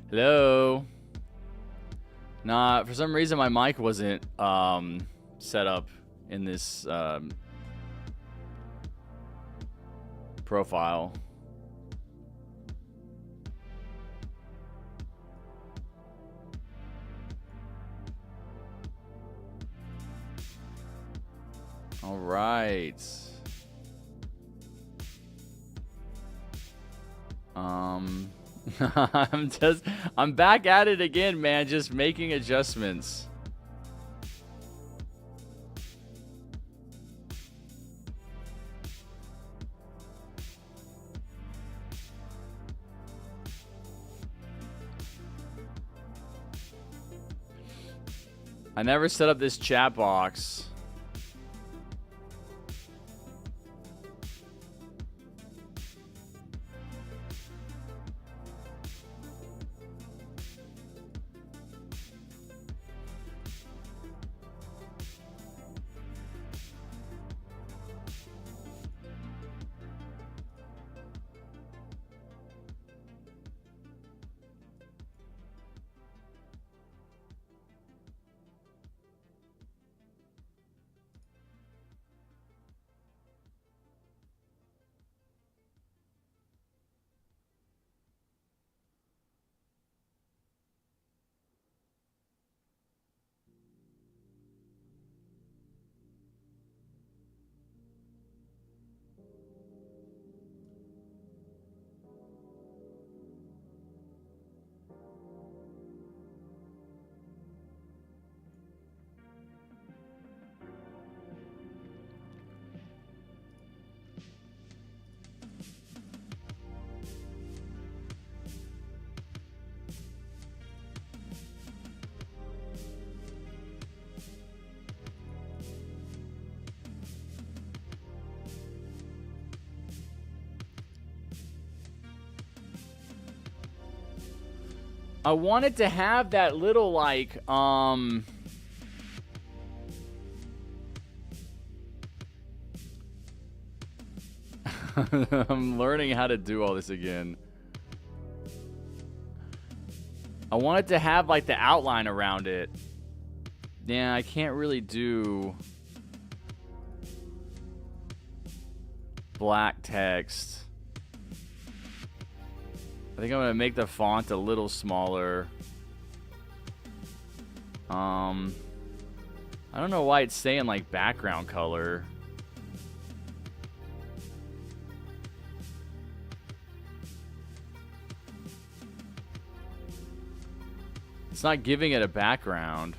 Hello. Nah, for some reason my mic wasn't set up in this profile. All right. I'm back at it again, man, just making adjustments. I never set up this chat box. I wanted to have that little, like, I'm learning how to do all this again. I wanted to have, like, the outline around it. Yeah, I can't really do black text. I think I'm going to make the font a little smaller. I don't know why it's saying, like, background color. It's not giving it a background.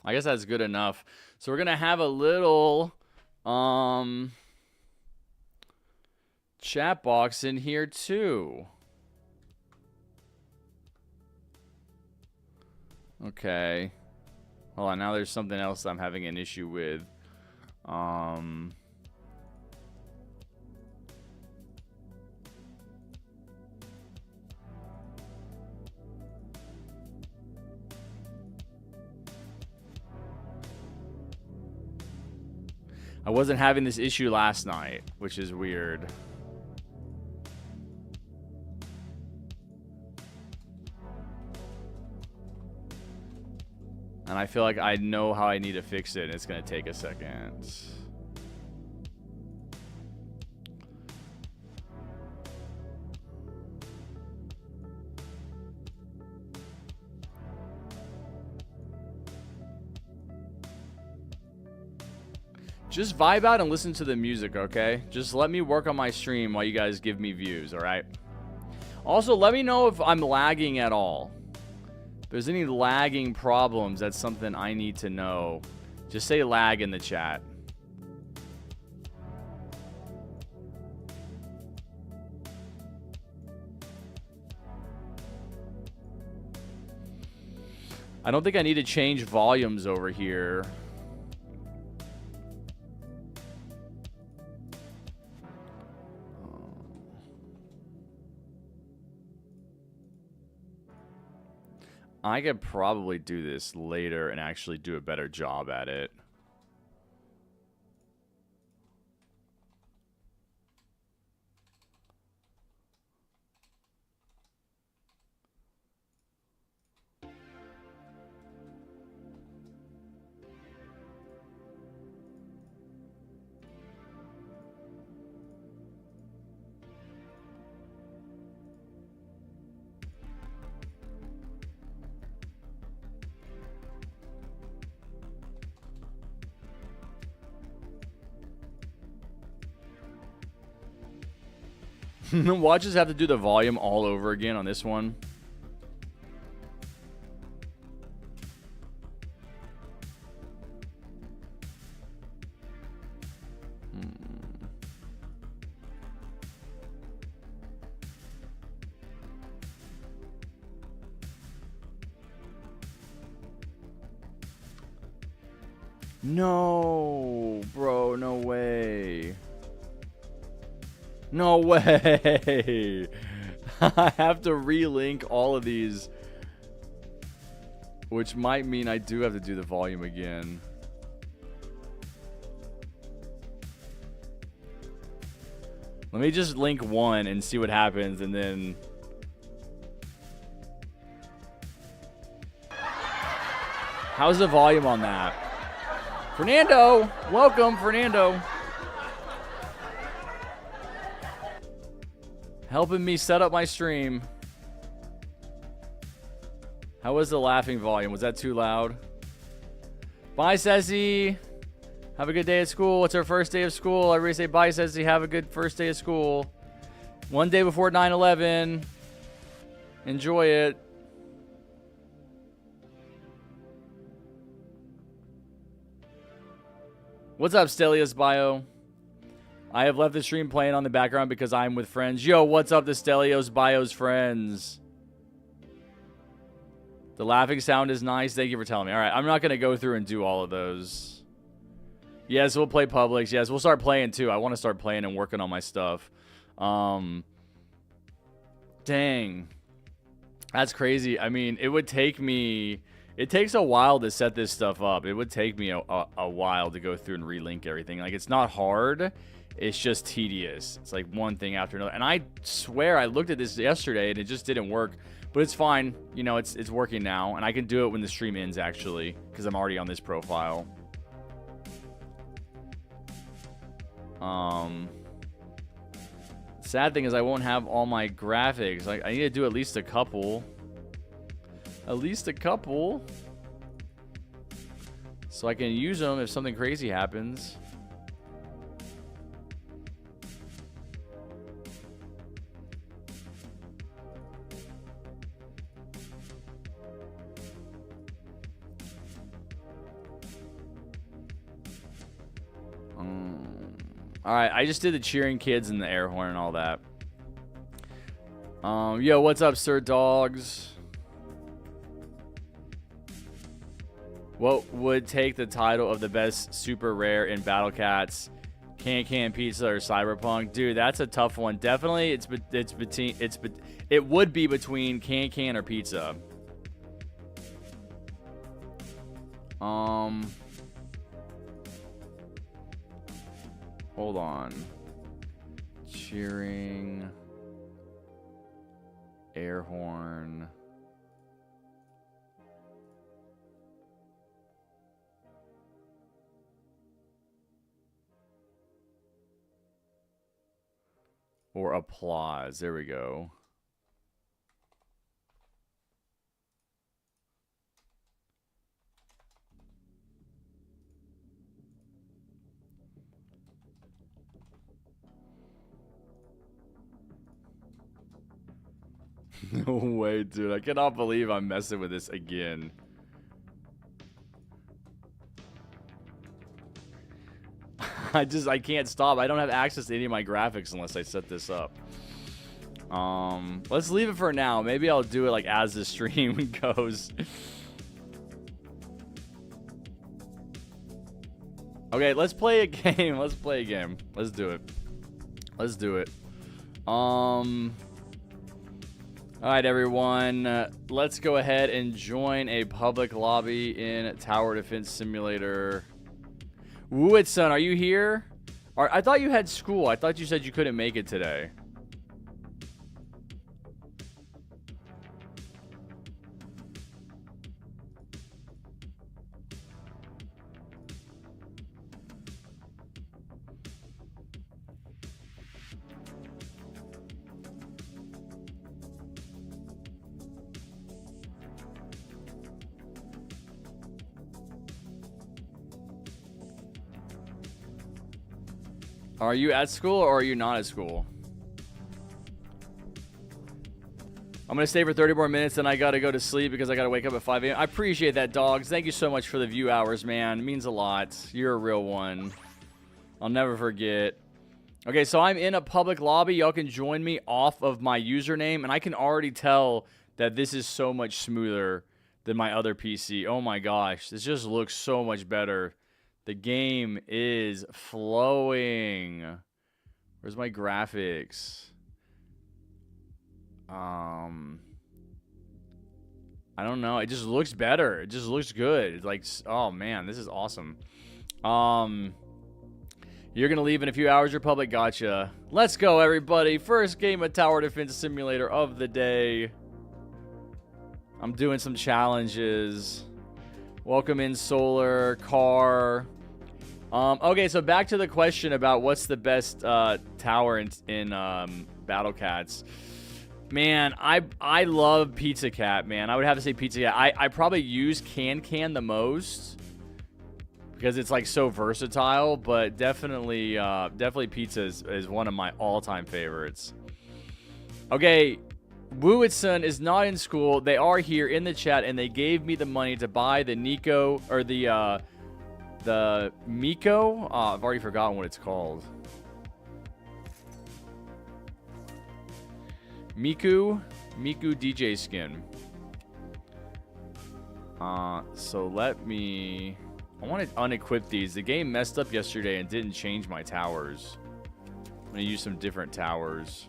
I guess that's good enough. So we're going to have a little chat box in here too. Okay. Hold on, now there's something else I'm having an issue with. I wasn't having this issue last night, which is weird. And I feel like I know how I need to fix it, and it's going to take a second. Just vibe out and listen to the music, okay? Just let me work on my stream while you guys give me views, all right? Also, let me know if I'm lagging at all. If there's any lagging problems, that's something I need to know. Just say lag in the chat. I don't think I need to change volumes over here. I could probably do this later and actually do a better job at it. Watch us have to do the volume all over again on this one. No, bro, no way. No way. I have to relink all of these, which might mean I do have to do the volume again. Let me just link one and see what happens, and then... How's the volume on that? Fernando! Welcome, Fernando. Helping me set up my stream. How was the laughing volume? Was that too loud? Bye, Ceci. Have a good day at school. It's our first day of school. Everybody say bye, Ceci. Have a good first day of school. One day before 9/11. Enjoy it. What's up, Stelios Bio? I have left the stream playing on the background because I'm with friends. Yo, what's up to Stelios Bio's friends? The laughing sound is nice. Thank you for telling me. All right, I'm not going to go through and do all of those. Yes, we'll play Publix. Yes, we'll start playing too. I want to start playing and working on my stuff. Dang. That's crazy. I mean, it would take me... It takes a while to set this stuff up. It would take me a while to go through and relink everything. Like, it's not hard. It's just tedious. It's like one thing after another. And I swear I looked at this yesterday and it just didn't work. But it's fine. You know, it's working now. And I can do it when the stream ends, actually. Because I'm already on this profile. Sad thing is I won't have all my graphics. I need to do at least a couple. At least a couple. So I can use them if something crazy happens. Alright, I just did the cheering kids and the air horn and all that. Yo, what's up, Sir Dogs? What would take the title of the best super rare in Battle Cats? Can Pizza or Cyberpunk? Dude, that's a tough one. Definitely, it would be between Can or Pizza. Hold on. Cheering. Air horn. Or applause. There we go. No way, dude. I cannot believe I'm messing with this again. I can't stop. I don't have access to any of my graphics unless I set this up. Let's leave it for now. Maybe I'll do it like as the stream goes. Okay, let's play a game. Let's play a game. Let's do it. Let's do it. All right, everyone. Let's go ahead and join a public lobby in Tower Defense Simulator. Woo-it-son, are you here? I thought you had school. I thought you said you couldn't make it today. Are you at school or are you not at school? I'm going to stay for 30 more minutes, then I got to go to sleep because I got to wake up at 5 a.m. I appreciate that, dogs. Thank you so much for the view hours, man. It means a lot. You're a real one. I'll never forget. Okay, so I'm in a public lobby. Y'all can join me off of my username, and I can already tell that this is so much smoother than my other PC. Oh my gosh, this just looks so much better. The game is flowing. Where's my graphics? I don't know. It just looks better. It just looks good. It's like, oh man, this is awesome. You're gonna leave in a few hours, Republic. Gotcha. Let's go, everybody. First game of Tower Defense Simulator of the day. I'm doing some challenges. Welcome in, Solar, Car. Okay, so back to the question about what's the best tower in Battle Cats. Man, I love Pizza Cat, man. I would have to say Pizza Cat. I probably use Can the most because it's like so versatile, but definitely Pizza is one of my all-time favorites. Okay, Woo-it-son is not in school. They are here in the chat, and they gave me the money to buy the Nico or the Miko. I've already forgotten what it's called. Miku DJ skin. So let me. I want to unequip these. The game messed up yesterday and didn't change my towers. I'm gonna use some different towers.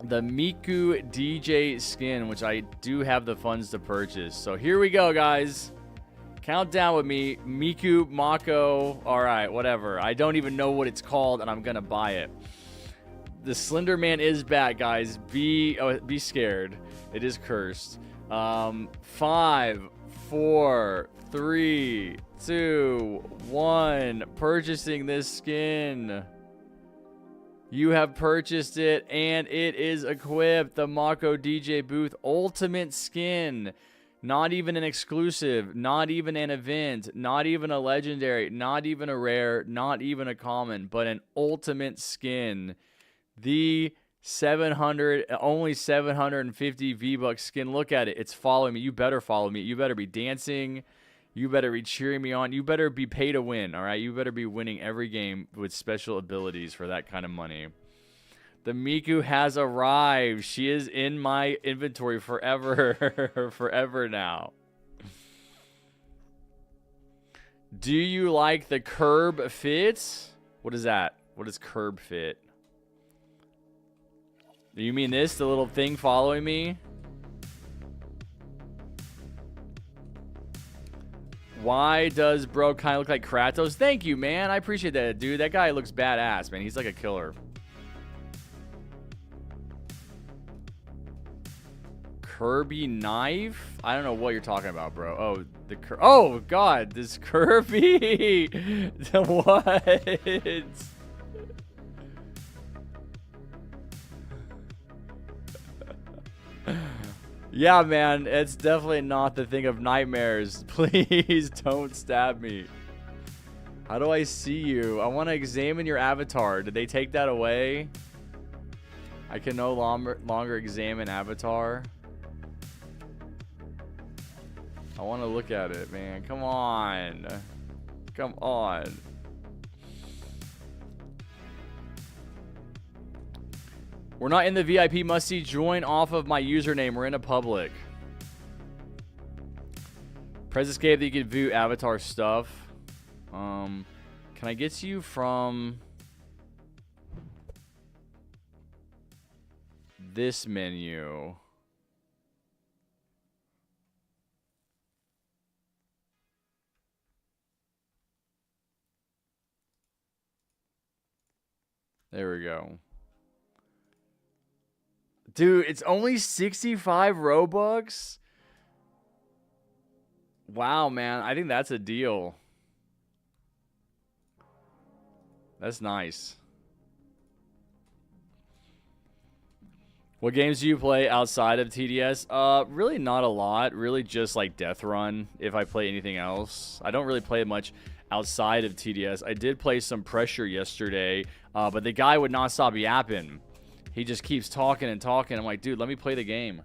The Miku DJ skin, which I do have the funds to purchase. So here we go, guys. Count down with me. Miku, Mako. Alright, whatever. I don't even know what it's called, and I'm gonna buy it. The Slender Man is back, guys. Be scared. It is cursed. 5, 4, 3, 2, 1. Purchasing this skin. You have purchased it, and it is equipped. The Mako DJ Booth Ultimate Skin. Not even an exclusive, not even an event, not even a legendary, not even a rare, not even a common, but an ultimate skin. The only 750 V-Bucks skin. Look at it. It's following me. You better follow me. You better be dancing. You better be cheering me on. You better be pay to win, all right? You better be winning every game with special abilities for that kind of money. The Miku has arrived. She is in my inventory forever. Forever now. Do you like the curb fit? What is that? What is curb fit? Do you mean this? The little thing following me? Why does bro kind of look like Kratos? Thank you, man. I appreciate that, dude. That guy looks badass, man. He's like a killer. Kirby knife? I don't know what you're talking about, bro. Oh, oh god, this Kirby. What? Yeah, man, it's definitely not the thing of nightmares. Please don't stab me. How do I see you? I want to examine your avatar. Did they take that away? I can no longer examine avatar. I want to look at it, man. Come on. Come on. We're not in the VIP must-see. Join off of my username. We're in a public. Press escape that you can view avatar stuff. Can I get you from... this menu. There we go. Dude, it's only 65 Robux? Wow, man. I think that's a deal. That's nice. What games do you play outside of TDS? Really not a lot. Really just like Death Run if I play anything else. I don't really play much outside of TDS. I did play some Pressure yesterday, but the guy would not stop yapping. He just keeps talking and talking. I'm like, dude, let me play the game.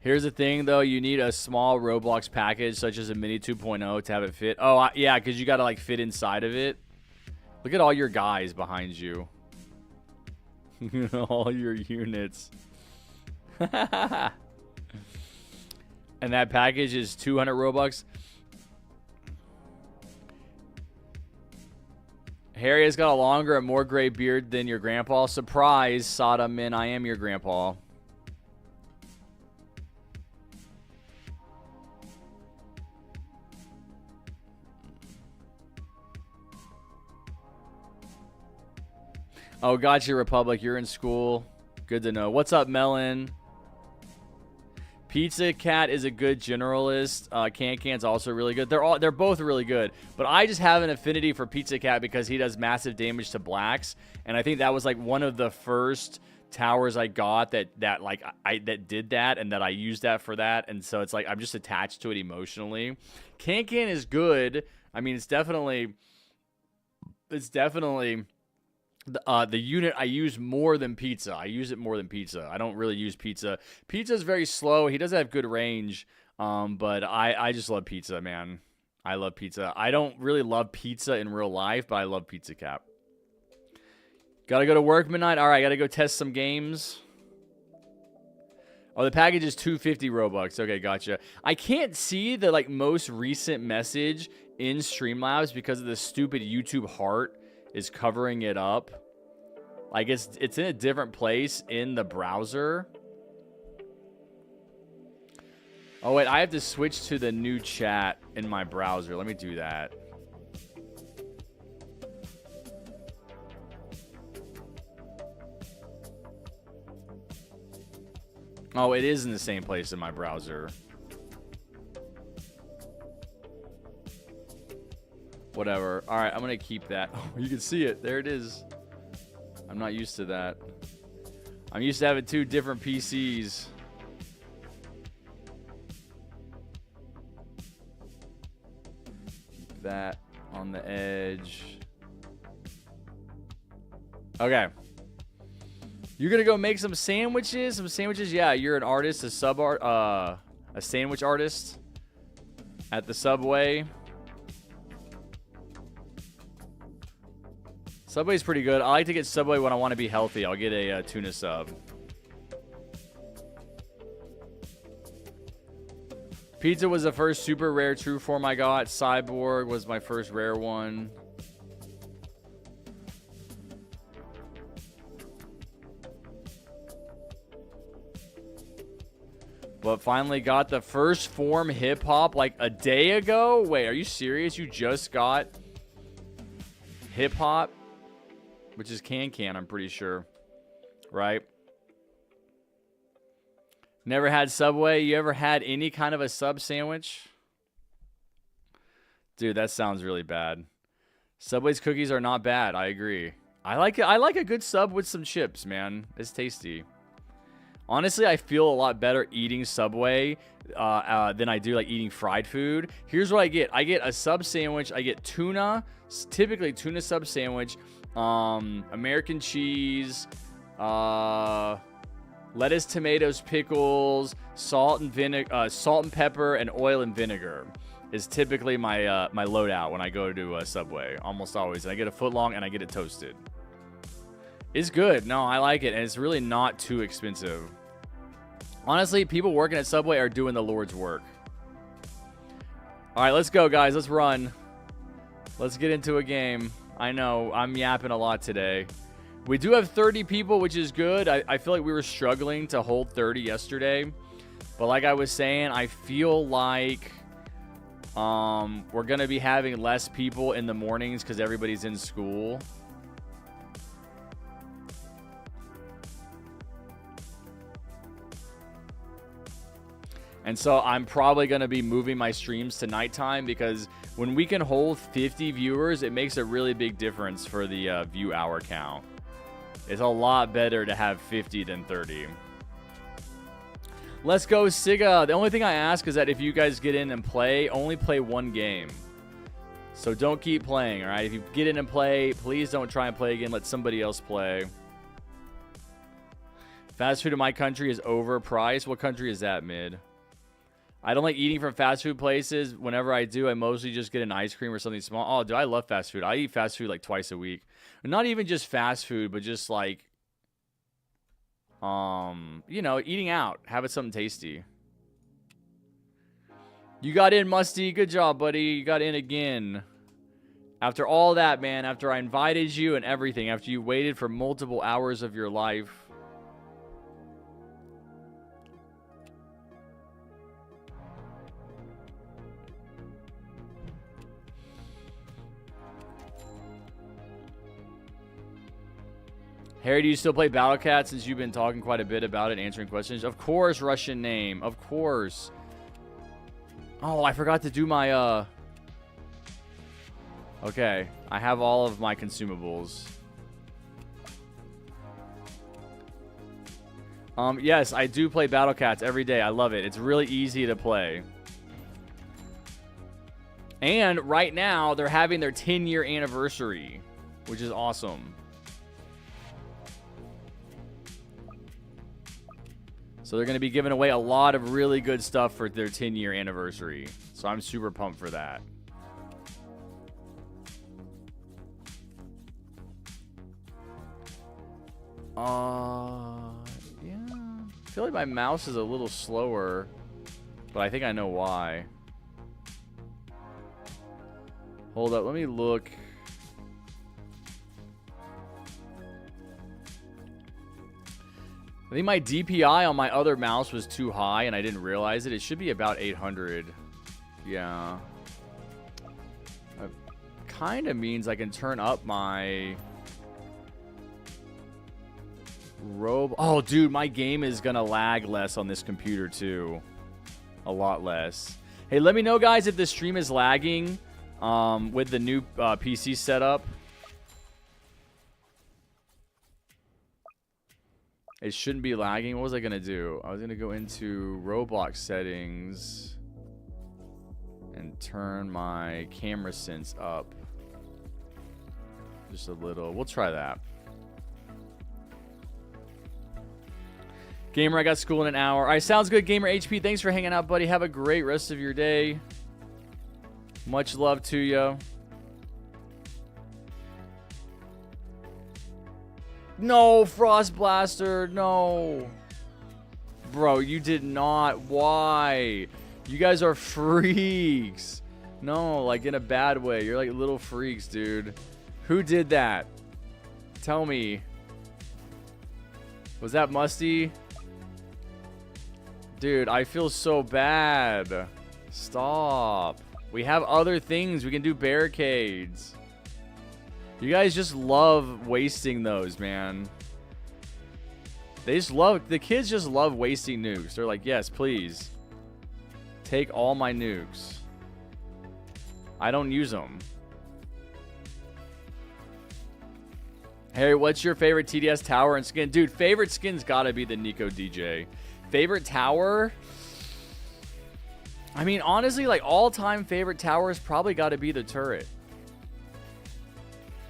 Here's the thing, though. You need a small Roblox package, such as a Mini 2.0, to have it fit. Oh, yeah, because you got to, like, fit inside of it. Look at all your guys behind you. All your units. And that package is 200 Robux. Harry has got a longer and more gray beard than your grandpa. Surprise, Sodom, man, I am your grandpa. Oh, gotcha, Republic. You're in school. Good to know. What's up, Melon? Pizza Cat is a good generalist. Can's also really good. They're both really good. But I just have an affinity for Pizza Cat because he does massive damage to blacks, and I think that was like one of the first towers I got that did that, and that I used that for that, and so it's like I'm just attached to it emotionally. Can is good. I mean, it's definitely the unit I use more than Pizza. I use it more than Pizza. I don't really use Pizza. Pizza's very slow. He does have good range, but I just love Pizza, man. I love Pizza. I don't really love Pizza in real life, but I love Pizza Cat. Gotta go to work midnight. All right, gotta go test some games. Oh, the package is 250 Robux. Okay, gotcha. I can't see the most recent message in Streamlabs because of the stupid YouTube heart is covering it up. Like it's in a different place in the browser. Oh wait, I have to switch to the new chat in my browser. Let me do that. Oh, it is in the same place in my browser. Whatever. All right, I'm going to keep that. Oh, you can see it. There it is. I'm not used to that. I'm used to having two different PCs. Keep that on the edge. Okay. You're going to go make some sandwiches? Some sandwiches? Yeah, you're an artist, a sandwich artist at the Subway. Subway's pretty good. I like to get Subway when I want to be healthy. I'll get a tuna sub. Pizza was the first super rare true form I got. Cyborg was my first rare one. But finally got the first form hip hop like a day ago. Wait, are you serious? You just got hip hop? Which is Can, I'm pretty sure. Right? Never had Subway? You ever had any kind of a sub sandwich? Dude, that sounds really bad. Subway's cookies are not bad. I agree. I like it. I like a good sub with some chips, man. It's tasty. Honestly, I feel a lot better eating Subway than I do like eating fried food. Here's what I get. I get a sub sandwich. I get tuna, typically tuna sub sandwich. American cheese, lettuce, tomatoes, pickles, salt and pepper, and oil and vinegar is typically my my loadout when I go to Subway. Almost always, and I get a foot long and I get it toasted. It's good. No, I like it, and it's really not too expensive. Honestly, people working at Subway are doing the Lord's work. All right, let's go, guys. Let's run. Let's get into a game. I know. I'm yapping a lot today. We do have 30 people, which is good. I feel like we were struggling to hold 30 yesterday. But like I was saying, I feel like we're going to be having less people in the mornings because everybody's in school. And so I'm probably going to be moving my streams to nighttime because when we can hold 50 viewers, it makes a really big difference for the view hour count. It's a lot better to have 50 than 30. Let's go, Siga. The only thing I ask is that if you guys get in and play, only play one game. So don't keep playing, all right? If you get in and play, please don't try and play again. Let somebody else play. Fast food in my country is overpriced. What country is that, Mid? I don't like eating from fast food places. Whenever I do, I mostly just get an ice cream or something small. Oh, dude, I love fast food. I eat fast food like twice a week. Not even just fast food, but just like, you know, eating out. Having something tasty. You got in, Musty. Good job, buddy. You got in again. After all that, man, after I invited you and everything, after you waited for multiple hours of your life. Harry, do you still play Battle Cat since you've been talking quite a bit about it, answering questions? Of course, Russian name. Of course. Oh, I forgot to do my, Okay, I have all of my consumables. Yes, I do play Battle Cats every day. I love it. It's really easy to play. And right now, they're having their 10-year anniversary, which is awesome. So they're going to be giving away a lot of really good stuff for their 10-year anniversary. So I'm super pumped for that. Yeah. I feel like my mouse is a little slower, but I think I know why. Hold up, let me look. I think my DPI on my other mouse was too high and I didn't realize it. It should be about 800. Yeah. That kind of means I can turn up my... Oh, dude, my game is going to lag less on this computer too. A lot less. Hey, let me know, guys, if the stream is lagging with the new PC setup. It shouldn't be lagging. What was I going to do? I was going to go into Roblox settings and turn my camera sense up just a little. We'll try that. Gamer, I got school in an hour. All right, sounds good, Gamer HP. Thanks for hanging out, buddy. Have a great rest of your day. Much love to you. No, Frost Blaster, no. Bro, you did not. Why? You guys are freaks. No, like in a bad way. You're like little freaks, dude. Who did that? Tell me. Was that Musty? Dude, I feel so bad. Stop. We have other things. We can do barricades. You guys just love wasting those, man. They just love... The kids just love wasting nukes. They're like, yes, please. Take all my nukes. I don't use them. Harry, what's your favorite TDS tower and skin? Dude, favorite skin's gotta be the Nico DJ. Favorite tower? I mean, honestly, like, all-time favorite tower has probably gotta be the turret.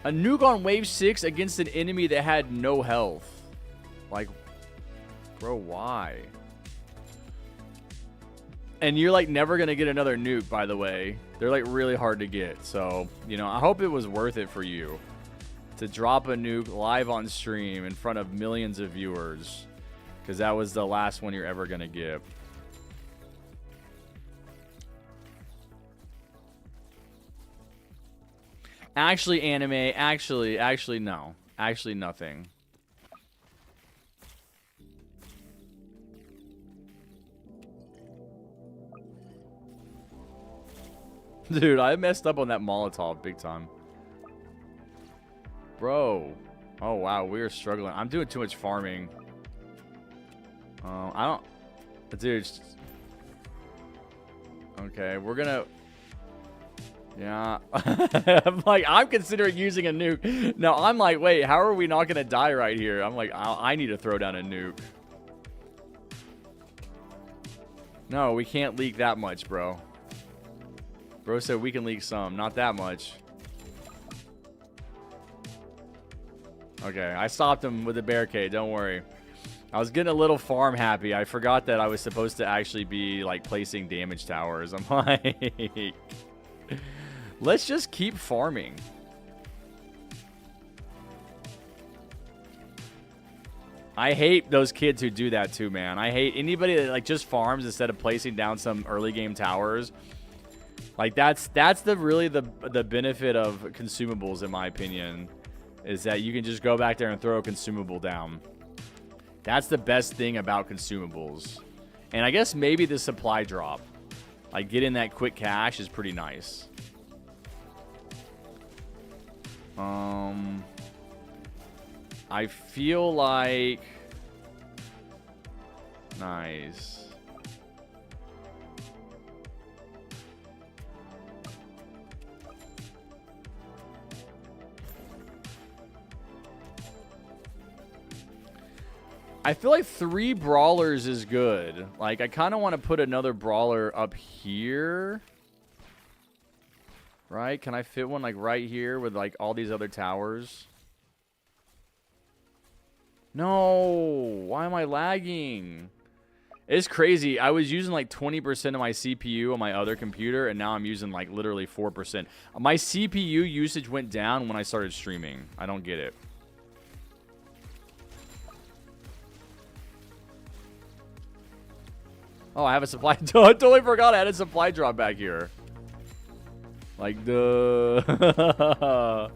A nuke on wave 6 against an enemy that had no health. Like, bro, why? And you're, like, never gonna get another nuke, by the way. They're, like, really hard to get. So, you know, I hope it was worth it for you to drop a nuke live on stream in front of millions of viewers. Because that was the last one you're ever gonna get. Actually, anime. Actually, no. Actually, nothing. Dude, I messed up on that Molotov big time. Bro. Oh, wow. We are struggling. I'm doing too much farming. I don't... Dude. Okay, we're gonna... Yeah. I'm considering using a nuke. No, I'm like, wait, how are we not gonna die right here? I'm like, I need to throw down a nuke. No, we can't leak that much, bro. Bro said we can leak some, not that much. Okay, I stopped him with a barricade, don't worry. I was getting a little farm happy. I forgot that I was supposed to actually be, like, placing damage towers. I'm like... Let's just keep farming. I hate those kids who do that too, man. I hate anybody that, like, just farms instead of placing down some early game towers. Like, that's really the benefit of consumables, in my opinion, is that you can just go back there and throw a consumable down. That's the best thing about consumables. And I guess maybe the supply drop, like getting that quick cash, is pretty nice. I feel like... Nice. I feel like 3 brawlers is good. Like, I kind of want to put another brawler up here. Right? Can I fit one, like, right here with, like, all these other towers? No! Why am I lagging? It's crazy. I was using, like, 20% of my CPU on my other computer, and now I'm using, like, literally 4%. My CPU usage went down when I started streaming. I don't get it. Oh, I have a supply... I totally forgot I had a supply drop back here. Like, the...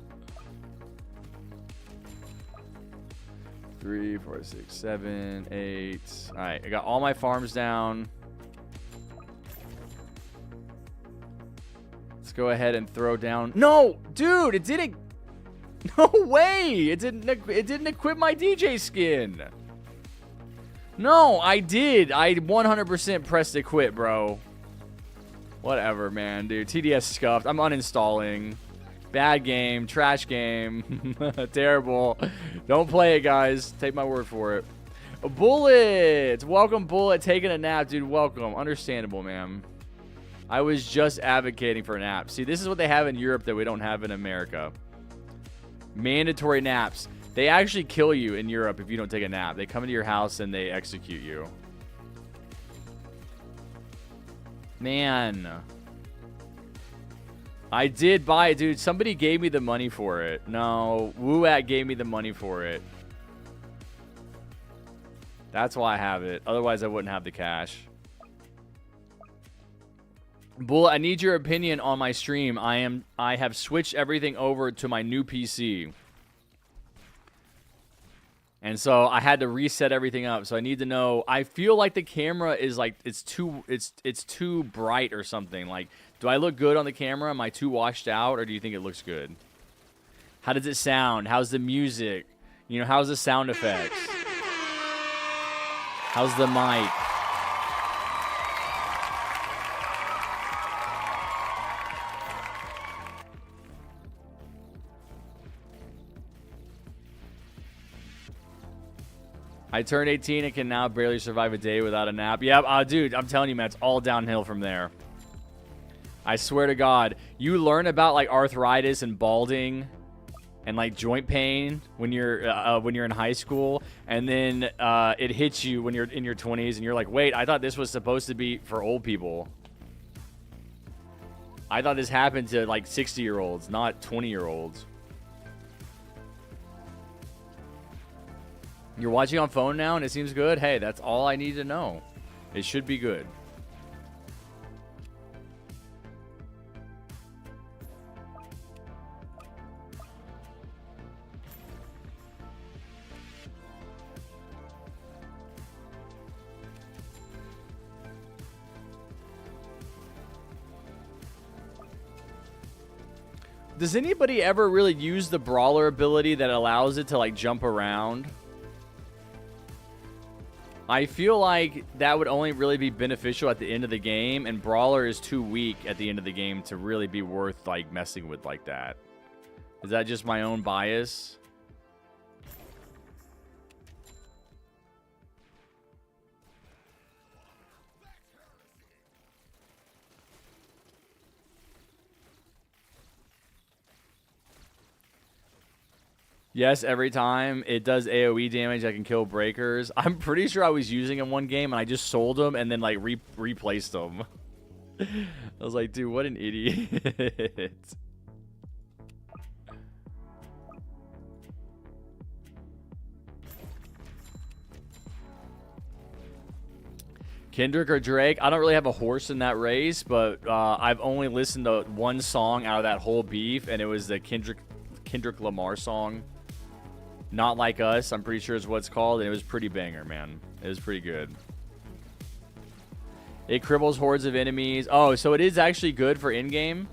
3, 4, 6, 7, 8. Alright, I got all my farms down. Let's go ahead and throw down... No! Dude, it didn't... No way! It didn't equip my DJ skin. No, I did. I 100% pressed equip, bro. Whatever, man, dude. TDS scuffed. I'm uninstalling. Bad game. Trash game. Terrible. Don't play it, guys. Take my word for it. Bullet. Welcome, Bullet. Taking a nap, dude. Welcome. Understandable, man. I was just advocating for a nap. See, this is what they have in Europe that we don't have in America. Mandatory naps. They actually kill you in Europe if you don't take a nap. They come into your house and they execute you. Man. I did buy it, dude. Somebody gave me the money for it. No, Wooat gave me the money for it. That's why I have it. Otherwise, I wouldn't have the cash. Bull, I need your opinion on my stream. I have switched everything over to my new PC. And so I had to reset everything up. So I need to know. I feel like the camera is like it's too bright or something. Like, do I look good on the camera? Am I too washed out, or do you think it looks good? How does it sound? How's the music? You know, how's the sound effects? How's the mic? I turned 18 and can now barely survive a day without a nap. Yeah, dude, I'm telling you, man, it's all downhill from there. I swear to God, you learn about like arthritis and balding and like joint pain when you're in high school, and then it hits you when you're in your 20s, and you're like, wait, I thought this was supposed to be for old people. I thought this happened to like 60-year-olds, not 20-year-olds. You're watching on phone now and it seems good? Hey, that's all I need to know. It should be good. Does anybody ever really use the Brawler ability that allows it to, like, jump around? I feel like that would only really be beneficial at the end of the game, and Brawler is too weak at the end of the game to really be worth, like, messing with like that. Is that just my own bias? Yes, every time it does AoE damage, I can kill breakers. I'm pretty sure I was using them one game and I just sold them and then like replaced them. I was like, dude, what an idiot. Kendrick or Drake? I don't really have a horse in that race, but I've only listened to one song out of that whole beef, and it was the Kendrick Lamar song. Not Like Us, I'm pretty sure is what it's called, and it was pretty banger, man. It was pretty good. It cripbles hordes of enemies. Oh, so it is actually good for in-game?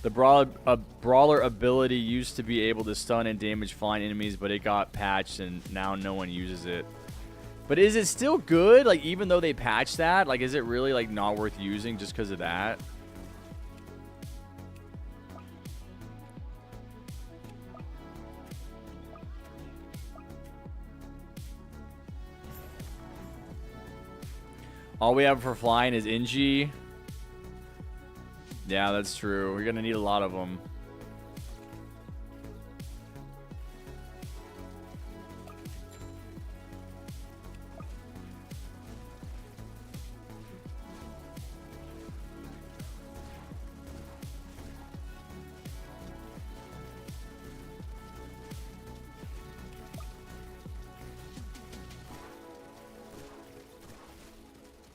The Brawler ability used to be able to stun and damage flying enemies, but it got patched, and now no one uses it. But is it still good? Like, even though they patched that? Like, is it really, like, not worth using just because of that? All we have for flying is NG. Yeah, that's true. We're going to need a lot of them.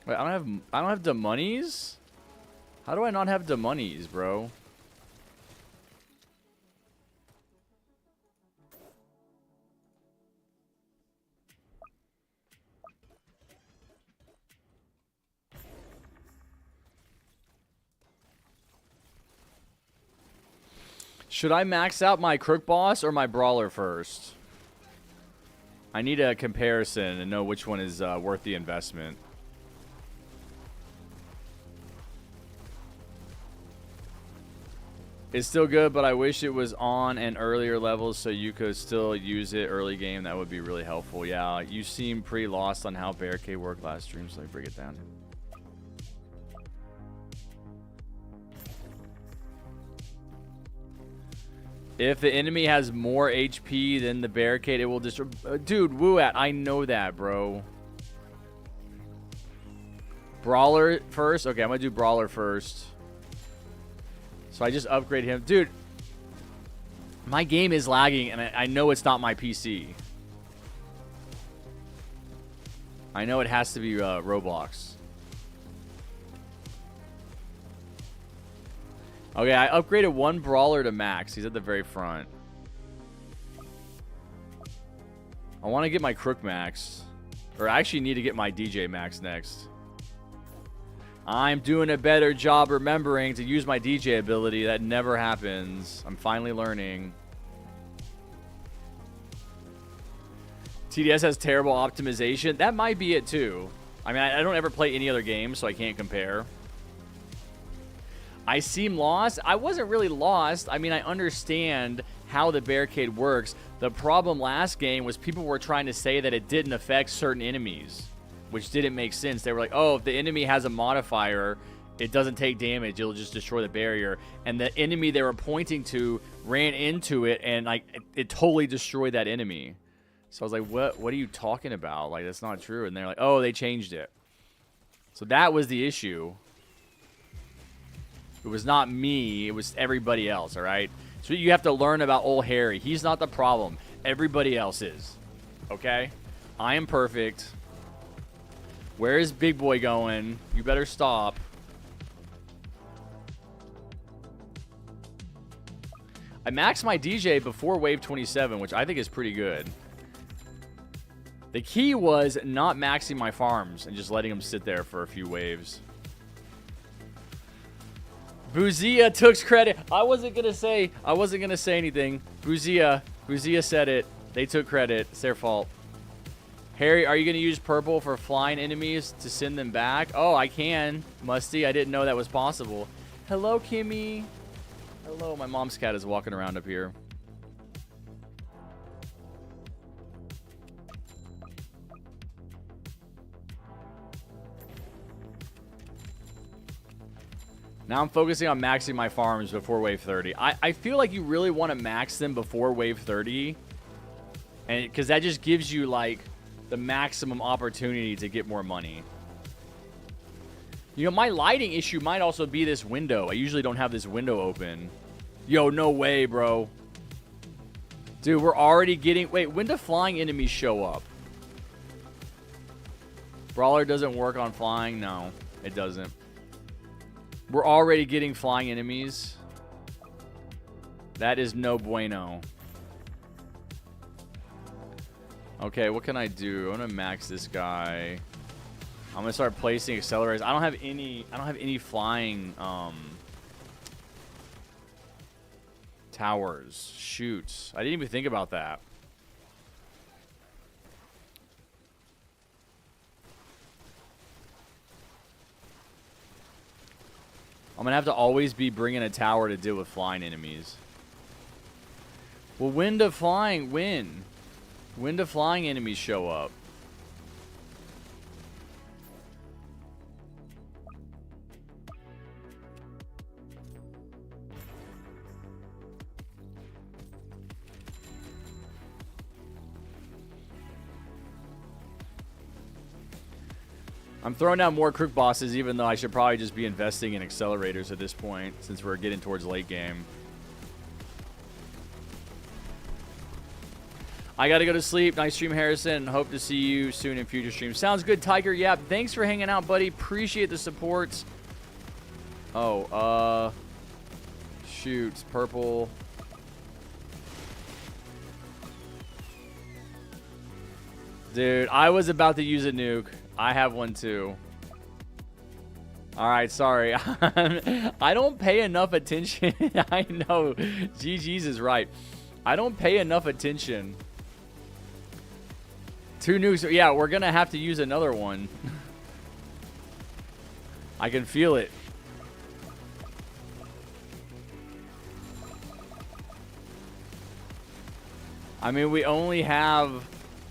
Wait, I don't have the monies? How do I not have the monies, bro? Should I max out my Crook Boss or my Brawler first? I need a comparison and know which one is worth the investment. It's still good, but I wish it was on an earlier level so you could still use it early game. That would be really helpful. Yeah, you seem pretty lost on how Barricade worked last stream, so let me break it down. If the enemy has more HP than the Barricade, it will destroy. Dude, Wooat, I know that, bro. Brawler first? Okay, I'm going to do Brawler first. So I just upgrade him. Dude, my game is lagging, and I know it's not my PC. I know it has to be Roblox. Okay, I upgraded one Brawler to max. He's at the very front. I want to get my Crook max. Or I actually need to get my DJ max next. I'm doing a better job remembering to use my DJ ability. That never happens. I'm finally learning. TDS has terrible optimization. That might be it too. I mean, I don't ever play any other games, so I can't compare. I seem lost. I wasn't really lost. I mean, I understand how the Barricade works. The problem last game was people were trying to say that it didn't affect certain enemies, which didn't make sense. They were like, oh, if the enemy has a modifier, it doesn't take damage. It'll just destroy the barrier. And the enemy they were pointing to ran into it, and like it totally destroyed that enemy. So I was like, what are you talking about? Like, that's not true. And they're like, oh, they changed it. So that was the issue. It was not me. It was everybody else, all right? So you have to learn about old Harry. He's not the problem. Everybody else is, okay? I am perfect. Where is Big Boy going? You better stop. I maxed my DJ before wave 27, which I think is pretty good. The key was not maxing my farms and just letting them sit there for a few waves. Buzia took credit. I wasn't gonna say anything. Buzia said it. They took credit. It's their fault. Harry, are you gonna use purple for flying enemies to send them back? Oh, I can. Musty, I didn't know that was possible. Hello, Kimmy. Hello, my mom's cat is walking around up here. Now I'm focusing on maxing my farms before wave 30. I feel like you really want to max them before wave 30. And because that just gives you like the maximum opportunity to get more money. You know, my lighting issue might also be this window. I usually don't have this window open. Yo, no way, bro. Dude, we're already getting... Wait, when do flying enemies show up? Brawler doesn't work on flying? No, it doesn't. We're already getting flying enemies. That is no bueno. Okay, what can I do? I'm gonna max this guy. I'm gonna start placing accelerators. I don't have any flying towers. Shoot. I didn't even think about that. I'm going to have to always be bringing a tower to deal with flying enemies. Well, when do flying enemies show up? I'm throwing down more crook bosses, even though I should probably just be investing in accelerators at this point, since we're getting towards late game. I gotta go to sleep. Nice stream, Harrison. Hope to see you soon in future streams. Sounds good, Tiger. Yep. Thanks for hanging out, buddy. Appreciate the support. Oh, shoot. Purple. Dude, I was about to use a nuke. I have one too. Alright, sorry. I don't pay enough attention. I know. GG's is right. I don't pay enough attention. 2 nukes. Yeah, we're going to have to use another one. I can feel it. I mean, we only have...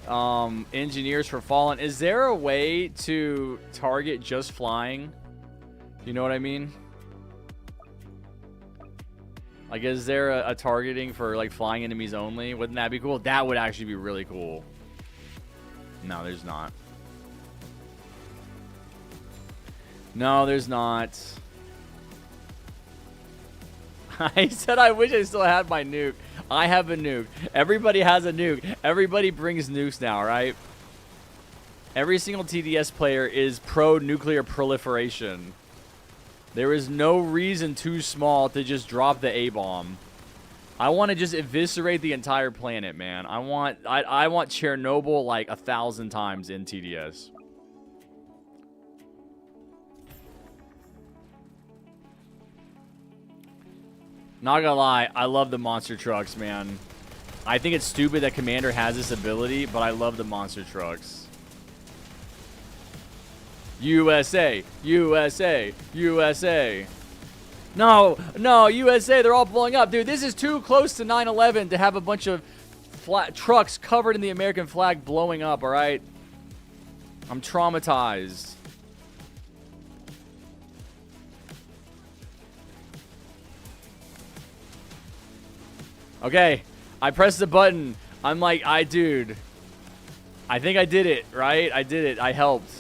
engineers for Fallen. Is there a way to target just flying? You know what I mean? Like, is there a targeting for like flying enemies only? Wouldn't that be cool? That would actually be really cool. No, there's not. No, there's not. I said I wish I still had my nuke. I have a nuke. Everybody has a nuke. Everybody brings nukes now, right? Every single TDS player is pro-nuclear proliferation. There is no reason too small to just drop the A-bomb. I want to just eviscerate the entire planet, man. I want Chernobyl like 1,000 times in TDS. Not gonna lie, I love the monster trucks, man. I think it's stupid that Commander has this ability, but I love the monster trucks. USA, USA, USA. No, no, USA, they're all blowing up. Dude, this is too close to 9/11 to have a bunch of trucks covered in the American flag blowing up, all right? I'm traumatized. Okay, I pressed the button. I'm like, dude, I think I did it, right? I did it. I helped.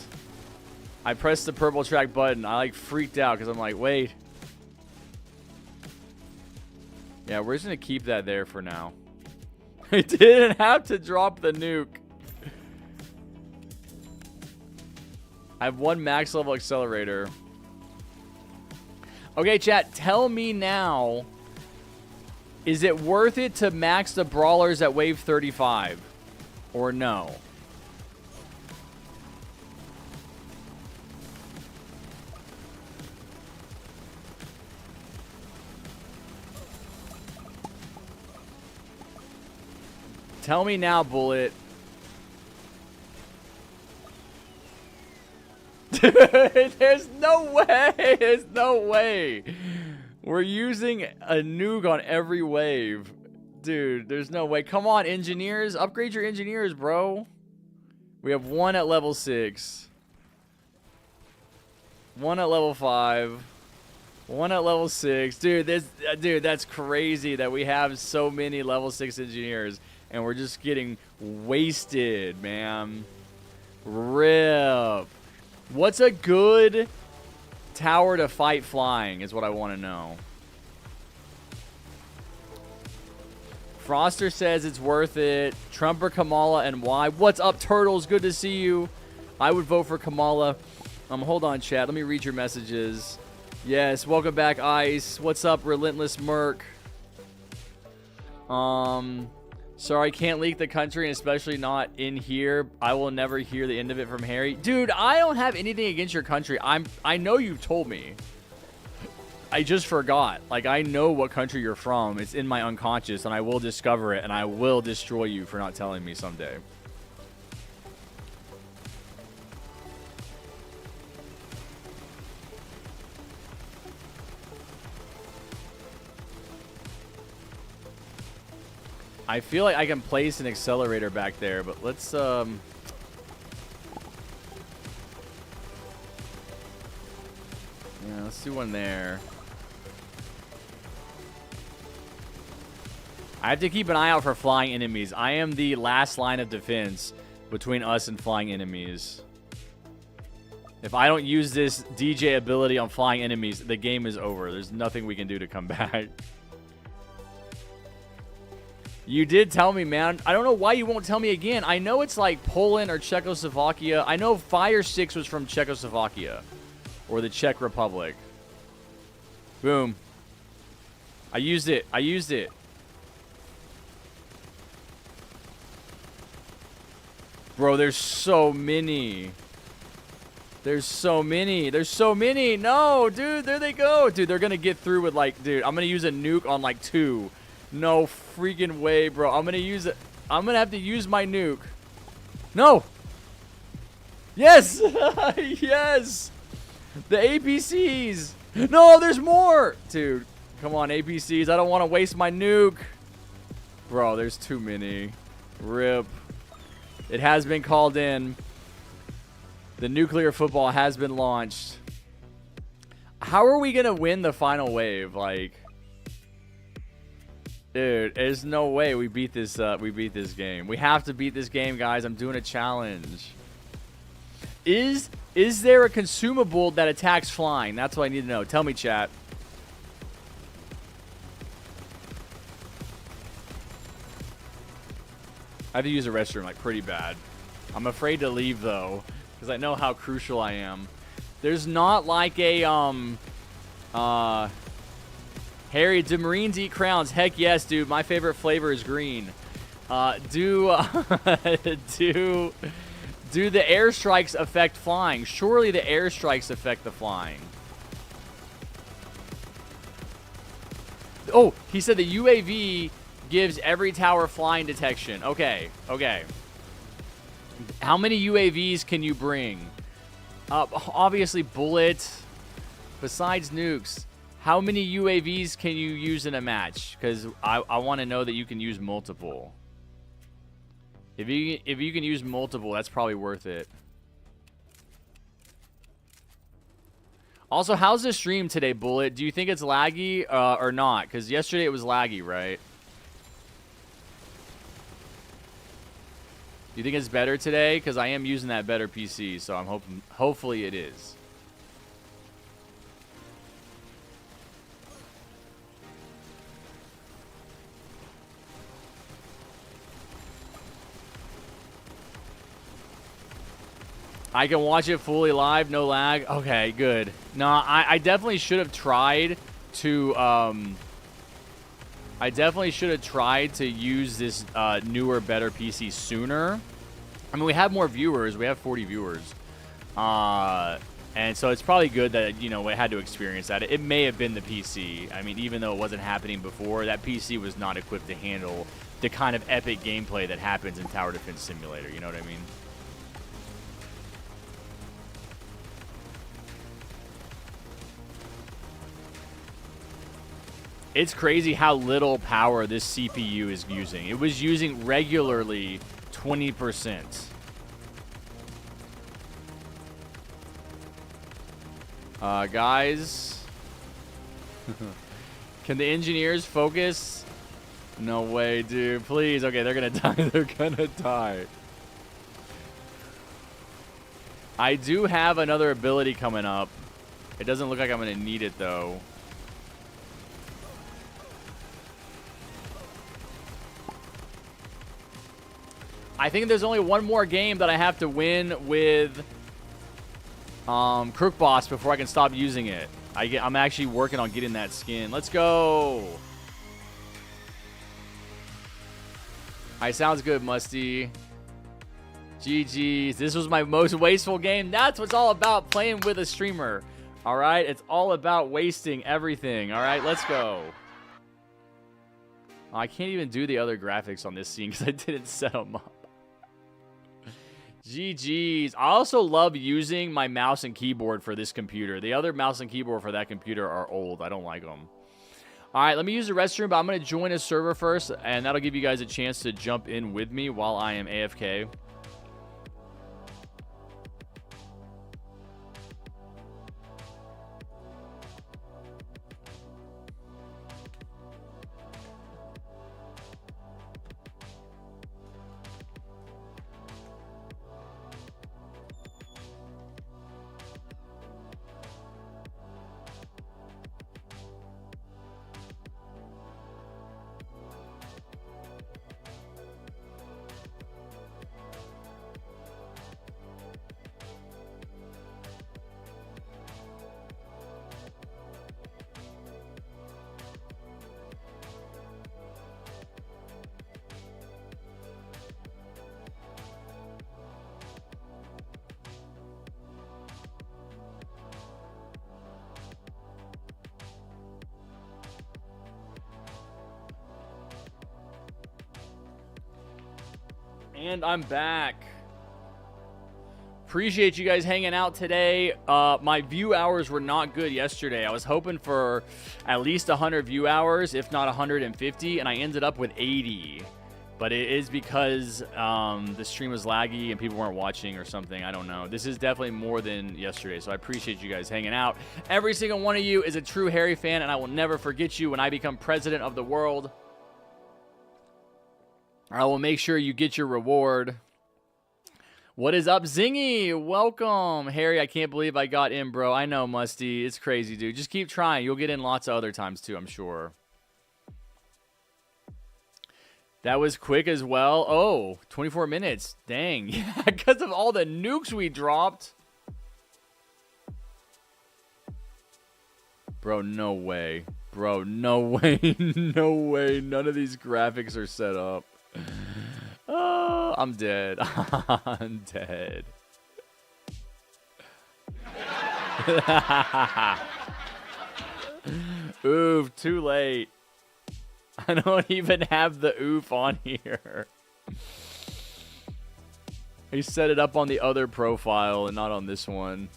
I pressed the purple track button. I like freaked out because I'm like, wait. Yeah, we're just going to keep that there for now. I didn't have to drop the nuke. I have 1 max level accelerator. Okay, chat, tell me now. Is it worth it to max the brawlers at wave 35? Or no? Tell me now, Bullet. Dude, there's no way. There's no way. We're using a nuke on every wave. Dude, there's no way. Come on, engineers. Upgrade your engineers, bro. We have one at level 6. One at level 5. One at level 6. Dude, that's crazy that we have so many level 6 engineers. And we're just getting wasted, man. RIP. What's a good tower to fight flying is what I want to know. Froster says it's worth it. Trump or Kamala and why? What's up, Turtles? Good to see you. I would vote for Kamala. Hold on, chat. Let me read your messages. Yes, welcome back, Ice. What's up, Relentless Merc? Sorry, can't leak the country, and especially not in here. I will never hear the end of it from Harry. Dude, I don't have anything against your country. I know you've told me. I just forgot. Like, I know what country you're from. It's in my unconscious, and I will discover it, and I will destroy you for not telling me someday. I feel like I can place an accelerator back there, but let's, yeah, let's do one there. I have to keep an eye out for flying enemies. I am the last line of defense between us and flying enemies. If I don't use this DJ ability on flying enemies, the game is over. There's nothing we can do to come back. You did tell me, man. I don't know why you won't tell me again. I know it's like Poland or Czechoslovakia. I know Fire 6 was from Czechoslovakia or the Czech Republic. Boom. I used it. I used it. Bro, there's so many. There's so many. There's so many. No, dude, there they go. Dude, they're going to get through with like, dude, I'm going to use a nuke on like 2. No freaking way, bro. I'm going to use it. I'm going to have to use my nuke. No. Yes. Yes. The APCs. No, there's more. Dude, come on, APCs. I don't want to waste my nuke. Bro, there's too many. RIP. It has been called in. The nuclear football has been launched. How are we going to win the final wave? Like, dude, there's no way we beat this game. We have to beat this game, guys. I'm doing a challenge. Is there a consumable that attacks flying? That's what I need to know. Tell me, chat. I have to use a restroom, like, pretty bad. I'm afraid to leave, though, because I know how crucial I am. There's not like a, Harry, do Marines eat crowns? Heck yes, dude. My favorite flavor is green. Do the airstrikes affect flying? Surely the airstrikes affect the flying. Oh, he said the UAV gives every tower flying detection. Okay, okay. How many UAVs can you bring? Obviously, bullet. Besides nukes, how many UAVs can you use in a match? Because I want to know that you can use multiple. If you can use multiple, that's probably worth it. Also, how's the stream today, Bullet? Do you think it's laggy or not? Because yesterday it was laggy, right? Do you think it's better today? Because I am using that better PC, so I'm hoping, hopefully it is. I can watch it fully live, no lag. Okay, good. No, I definitely should have tried to use this newer, better PC sooner. I mean, we have more viewers. We have 40 viewers. And so it's probably good that, you know, we had to experience that. It may have been the PC. I mean, even though it wasn't happening before, that PC was not equipped to handle the kind of epic gameplay that happens in Tower Defense Simulator. You know what I mean? It's crazy how little power this CPU is using. It was using regularly 20%. Guys. Can the engineers focus? No way, dude. Please. Okay, they're gonna die. They're gonna die. I do have another ability coming up. It doesn't look like I'm gonna need it, though. I think there's only one more game that I have to win with Crook Boss before I can stop using it. I'm actually working on getting that skin. Let's go. Alright, sounds good, Musty. GG's. This was my most wasteful game. That's what's all about playing with a streamer. Alright, it's all about wasting everything. Alright, let's go. Oh, I can't even do the other graphics on this scene because I didn't set them up. GG's. I also love using my mouse and keyboard for this computer. The other mouse and keyboard for that computer are old. I don't like them. All right, let me use the restroom, but I'm going to join a server first, and that'll give you guys a chance to jump in with me while I am AFK. And I'm back. Appreciate you guys hanging out today. My view hours were not good yesterday. I was hoping for at least 100 view hours, if not 150, and I ended up with 80. But it is because the stream was laggy and people weren't watching or something. I don't know. This is definitely more than yesterday, so I appreciate you guys hanging out. Every single one of you is a true Harry fan, and I will never forget you when I become president of the world. I will make sure you get your reward. What is up, Zingy? Welcome. Harry, I can't believe I got in, bro. I know, Musty. It's crazy, dude. Just keep trying. You'll get in lots of other times, too, I'm sure. That was quick as well. Oh, 24 minutes. Dang. Yeah, because of all the nukes we dropped. Bro, no way. Bro, no way. No way. None of these graphics are set up. Oh, I'm dead. I'm dead. Oof, too late. I don't even have the oof on here. He set it up on the other profile and not on this one.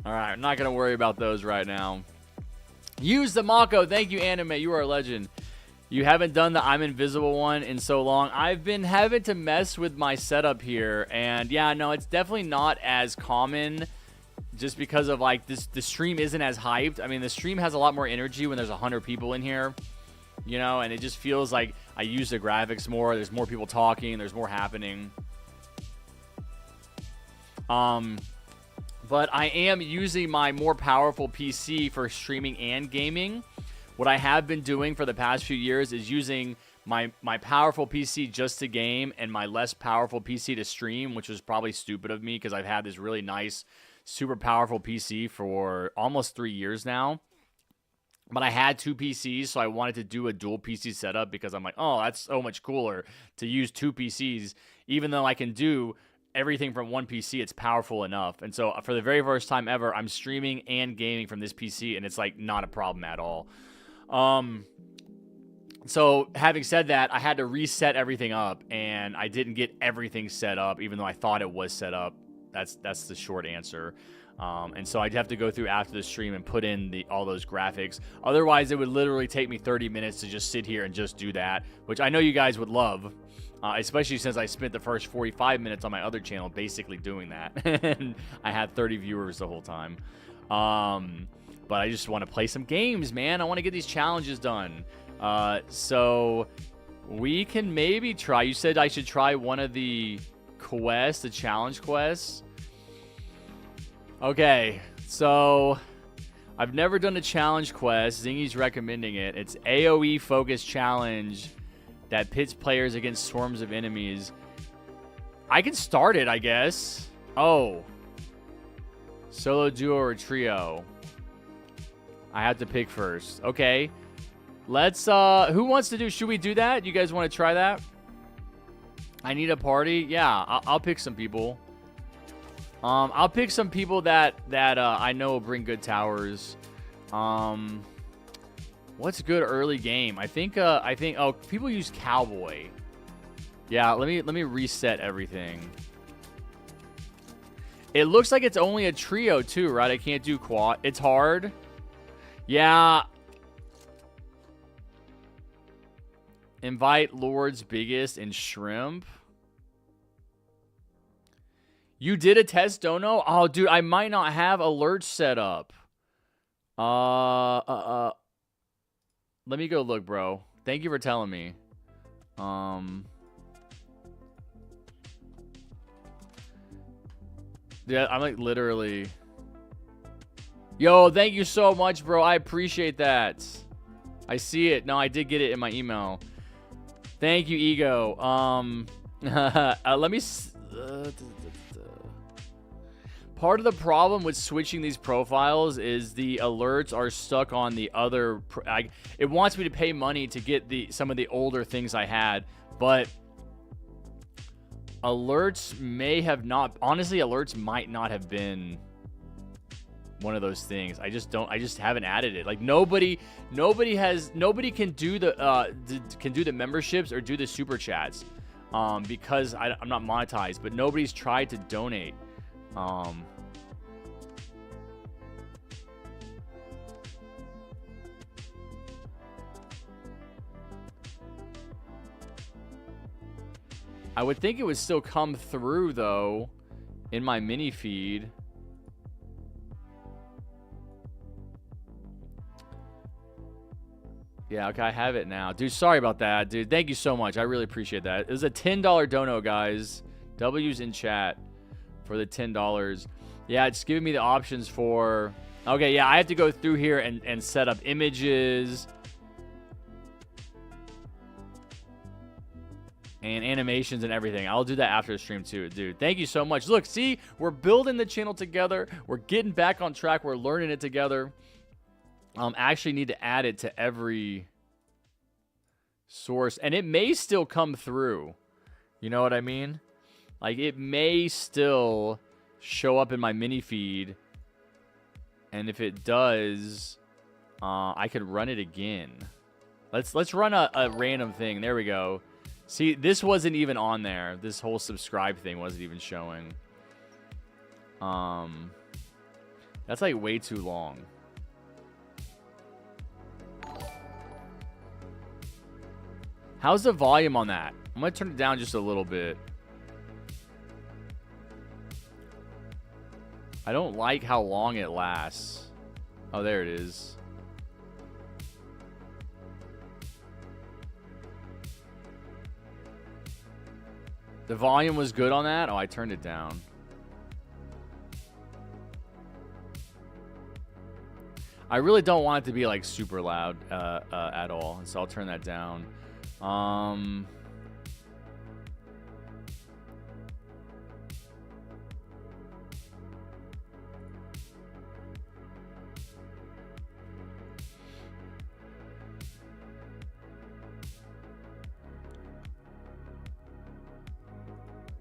Alright, I'm not going to worry about those right now. Use the Mako. Thank you, Anime. You are a legend. You haven't done the I'm invisible one in so long. I've been having to mess with my setup here. And yeah, no, it's definitely not as common just because of like this. The stream isn't as hyped. I mean, the stream has a lot more energy when there's 100 people in here, you know, and it just feels like I use the graphics more. There's more people talking. There's more happening. But I am using my more powerful PC for streaming and gaming. What I have been doing for the past few years is using my powerful PC just to game and my less powerful PC to stream, which was probably stupid of me because I've had this really nice, super powerful PC for almost 3 years now. But I had 2 PCs, so I wanted to do a dual PC setup because I'm like, oh, that's so much cooler to use 2 PCs. Even though I can do everything from one PC, it's powerful enough. And so for the very first time ever, I'm streaming and gaming from this PC, and it's like not a problem at all. So having said that, I had to reset everything up, and I didn't get everything set up, even though I thought it was set up. That's the short answer. And so I'd have to go through after the stream and put in all those graphics. Otherwise, it would literally take me 30 minutes to just sit here and just do that, which I know you guys would love, especially since I spent the first 45 minutes on my other channel basically doing that. And I had 30 viewers the whole time. But I just want to play some games, man. I want to get these challenges done. So we can maybe try. You said I should try one of the quests, the challenge quests. Okay, so I've never done a challenge quest. Zingy's recommending it. It's AoE focused challenge that pits players against swarms of enemies. I can start it, I guess. Oh. Solo, duo, or trio. I have to pick first. Okay. Let's, who wants to do, should we do that? You guys want to try that? I need a party? Yeah, I'll pick some people. I'll pick some people that I know will bring good towers. What's good early game? I think oh, people use cowboy. Yeah, let me reset everything. It looks like it's only a trio too, right? I can't do quad. It's hard. Yeah. Invite Lord's Biggest and Shrimp. You did a test dono? Oh, dude, I might not have alerts set up. Let me go look, bro. Thank you for telling me. Yeah, I'm like literally. Yo, thank you so much, bro. I appreciate that. I see it. No, I did get it in my email. Thank you, Ego. Let me. Part of the problem with switching these profiles is the alerts are stuck on the other. It wants me to pay money to get some of the older things I had, but alerts may have not. Honestly, alerts might not have been one of those things. I just haven't added it. Like nobody can do the memberships or do the super chats, because I'm not monetized. But nobody's tried to donate. I would think it would still come through though in my mini feed. Yeah, okay, I have it now. Dude, sorry about that, dude. Thank you so much. I really appreciate that. It was a $10 dono, guys. W's in chat for the $10. Yeah, it's giving me the options for... Okay, yeah, I have to go through here and set up images and animations and everything. I'll do that after the stream too, dude. Thank you so much. Look, see, we're building the channel together. We're getting back on track. We're learning it together. Actually need to add it to every source, and it may still come through. You know what I mean? Like it may still show up in my mini feed, and if it does, I could run it again. Let's run a random thing. There we go. See, this wasn't even on there. This whole subscribe thing wasn't even showing. That's like way too long. How's the volume on that? I'm going to turn it down just a little bit. I don't like how long it lasts. Oh, there it is. The volume was good on that? Oh, I turned it down. I really don't want it to be like super loud at all. So I'll turn that down.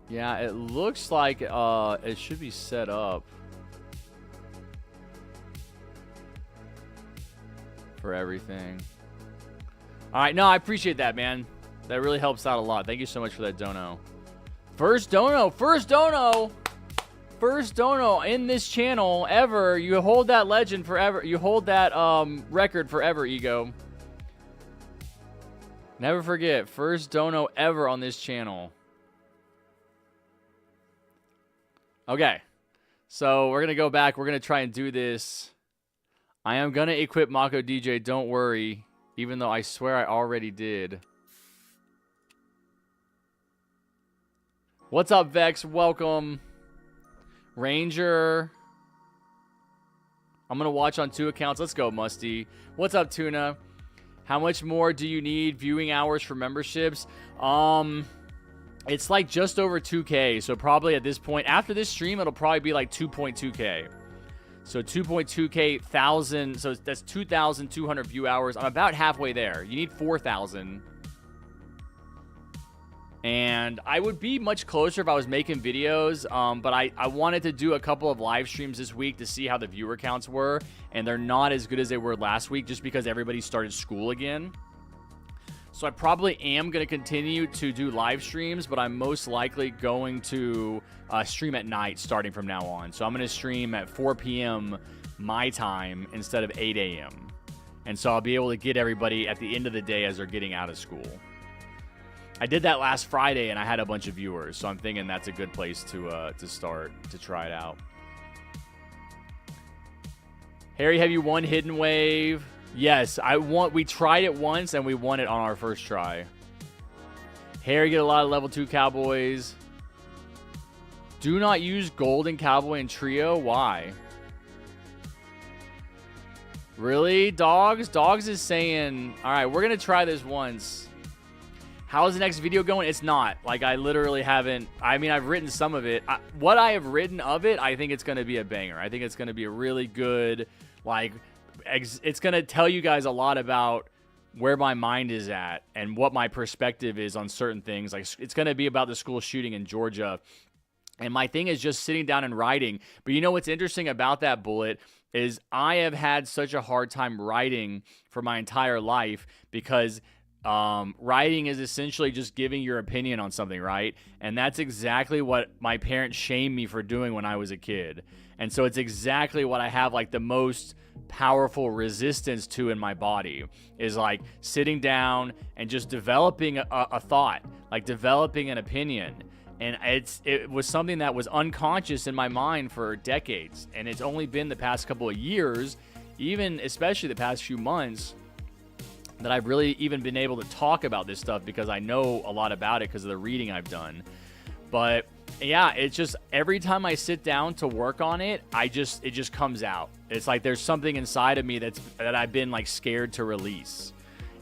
Yeah, it looks like it should be set up for everything. All right, no, I appreciate that, man. That really helps out a lot. Thank you so much for that dono. First dono in this channel ever. You hold that legend forever. You hold that record forever, Ego. Never forget, first dono ever on this channel. Okay, so we're gonna go back. We're gonna try and do this. I am gonna equip Mako DJ, don't worry, even though I swear I already did. What's up, Vex? Welcome. Ranger. I'm gonna watch on 2 accounts. Let's go, Musty. What's up, Tuna? How much more do you need viewing hours for memberships? It's like just over 2K. So probably at this point, after this stream, it'll probably be like 2.2K. So 2.2K thousand. So that's 2,200 view hours. I'm about halfway there. You need 4,000. And I would be much closer if I was making videos, but I wanted to do a couple of live streams this week to see how the viewer counts were, and they're not as good as they were last week just because everybody started school again. So I probably am going to continue to do live streams, but I'm most likely going to stream at night starting from now on. So I'm going to stream at 4 p.m. my time instead of 8 a.m. And so I'll be able to get everybody at the end of the day as they're getting out of school. I did that last Friday, and I had a bunch of viewers, so I'm thinking that's a good place to start, to try it out. Harry, have you won Hidden Wave? Yes, we tried it once, and we won it on our first try. Harry, get a lot of level 2 cowboys. Do not use Golden Cowboy and Trio. Why? Really? Dogs? Dogs is saying, all right, we're going to try this once. How's the next video going? It's not. Like, I literally haven't... I mean, I've written some of it. What I have written of it, I think it's going to be a banger. I think it's going to be a really good, like... It's going to tell you guys a lot about where my mind is at and what my perspective is on certain things. Like, it's going to be about the school shooting in Georgia. And my thing is just sitting down and writing. But you know what's interesting about that, Bullet, is I have had such a hard time writing for my entire life because... writing is essentially just giving your opinion on something, right? And that's exactly what my parents shamed me for doing when I was a kid. And so it's exactly what I have like the most powerful resistance to in my body is like sitting down and just developing a thought, like developing an opinion. And it was something that was unconscious in my mind for decades. And it's only been the past couple of years, even especially the past few months, that I've really even been able to talk about this stuff because I know a lot about it because of the reading I've done. But yeah, it's just every time I sit down to work on it, it just comes out. It's like there's something inside of me that I've been like scared to release.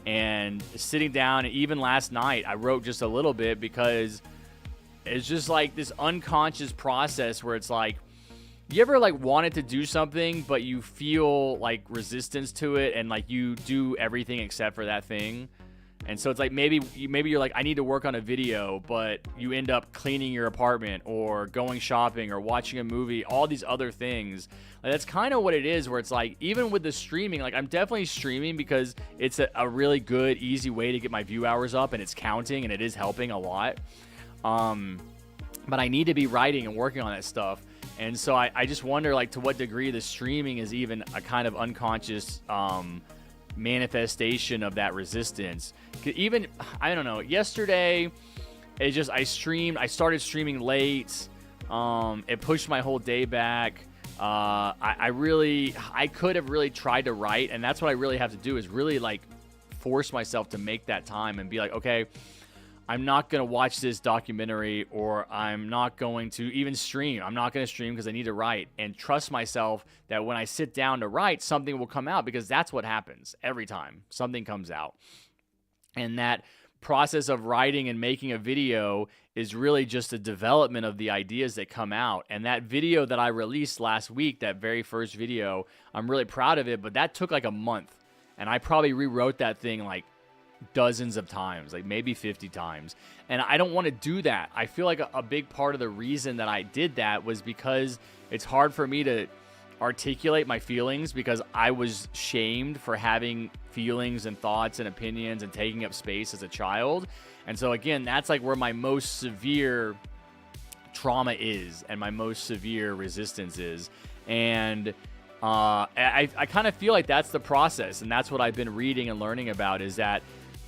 And sitting down, even last night, I wrote just a little bit because it's just like this unconscious process where it's like, you ever like wanted to do something, but you feel like resistance to it and like you do everything except for that thing? And so it's like maybe you're like, I need to work on a video, but you end up cleaning your apartment or going shopping or watching a movie, all these other things. Like, that's kind of what it is, where it's like, even with the streaming, like I'm definitely streaming because it's a really good, easy way to get my view hours up, and it's counting and it is helping a lot. But I need to be writing and working on that stuff. And so I just wonder, like, to what degree the streaming is even a kind of unconscious manifestation of that resistance. Even, I don't know, yesterday, I started streaming late. It pushed my whole day back. I could have really tried to write, and that's what I really have to do is really, like, force myself to make that time and be like, okay, I'm not going to watch this documentary, or I'm not going to even stream. I'm not going to stream because I need to write, and trust myself that when I sit down to write, something will come out, because that's what happens every time. Something comes out. And that process of writing and making a video is really just a development of the ideas that come out. And that video that I released last week, that very first video, I'm really proud of it, but that took like a month. And I probably rewrote that thing like dozens of times, like maybe 50 times. And I don't want to do that. I feel like a big part of the reason that I did that was because it's hard for me to articulate my feelings because I was shamed for having feelings and thoughts and opinions and taking up space as a child. And so again, that's like where my most severe trauma is and my most severe resistance is. And I kind of feel like that's the process, and that's what I've been reading and learning about, is that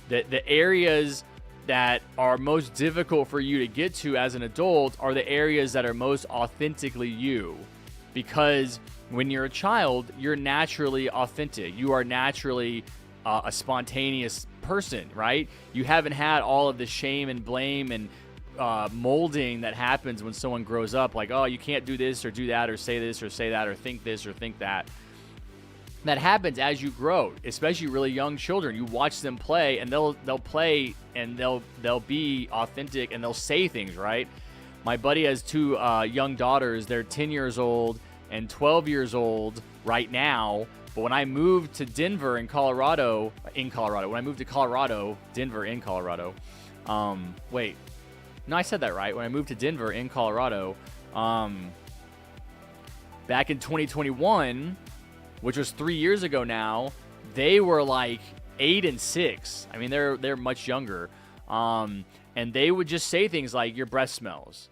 the areas that are most difficult for you to get to as an adult are the areas that are most authentically you. Because when you're a child, you're naturally authentic. You are naturally a spontaneous person, right? You haven't had all of the shame and blame and molding that happens when someone grows up, like, oh, you can't do this or do that or say this or say that or think this or think that. That happens as you grow, especially really young children. You watch them play, and they'll play and they'll be authentic and they'll say things, right? My buddy has two young daughters. They're 10 years old and 12 years old right now. But when I moved to Denver in Colorado, when I moved to Colorado, Denver in Colorado, no, I said that right. When I moved to Denver in Colorado, back in 2021, which was 3 years ago now, they were like 8 and 6. I mean, they're much younger. And they would just say things like, your breath smells,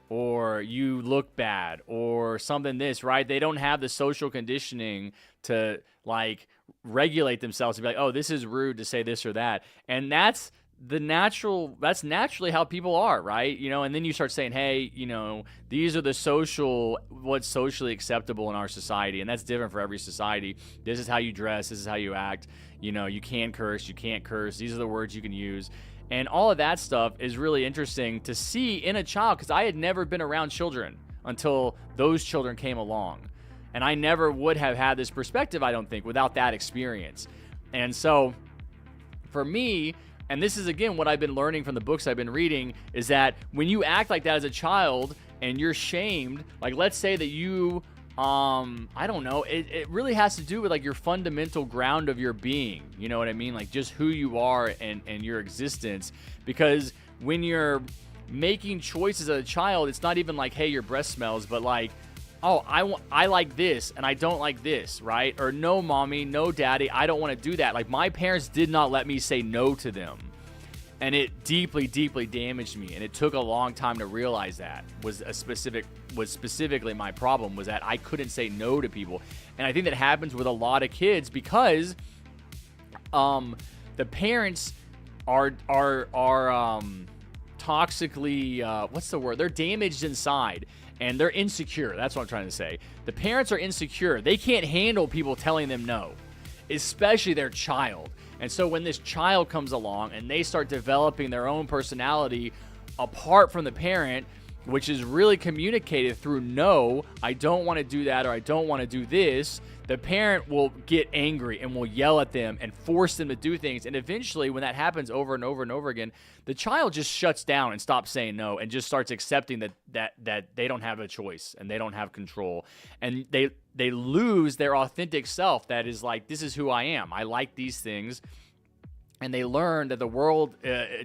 or you look bad, or something this, right? They don't have the social conditioning to like regulate themselves to be like, oh, this is rude to say this or that. And that's naturally how people are, right? You know, and then you start saying, hey, you know, these are what's socially acceptable in our society, and that's different for every society. This is how you dress, this is how you act, you know, you can curse, you can't curse, these are the words you can use. And all of that stuff is really interesting to see in a child, because I had never been around children until those children came along. And I never would have had this perspective, I don't think, without that experience. And so for me, and this is, again, what I've been learning from the books I've been reading, is that when you act like that as a child and you're shamed, like let's say that you, I don't know, it really has to do with like your fundamental ground of your being. You know what I mean? Like just who you are and your existence. Because when you're making choices as a child, it's not even like, hey, your breath smells, but like, oh, I like this and I don't like this, right? Or no, mommy, no, daddy, I don't want to do that. Like my parents did not let me say no to them. And it deeply, deeply damaged me. And it took a long time to realize that was specifically my problem, was that I couldn't say no to people. And I think that happens with a lot of kids because the parents are toxically, what's the word? They're damaged inside. And they're insecure. That's what I'm trying to say. The parents are insecure. They can't handle people telling them no, especially their child. And so when this child comes along and they start developing their own personality apart from the parent, which is really communicated through no, I don't want to do that, or I don't want to do this, the parent will get angry and will yell at them and force them to do things. And eventually, when that happens over and over and over again, the child just shuts down and stops saying no and just starts accepting that they don't have a choice and they don't have control. And they lose their authentic self that is like, this is who I am. I like these things. And they learn that the world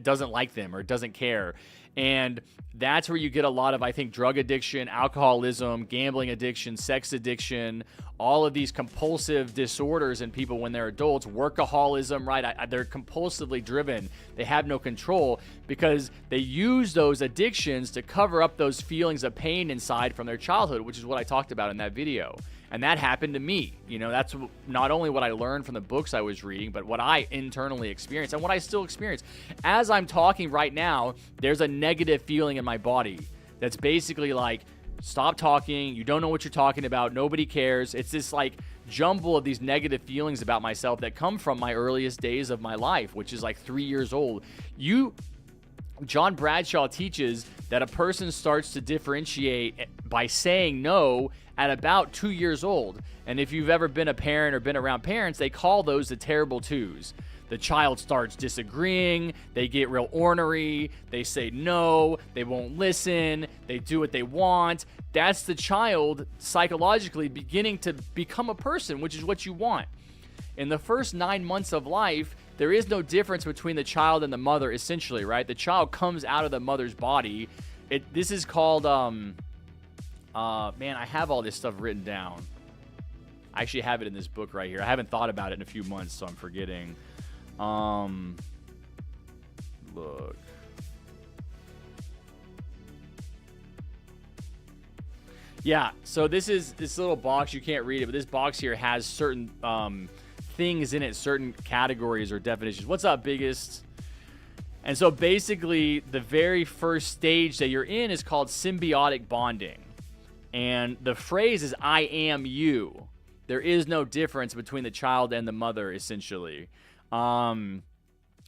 doesn't like them or doesn't care. And that's where you get a lot of, I think, drug addiction, alcoholism, gambling addiction, sex addiction, all of these compulsive disorders in people when they're adults, workaholism, right? They're compulsively driven. They have no control because they use those addictions to cover up those feelings of pain inside from their childhood, which is what I talked about in that video. And that happened to me. You know, that's not only what I learned from the books I was reading, but what I internally experienced and what I still experience. As I'm talking right now, there's a negative feeling in my body that's basically like, stop talking. You don't know what you're talking about. Nobody cares. It's this like jumble of these negative feelings about myself that come from my earliest days of my life, which is like 3 years old. John Bradshaw teaches that a person starts to differentiate by saying no at about 2 years old. And if you've ever been a parent or been around parents, they call those the terrible twos. The child starts disagreeing, they get real ornery, they say no, they won't listen, they do what they want. That's the child psychologically beginning to become a person, which is what you want. In the first 9 months of life, there is no difference between the child and the mother, essentially, right? The child comes out of the mother's body. This is called, man, I have all this stuff written down. I actually have it in this book right here. I haven't thought about it in a few months, so I'm forgetting. Look. Yeah, so this little box, you can't read it, but this box here has certain things in it, certain categories or definitions. What's up, biggest? And so basically, the very first stage that you're in is called symbiotic bonding. And the phrase is, I am you. There is no difference between the child and the mother, essentially. And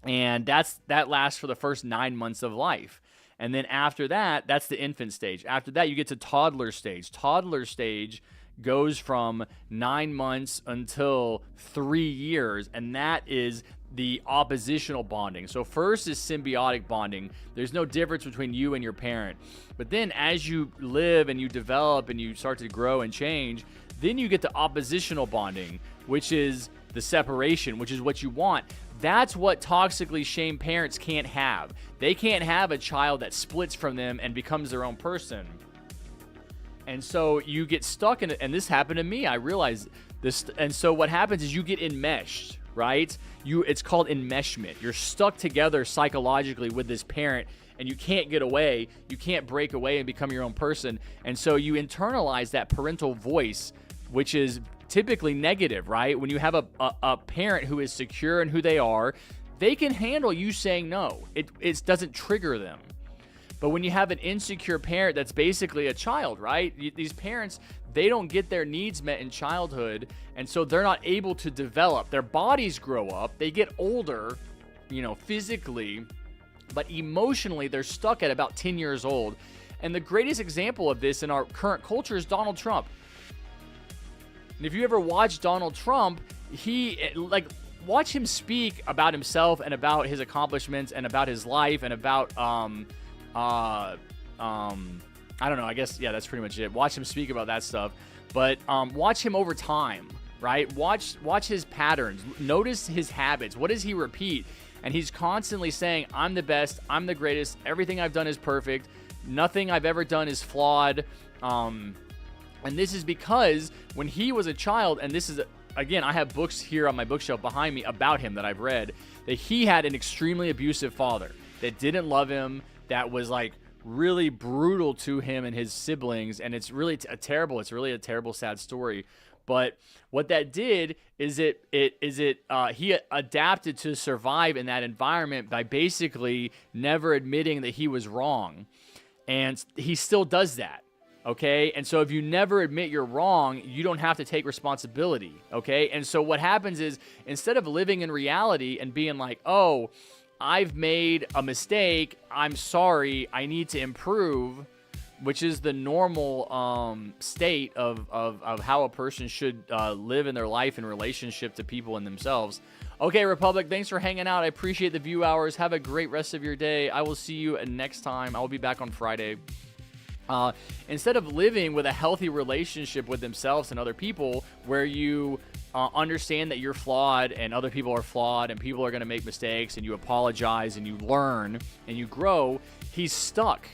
that lasts for the first 9 months of life. And then after that, that's the infant stage. After that, you get to toddler stage. Toddler stage goes from 9 months until 3 years, and that is the oppositional bonding. So first is symbiotic bonding. There's no difference between you and your parent. But then as you live and you develop and you start to grow and change, then you get to oppositional bonding, which is the separation, which is what you want. That's what toxically shamed parents can't have. They can't have a child that splits from them and becomes their own person. And so you get stuck in it, and this happened to me. I realized this, and so what happens is you get enmeshed, right? It's called enmeshment. You're stuck together psychologically with this parent, and you can't get away. You can't break away and become your own person. And so you internalize that parental voice, which is typically negative, right? When you have a parent who is secure in who they are, they can handle you saying no. It doesn't trigger them. But when you have an insecure parent that's basically a child, right? These parents, they don't get their needs met in childhood, and so they're not able to develop. Their bodies grow up, they get older, physically, but emotionally, they're stuck at about 10 years old. And the greatest example of this in our current culture is Donald Trump. And if you ever watch Donald Trump, watch him speak about himself and about his accomplishments and about his life and about, I don't know, I guess, yeah, that's pretty much it. Watch him speak about that stuff. But watch him over time, right? Watch his patterns. Notice his habits. What does he repeat? And he's constantly saying, I'm the best, I'm the greatest, everything I've done is perfect, nothing I've ever done is flawed. And this is because when he was a child, and this is, again, I have books here on my bookshelf behind me about him that I've read, that he had an extremely abusive father that didn't love him, that was like really brutal to him and his siblings. And it's really it's really a terrible, sad story. But what that did is he adapted to survive in that environment by basically never admitting that he was wrong. And he still does that. Okay, and so if you never admit you're wrong, you don't have to take responsibility, okay? And so what happens is, instead of living in reality and being like, oh, I've made a mistake, I'm sorry, I need to improve, which is the normal state of how a person should live in their life in relationship to people and themselves. Okay, Republic, thanks for hanging out. I appreciate the view hours. Have a great rest of your day. I will see you next time. I will be back on Friday. Instead of living with a healthy relationship with themselves and other people, where you understand that you're flawed and other people are flawed and people are going to make mistakes, and you apologize and you learn and you grow, he's stuck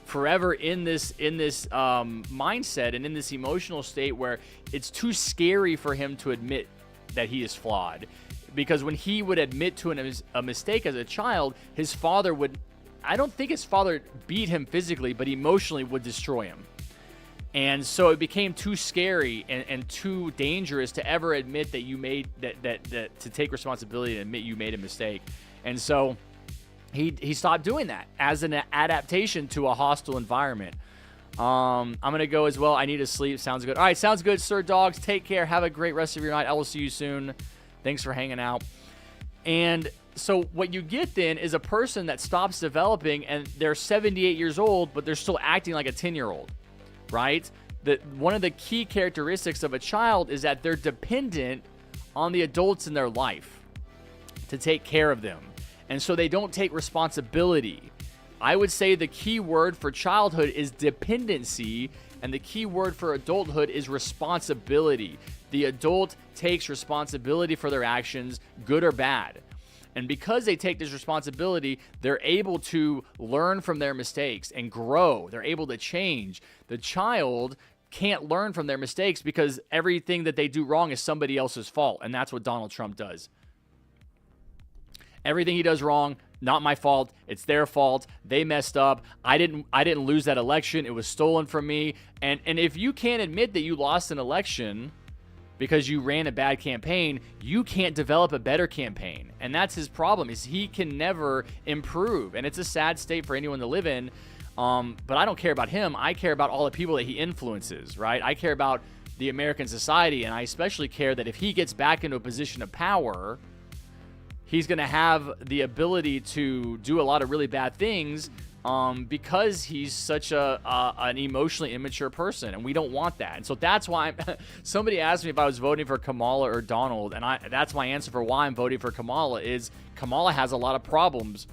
forever in this mindset and in this emotional state where it's too scary for him to admit that he is flawed. Because when he would admit to a mistake as a child, his father would, I don't think his father beat him physically, but emotionally would destroy him. And so it became too scary and too dangerous to ever admit that you made that to take responsibility and admit you made a mistake. And so he stopped doing that as an adaptation to a hostile environment. I'm going to go as well. I need to sleep. Sounds good. All right, sounds good, Sir Dogs. Take care. Have a great rest of your night. I will see you soon. Thanks for hanging out. And so what you get then is a person that stops developing, and they're 78 years old, but they're still acting like a 10-year-old, right? One of the key characteristics of a child is that they're dependent on the adults in their life to take care of them. And so they don't take responsibility. I would say the key word for childhood is dependency, and the key word for adulthood is responsibility. The adult takes responsibility for their actions, good or bad. And because they take this responsibility, they're able to learn from their mistakes and grow. They're able to change. The child can't learn from their mistakes because everything that they do wrong is somebody else's fault. And that's what Donald Trump does. Everything he does wrong, not my fault. It's their fault. They messed up. I didn't lose that election. It was stolen from me. And if you can't admit that you lost an election because you ran a bad campaign, you can't develop a better campaign. And that's his problem, is he can never improve. And it's a sad state for anyone to live in. But I don't care about him. I care about all the people that he influences, right? I care about the American society, and I especially care that if he gets back into a position of power, he's going to have the ability to do a lot of really bad things because he's such an emotionally immature person, and we don't want that. And so that's why somebody asked me if I was voting for Kamala or Donald, and that's my answer for why I'm voting for Kamala. Is Kamala has a lot of problems,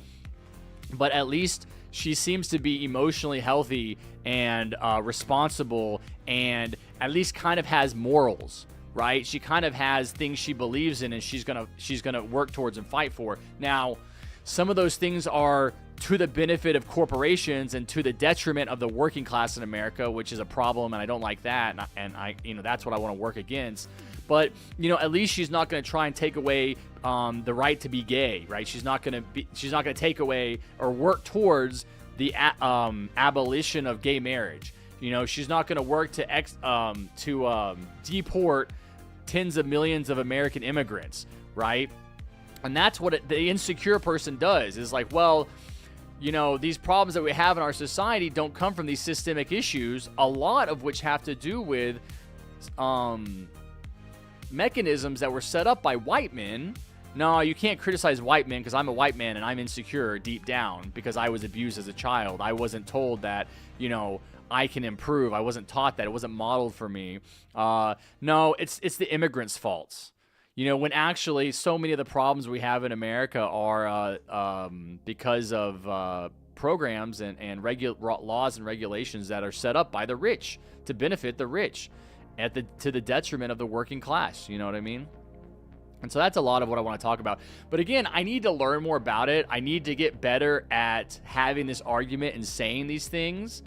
but at least she seems to be emotionally healthy and responsible, and at least kind of has morals, right? She kind of has things she believes in, and she's gonna work towards and fight for. Now, some of those things are to the benefit of corporations and to the detriment of the working class in America, which is a problem, and I don't like that, and I that's what I want to work against. But at least she's not going to try and take away the right to be gay, right? She's not going to take away or work towards the abolition of gay marriage. She's not going to work to deport tens of millions of American immigrants, right? And that's what the insecure person does, is like, well, these problems that we have in our society don't come from these systemic issues, a lot of which have to do with mechanisms that were set up by white men. No, you can't criticize white men because I'm a white man and I'm insecure deep down because I was abused as a child. I wasn't told that, I can improve. I wasn't taught that. It wasn't modeled for me. No, it's the immigrants' faults. When actually so many of the problems we have in America are because of programs and laws and regulations that are set up by the rich to benefit the rich to the detriment of the working class. You know what I mean? And so that's a lot of what I want to talk about. But again, I need to learn more about it. I need to get better at having this argument and saying these things.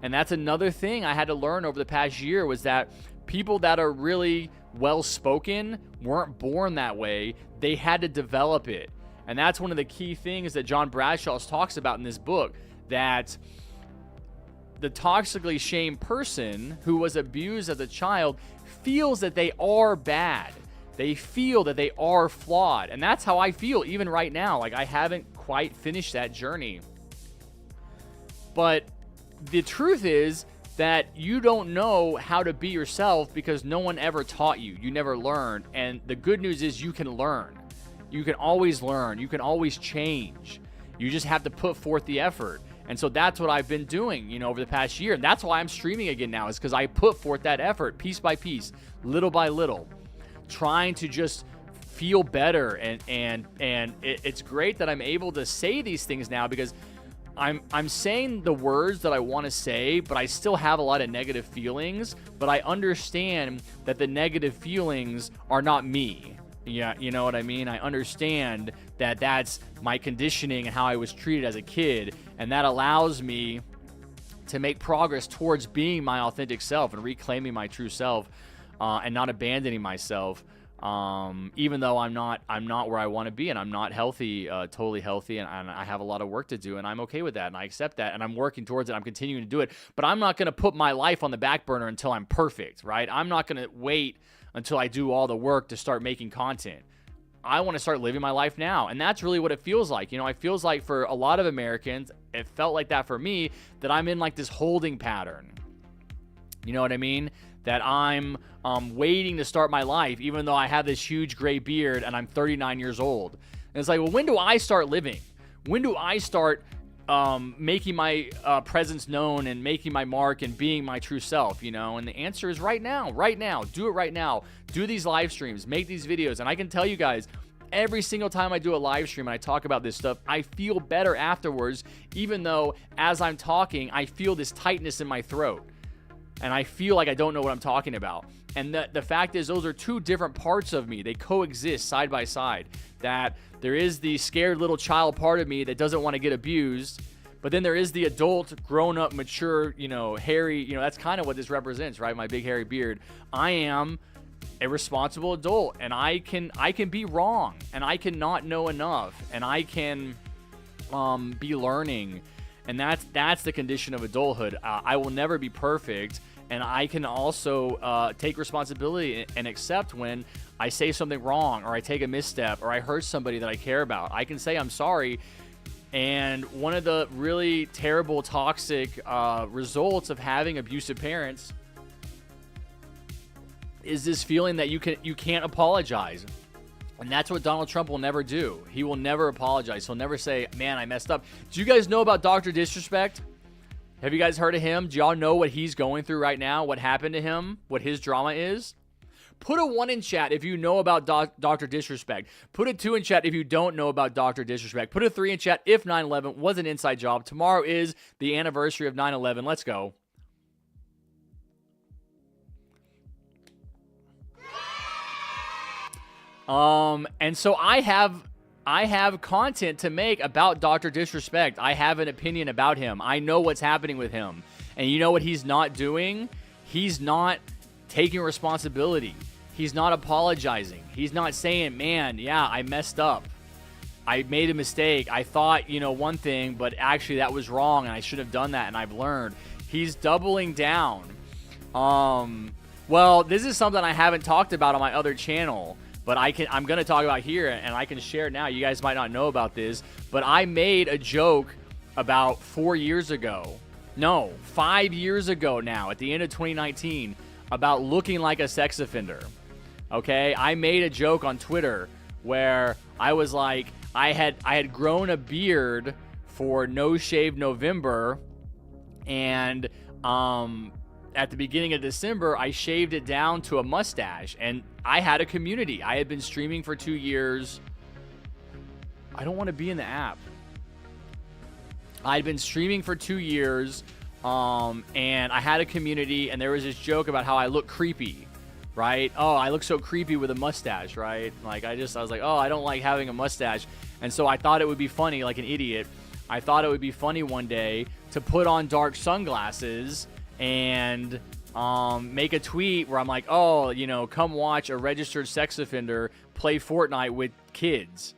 And that's another thing I had to learn over the past year, was that people that are really well-spoken weren't born that way. They had to develop it. And that's one of the key things that John Bradshaw talks about in this book, that the toxically shamed person who was abused as a child feels that they are bad. They feel that they are flawed. And that's how I feel even right now. Like, I haven't quite finished that journey. But the truth is that you don't know how to be yourself because no one ever taught you. You never learned. And the good news is you can learn. You can always learn. You can always change. You just have to put forth the effort. And so that's what I've been doing, over the past year. And that's why I'm streaming again now, is because I put forth that effort piece by piece, little by little, trying to just feel better. And it's great that I'm able to say these things now, because I'm saying the words that I want to say, but I still have a lot of negative feelings. But I understand that the negative feelings are not me. Yeah, you know what I mean? I understand that that's my conditioning and how I was treated as a kid. And that allows me to make progress towards being my authentic self and reclaiming my true self, and not abandoning myself. Even though I'm not where I want to be, and I'm not healthy, totally healthy, and I have a lot of work to do, and I'm okay with that, and I accept that, and I'm working towards it. I'm continuing to do it, but I'm not going to put my life on the back burner until I'm perfect, right? I'm not going to wait until I do all the work to start making content. I want to start living my life now, and that's really what it feels like. It feels like for a lot of Americans, it felt like that for me, that I'm in like this holding pattern. You know what I mean? That I'm waiting to start my life, even though I have this huge gray beard and I'm 39 years old. And it's like, well, when do I start living? When do I start making my presence known and making my mark and being my true self, And the answer is right now. Do it right now. Do these live streams, make these videos. And I can tell you guys, every single time I do a live stream and I talk about this stuff, I feel better afterwards, even though as I'm talking, I feel this tightness in my throat. and I feel like I don't know what I'm talking about. And the fact is, those are two different parts of me. They coexist side by side. That there is the scared little child part of me that doesn't want to get abused, but then there is the adult, grown-up, mature, hairy, that's kind of what this represents, right? My big hairy beard. I am a responsible adult, and I can be wrong, and I can not know enough, and I can be learning, and that's the condition of adulthood. I will never be perfect, and I can also take responsibility and accept when I say something wrong, or I take a misstep, or I hurt somebody that I care about. I can say I'm sorry. And one of the really terrible, toxic results of having abusive parents is this feeling that you can't apologize. And that's what Donald Trump will never do. He will never apologize. He'll never say, man, I messed up. Do you guys know about Dr. Disrespect? Have you guys heard of him? Do y'all know what he's going through right now? What happened to him? What his drama is? Put a 1 in chat if you know about Dr. Disrespect. Put a 2 in chat if you don't know about Dr. Disrespect. Put a 3 in chat if 9/11 was an inside job. Tomorrow is the anniversary of 9/11. Let's go. And so I have content to make about Dr. Disrespect. I have an opinion about him. I know what's happening with him. And you know what he's not doing? He's not taking responsibility. He's not apologizing. He's not saying, man, yeah, I messed up. I made a mistake. I thought, one thing, but actually that was wrong and I should have done that and I've learned. He's doubling down. Well, this is something I haven't talked about on my other channel, but I'm going to talk about here and I can share now. You guys might not know about this, but I made a joke about 4 years ago. No, 5 years ago now, at the end of 2019, about looking like a sex offender. Okay, I made a joke on Twitter where I was like, I had grown a beard for No Shave November, and at the beginning of December, I shaved it down to a mustache, and I had a community. I had been streaming for 2 years. I don't want to be in the app. I'd been streaming for 2 years, and I had a community, and there was this joke about how I look creepy, right? Oh, I look so creepy with a mustache, right? Like, I was like, oh, I don't like having a mustache. And so I thought it would be funny, like an idiot. I thought it would be funny one day to put on dark sunglasses and make a tweet where I'm like, oh, come watch a registered sex offender play Fortnite with kids.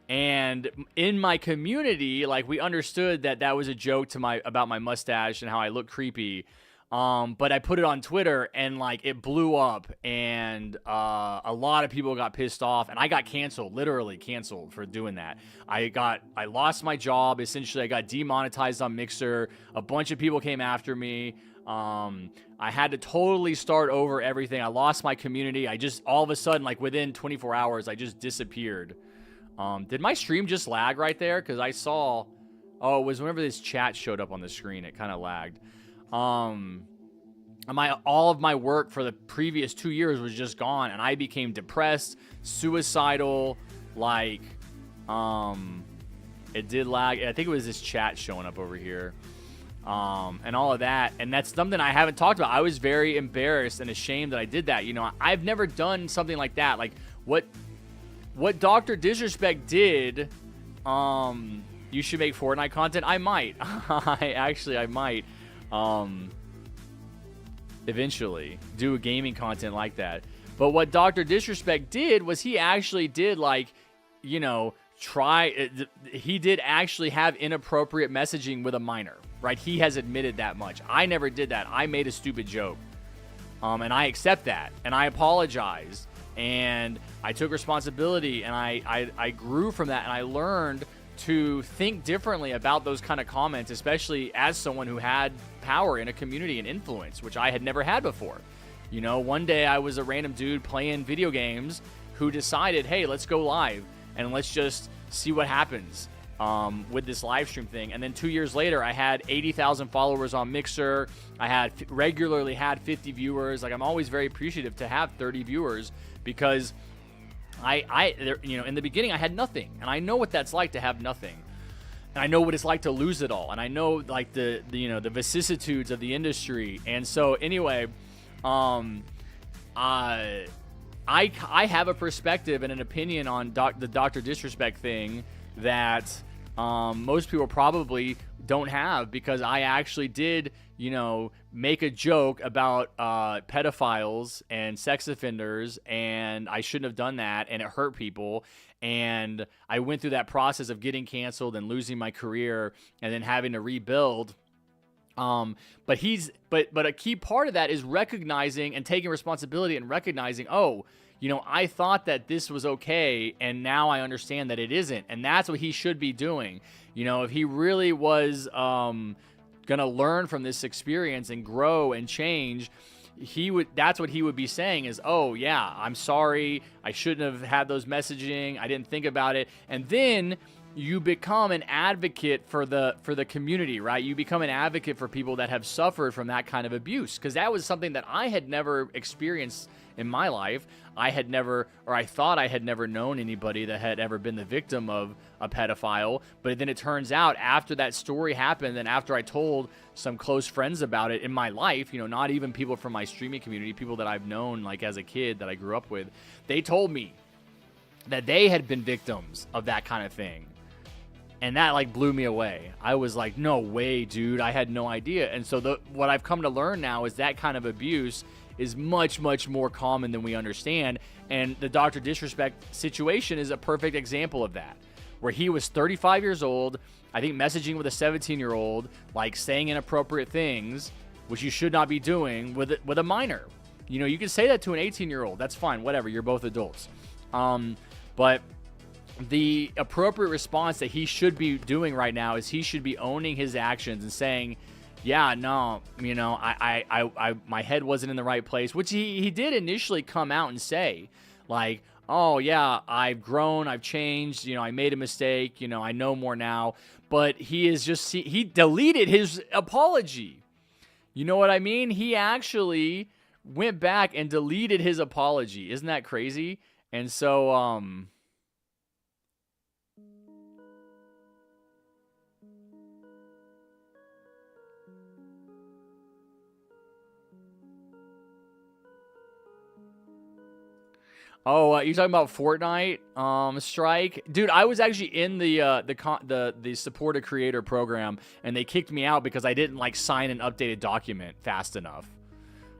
And in my community, like, we understood that was a joke about my mustache and how I look creepy. But I put it on Twitter and like it blew up, and a lot of people got pissed off, and I got canceled, literally canceled for doing that. I lost my job. Essentially, I got demonetized on Mixer. A bunch of people came after me. I had to totally start over everything. I lost my community. I just, all of a sudden, like within 24 hours, I just disappeared. Did my stream just lag right there? Because I saw, it was whenever this chat showed up on the screen, it kind of lagged. All of my work for the previous 2 years was just gone, and I became depressed, suicidal, like, it did lag. I think it was this chat showing up over here, and all of that, and that's something I haven't talked about. I was very embarrassed and ashamed that I did that. I've never done something like that. Like, what Dr. Disrespect did, you should make Fortnite content. I might. I might. Eventually do gaming content like that. But what Dr. Disrespect did was he actually did, like, he did actually have inappropriate messaging with a minor, right? He has admitted that much. I never did that. I made a stupid joke. And I accept that, and I apologize, and I took responsibility, and I grew from that, and I learned to think differently about those kind of comments, especially as someone who had power in a community and influence, which I had never had before. One day I was a random dude playing video games who decided, hey, let's go live and let's just see what happens with this live stream thing. And then 2 years later, I had 80,000 followers on Mixer. I regularly had 50 viewers. Like, I'm always very appreciative to have 30 viewers, because in the beginning I had nothing, and I know what that's like to have nothing. And I know what it's like to lose it all, and I know like the you know, the vicissitudes of the industry. And so anyway, I have a perspective and an opinion on the Dr. Disrespect thing that most people probably don't have, because I actually did, you know, make a joke about pedophiles and sex offenders, and I shouldn't have done that, and it hurt people. And I went through that process of getting canceled and losing my career and then having to rebuild. But a key part of that is recognizing and taking responsibility and recognizing, oh, you know, I thought that this was okay, and now I understand that it isn't. And that's what he should be doing. You know, if he really was going to learn from this experience and grow and change, that's what he would be saying is, oh yeah, I'm sorry, I shouldn't have had those messaging, I didn't think about it. And then you become an advocate for the community, right? You become an advocate for people that have suffered from that kind of abuse, because that was something that I had never experienced in my life. I thought I had never known anybody that had ever been the victim of a pedophile. But then it turns out, after that story happened, and after I told some close friends about it in my life, you know, not even people from my streaming community, people that I've known like as a kid that I grew up with, they told me that they had been victims of that kind of thing. And that like blew me away. I was like, no way, dude. I had no idea. And so what I've come to learn now is that kind of abuse is much, much more common than we understand. And the Dr. Disrespect situation is a perfect example of that, where he was 35 years old, I think messaging with a 17-year-old, like saying inappropriate things, which you should not be doing with a minor. You know, you can say that to an 18-year-old. That's fine. Whatever. You're both adults. But the appropriate response that he should be doing right now is he should be owning his actions and saying, yeah, no, you know, I my head wasn't in the right place, which he did initially come out and say, like, oh yeah, I've grown, I've changed, you know, I made a mistake, you know, I know more now. But he deleted his apology. You know what I mean? He actually went back and deleted his apology. Isn't that crazy? And so, oh, you talking about Fortnite strike? Dude, I was actually in the support a creator program, and they kicked me out because I didn't like sign an updated document fast enough.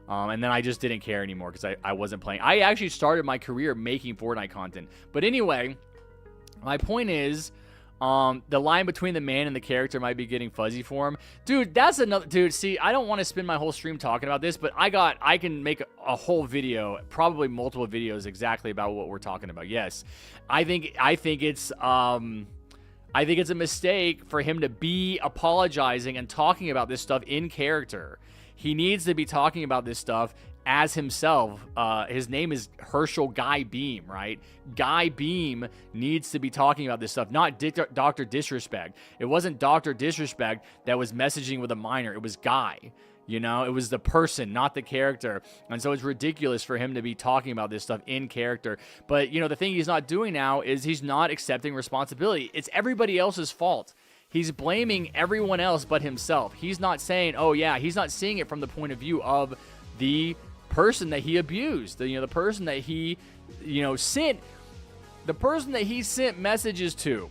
And then I just didn't care anymore because I wasn't playing. I actually started my career making Fortnite content. But anyway, my point is, the line between the man and the character might be getting fuzzy for him. Dude, that's another... Dude, see, I don't want to spend my whole stream talking about this, but I can make a whole video, probably multiple videos exactly about what we're talking about. Yes. I think it's a mistake for him to be apologizing and talking about this stuff in character. He needs to be talking about this stuff as himself. His name is Herschel Guy Beam, right? Guy Beam needs to be talking about this stuff, not Dr. Disrespect. It wasn't Dr. Disrespect that was messaging with a minor. It was Guy. You know, it was the person, not the character. And so it's ridiculous for him to be talking about this stuff in character. But, you know, the thing he's not doing now is he's not accepting responsibility. It's everybody else's fault. He's blaming everyone else but himself. He's not saying, oh yeah, he's not seeing it from the point of view of the person that he abused, the person that he, sent messages to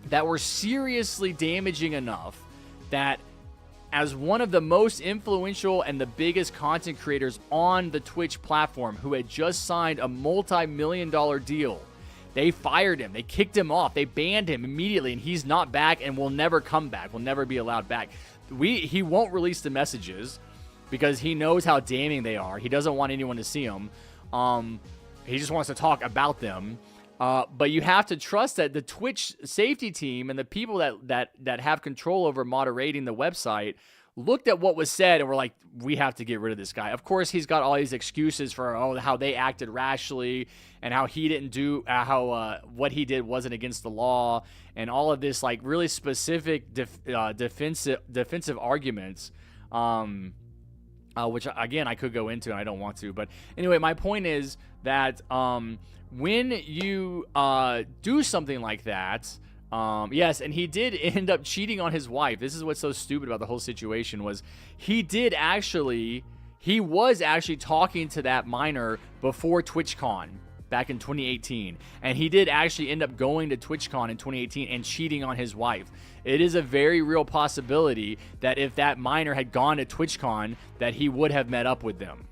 that were seriously damaging enough that as one of the most influential and the biggest content creators on the Twitch platform, who had just signed a multi-million-dollar deal, they fired him. They kicked him off. They banned him immediately, and he's not back and will never come back. Will never be allowed back. He won't release the messages because he knows how damning they are. He doesn't want anyone to see them. He just wants to talk about them. But you have to trust that the Twitch safety team and the people that have control over moderating the website looked at what was said and were like, we have to get rid of this guy. Of course, he's got all these excuses for how they acted rashly and how he didn't do what he did wasn't against the law, and all of this like really specific defensive arguments, which again I could go into and I don't want to. But anyway, my point is that when you do something like that, Yes, and he did end up cheating on his wife. This is what's so stupid about the whole situation was he was actually talking to that minor before TwitchCon back in 2018. And he did actually end up going to TwitchCon in 2018 and cheating on his wife. It is a very real possibility that if that minor had gone to TwitchCon, that he would have met up with them.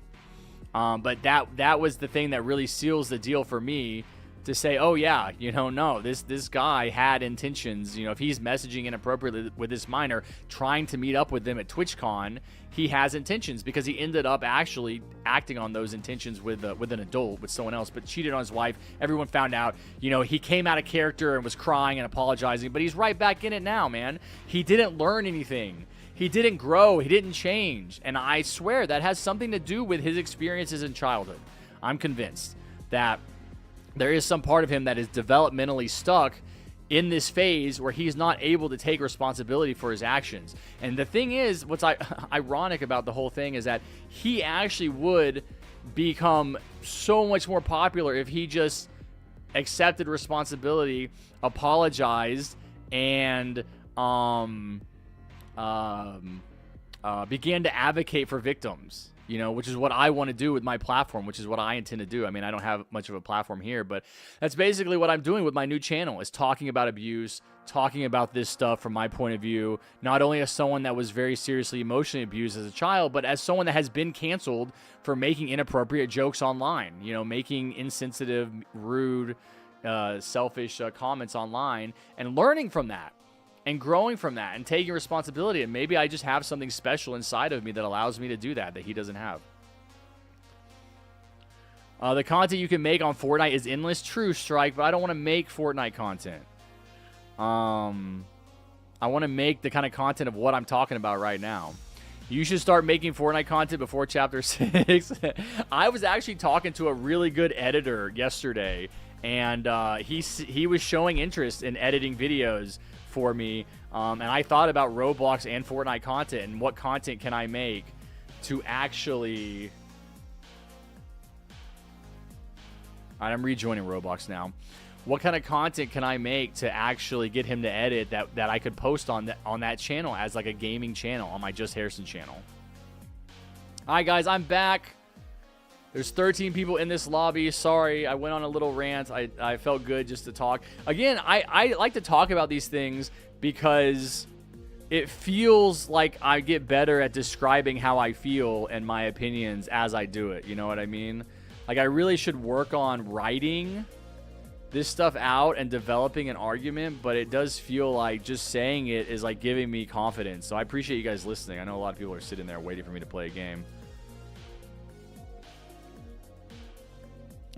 But that was the thing that really seals the deal for me to say, oh yeah, no, this guy had intentions. If he's messaging inappropriately with this minor, trying to meet up with them at TwitchCon, he has intentions because he ended up actually acting on those intentions with an adult, with someone else, but cheated on his wife. Everyone found out. He came out of character and was crying and apologizing, but he's right back in it now, man. He didn't learn anything. He didn't grow. He didn't change. And I swear that has something to do with his experiences in childhood. I'm convinced that there is some part of him that is developmentally stuck in this phase where he's not able to take responsibility for his actions. And the thing is, what's ironic about the whole thing is that he actually would become so much more popular if he just accepted responsibility, apologized, and began to advocate for victims. Which is what I want to do with my platform, which is what I intend to do. I mean, I don't have much of a platform here, but that's basically what I'm doing with my new channel, is talking about abuse, talking about this stuff from my point of view, not only as someone that was very seriously emotionally abused as a child, but as someone that has been canceled for making inappropriate jokes online, making insensitive, rude, selfish comments online, and learning from that. And growing from that and taking responsibility. And maybe I just have something special inside of me that allows me to do that he doesn't have. The content you can make on Fortnite is endless. True, Strike, but I don't want to make Fortnite content. I want to make the kind of content of what I'm talking about right now. You should start making Fortnite content before Chapter 6. I was actually talking to a really good editor yesterday, and he was showing interest in editing videos for me, and I thought about Roblox and Fortnite content and what content can I make to actually... Alright, I'm rejoining Roblox now. What kind of content can I make to actually get him to edit that I could post on that channel as like a gaming channel, on my Just Harrison channel? Alright guys, I'm back. There's 13 people in this lobby. Sorry, I went on a little rant. I felt good just to talk. Again, I like to talk about these things because it feels like I get better at describing how I feel and my opinions as I do it. You know what I mean? Like, I really should work on writing this stuff out and developing an argument, but it does feel like just saying it is like giving me confidence. So I appreciate you guys listening. I know a lot of people are sitting there waiting for me to play a game.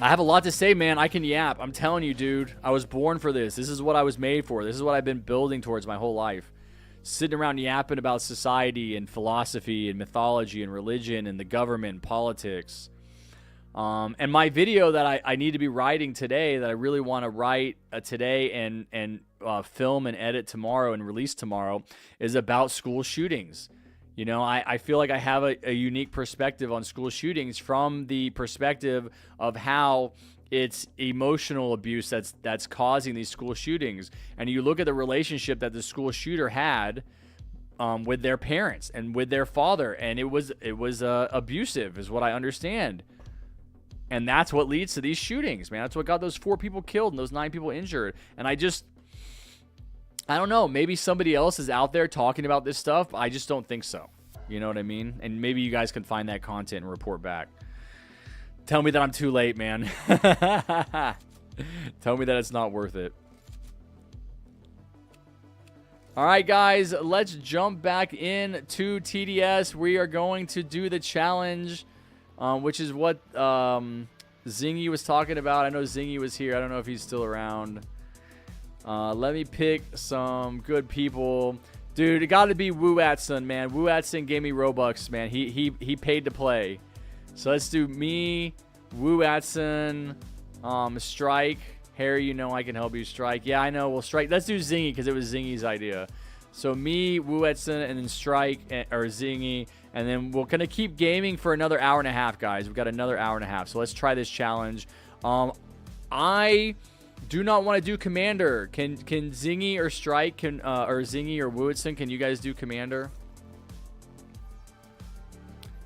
I have a lot to say, man. I can yap. I'm telling you, dude. I was born for this. This is what I was made for. This is what I've been building towards my whole life. Sitting around yapping about society and philosophy and mythology and religion and the government and politics. And my video that I need to be writing today, that I really want to write today and film and edit tomorrow and release tomorrow, is about school shootings. I feel like I have a unique perspective on school shootings from the perspective of how it's emotional abuse that's causing these school shootings. And you look at the relationship that the school shooter had with their parents and with their father, and it was abusive, is what I understand. And that's what leads to these shootings, man. That's what got those 4 people killed and those 9 people injured. And I don't know. Maybe somebody else is out there talking about this stuff. I just don't think so. You know what I mean? And maybe you guys can find that content and report back. Tell me that I'm too late, man. Tell me that it's not worth it. All right, guys. Let's jump back into TDS. We are going to do the challenge, which is what Zingy was talking about. I know Zingy was here. I don't know if he's still around. Let me pick some good people. Dude, it got to be Wu Atsun, man. Wu Atsun gave me Robux, man. He paid to play. So let's do me, Wu Atsun, Strike. Harry, I can help you. Strike. Yeah, I know. We'll Strike. Let's do Zingy because it was Zingy's idea. So me, Wu Atsun, and then Strike, or Zingy. And then we're going to keep gaming for another hour and a half, guys. We've got another hour and a half. So let's try this challenge. I Do not want to do commander. Can Zingy or Strike or Zingy or Woodson, can you guys do commander?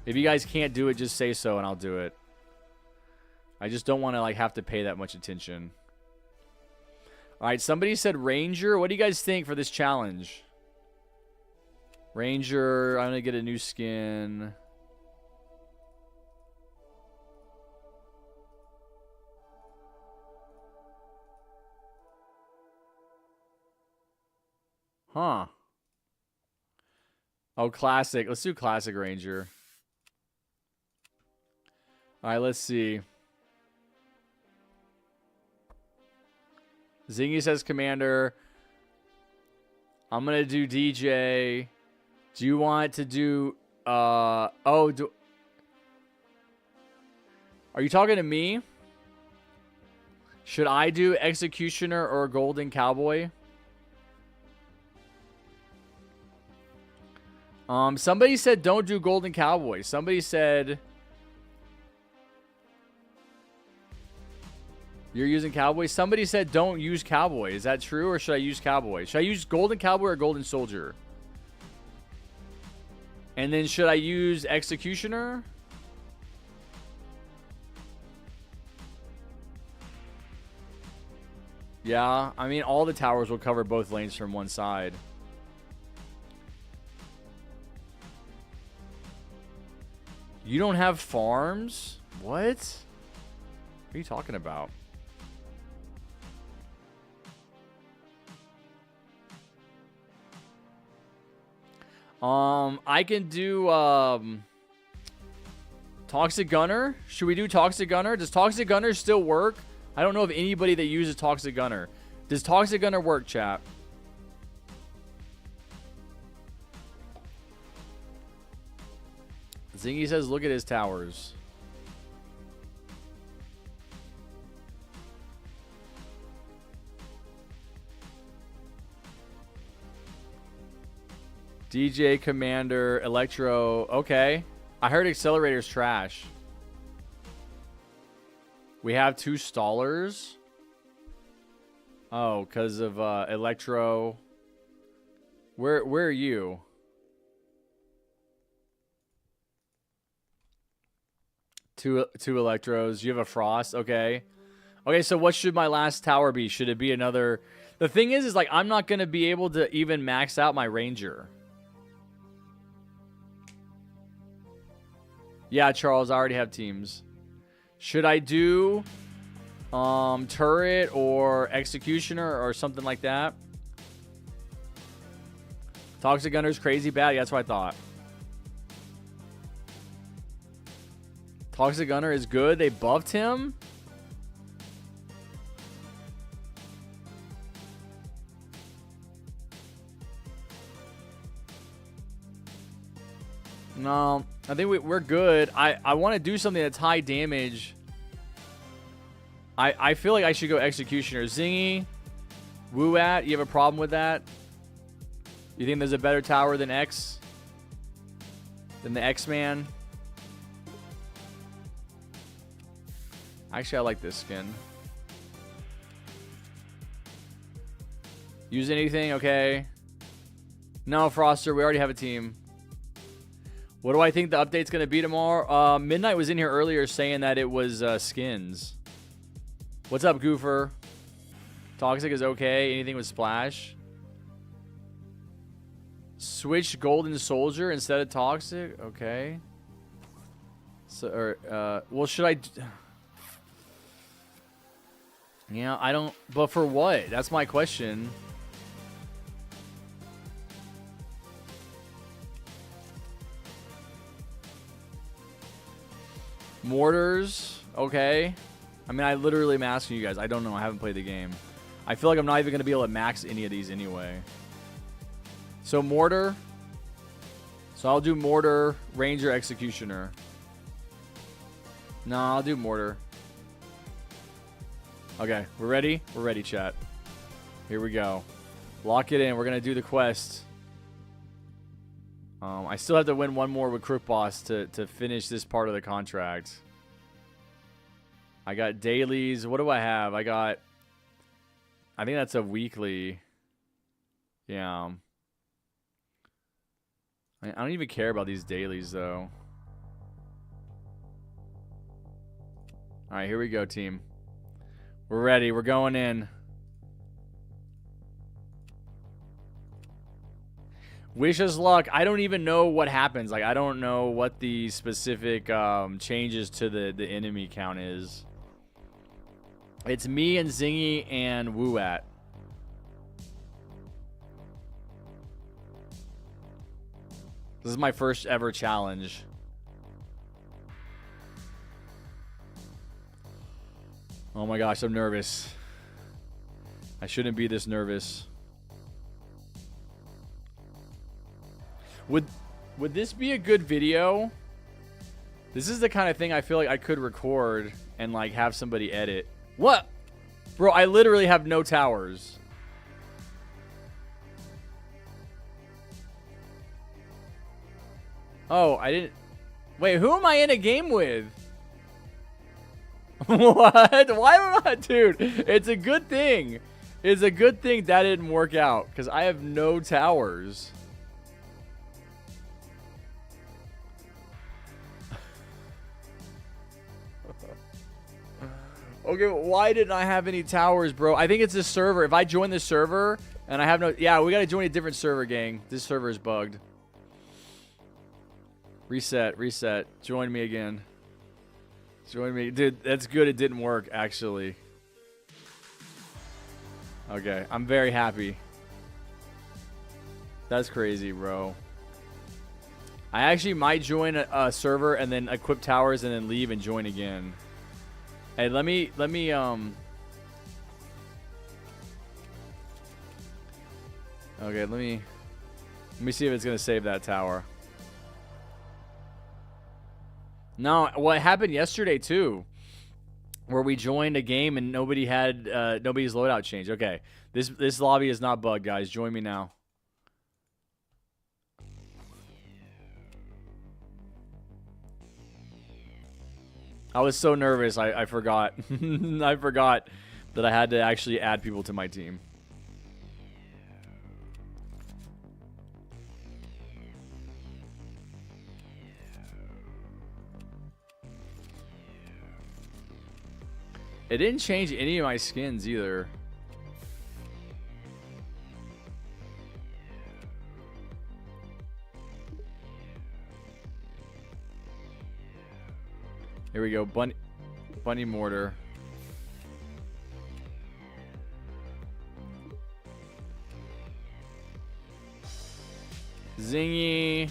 If you guys can't do it, just say so and I'll do it. I just don't want to like have to pay that much attention. All right, somebody said Ranger. What do you guys think for this challenge? Ranger, I'm going to get a new skin. Huh. Oh, classic. Let's do classic Ranger. All right, let's see. Zingy says commander. I'm going to do DJ. Do you want to do... are you talking to me? Should I do Executioner or Golden Cowboy? Somebody said don't do Golden Cowboy. Somebody said... You're using Cowboy? Somebody said don't use Cowboy. Is that true, or should I use Cowboy? Should I use Golden Cowboy or Golden Soldier? And then should I use Executioner? Yeah, I mean, all the towers will cover both lanes from one side. You don't have farms? What? What are you talking about? I can do Toxic Gunner. Should we do Toxic Gunner? Does Toxic Gunner still work? I don't know of anybody that uses Toxic Gunner. Does Toxic Gunner work, chat? Zingy says look at his towers. DJ, Commander, Electro. Okay. I heard Accelerator's trash. We have 2 stallers. Oh, because of Electro. Where are you? Two Electros. You have a Frost. Okay. Okay, so what should my last tower be? Should it be another... The thing is like, I'm not going to be able to even max out my Ranger. Yeah, Charles, I already have teams. Should I do Turret or Executioner or something like that? Toxic Gunner's crazy bad. Yeah, that's what I thought. Toxic Gunner is good. They buffed him. No, I think we're good. I want to do something that's high damage. I feel like I should go Executioner. Zingy, Wooat, you have a problem with that? You think there's a better tower than X? Than the X-Man? Actually, I like this skin. Use anything? Okay. No, Froster, we already have a team. What do I think the update's going to be tomorrow? Midnight was in here earlier saying that it was skins. What's up, Goofer? Toxic is okay. Anything with Splash? Switch Golden Soldier instead of Toxic? Okay. So, well, should I... Yeah, I don't... But for what? That's my question. Mortars, okay. I mean, I literally am asking you guys. I don't know. I haven't played the game. I feel like I'm not even going to be able to max any of these anyway. So, Mortar. So, I'll do Mortar, Ranger, Executioner. No, I'll do Mortar. Okay, we're ready? We're ready, chat. Here we go. Lock it in. We're going to do the quest. I still have to win one more with Crook Boss to finish this part of the contract. I got dailies. What do I have? I got I think that's a weekly. Yeah. I don't even care about these dailies, though. All right, here we go, team. We're ready. We're going in. Wish us luck. I don't even know what happens. Like, I don't know what the specific changes to the enemy count is. It's me and Zingy and Wooat. This is my first ever challenge. Oh my gosh, I'm nervous. I shouldn't be this nervous. Would this be a good video? This is the kind of thing I feel like I could record and like have somebody edit. What? Bro, I literally have no towers. Oh, I didn't... Wait, who am I in a game with? What? Why am I... Dude, it's a good thing. It's a good thing that didn't work out, because I have no towers. Okay, why didn't I have any towers, bro? I think it's this server. If I join this server and I have no... Yeah, we got to join a different server, gang. This server is bugged. Reset, reset. Join me again. Join me. Dude, that's good it didn't work, actually. Okay, I'm very happy. That's crazy, bro. I actually might join a server and then equip towers and then leave and join again. Hey, let me okay, let me see if it's gonna save that tower. No, what happened yesterday too, where we joined a game and nobody had nobody's loadout changed. Okay, this lobby is not bugged, guys. Join me now. I was so nervous, I forgot. I forgot that I had to actually add people to my team. It didn't change any of my skins either. Here we go, bunny mortar. Zingy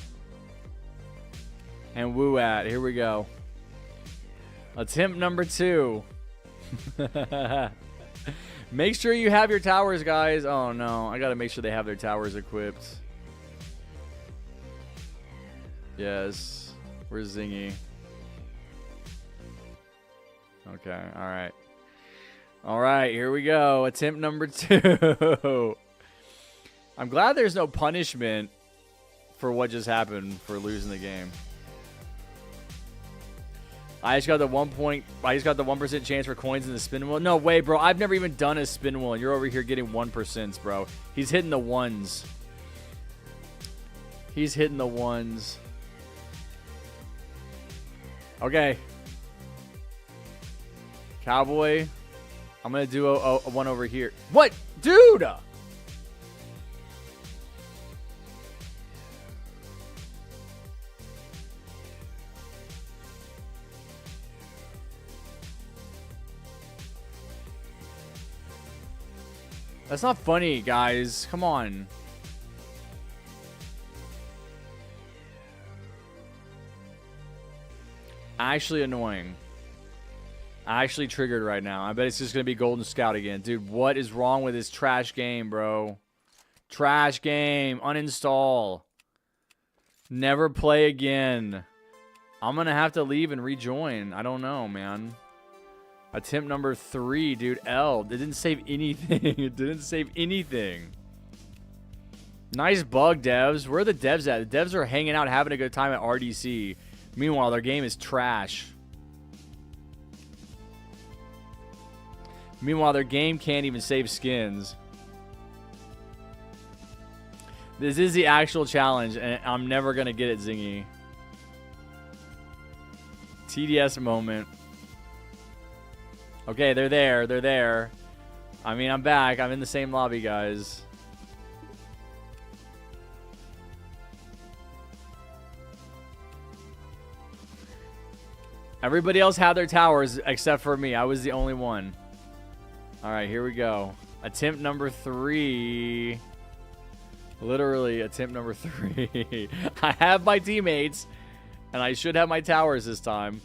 and Wooat. Here we go. Attempt number 2. Make sure you have your towers, guys. Oh no, I gotta make sure they have their towers equipped. Yes. Where's Zingy? Okay, alright. Alright, here we go. Attempt number 2. I'm glad there's no punishment for what just happened for losing the game. I just got the 1% chance for coins in the spin wheel. No way, bro. I've never even done a spin wheel, and you're over here getting 1%, bro. He's hitting the ones. He's hitting the ones. Okay. Cowboy. I'm going to do a one over here. What? Dude! That's not funny, guys. Come on. Actually annoying. Actually triggered right now. I bet it's just going to be Golden Scout again. Dude, what is wrong with this trash game, bro? Trash game. Uninstall. Never play again. I'm going to have to leave and rejoin. I don't know, man. Attempt number 3, dude. L. It didn't save anything. It didn't save anything. Nice bug, devs. Where are the devs at? The devs are hanging out, having a good time at RDC. Meanwhile, their game is trash. Meanwhile, their game can't even save skins. This is the actual challenge, and I'm never going to get it, Zingy. TDS moment. Okay, they're there. They're there. I mean, I'm back. I'm in the same lobby, guys. Everybody else had their towers except for me. I was the only one. All right, here we go. Attempt number 3. Literally, attempt number 3. I have my teammates, and I should have my towers this time.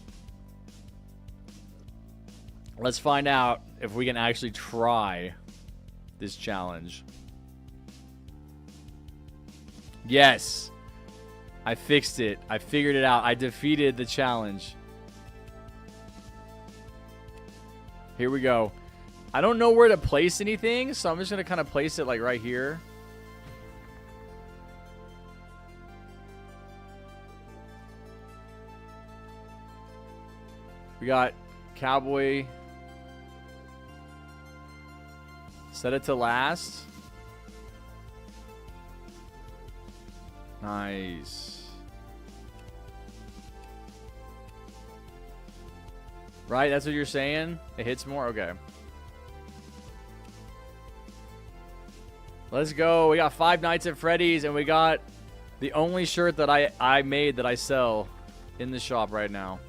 Let's find out if we can actually try this challenge. Yes. I fixed it. I figured it out. I defeated the challenge. Here we go. I don't know where to place anything, so I'm just going to kind of place it like right here. We got Cowboy. Set it to last. Nice. Right, that's what you're saying? It hits more? Okay. Let's go. We got 5 Nights at Freddy's, and we got the only shirt that I made that I sell in the shop right now.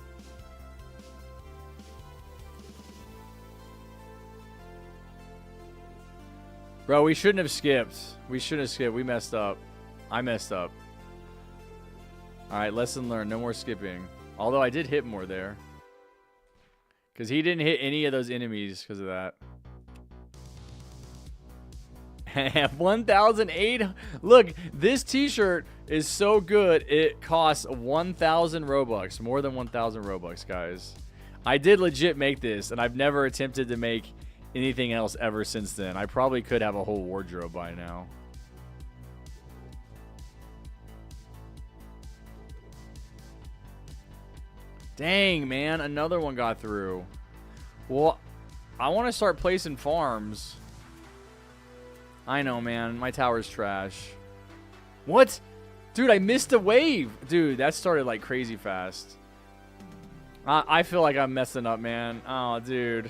Bro, we shouldn't have skipped. We shouldn't have skipped. We messed up. I messed up. Alright, lesson learned. No more skipping. Although I did hit more there. Because he didn't hit any of those enemies because of that. 1,008. Look, this t-shirt is so good. It costs 1,000 Robux. More than 1,000 Robux, guys. I did legit make this, and I've never attempted to make anything else ever since then. I probably could have a whole wardrobe by now. Dang, man. Another one got through. Well, I want to start placing farms. I know, man. My tower's trash. What? Dude, I missed a wave. Dude, that started like crazy fast. I feel like I'm messing up, man. Oh, dude.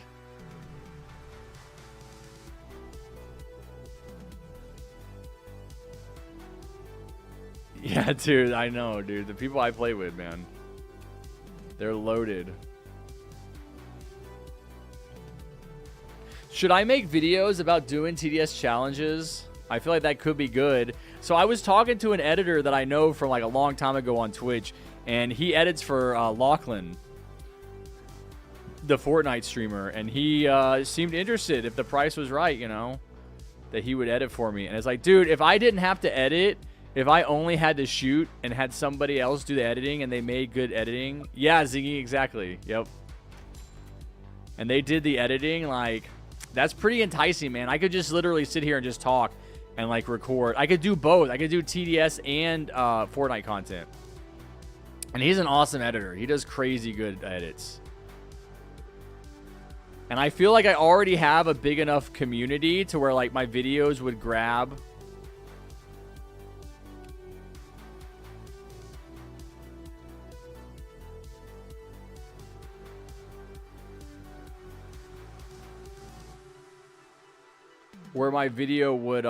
Yeah, dude, I know, dude. The people I play with, man. They're loaded. Should I make videos about doing TDS challenges? I feel like that could be good. So I was talking to an editor that I know from like a long time ago on Twitch, and he edits for Lachlan, the Fortnite streamer, and he seemed interested if the price was right, you know, that he would edit for me. And it's like, dude, if I didn't have to edit, if I only had to shoot and had somebody else do the editing and they made good editing. Yeah, Zingy, exactly. Yep. And they did the editing, like, that's pretty enticing, man. I could just literally sit here and just talk and, like, record. I could do both. I could do TDS and Fortnite content. And he's an awesome editor. He does crazy good edits. And I feel like I already have a big enough community to where, like, my videos would grab. Where my video would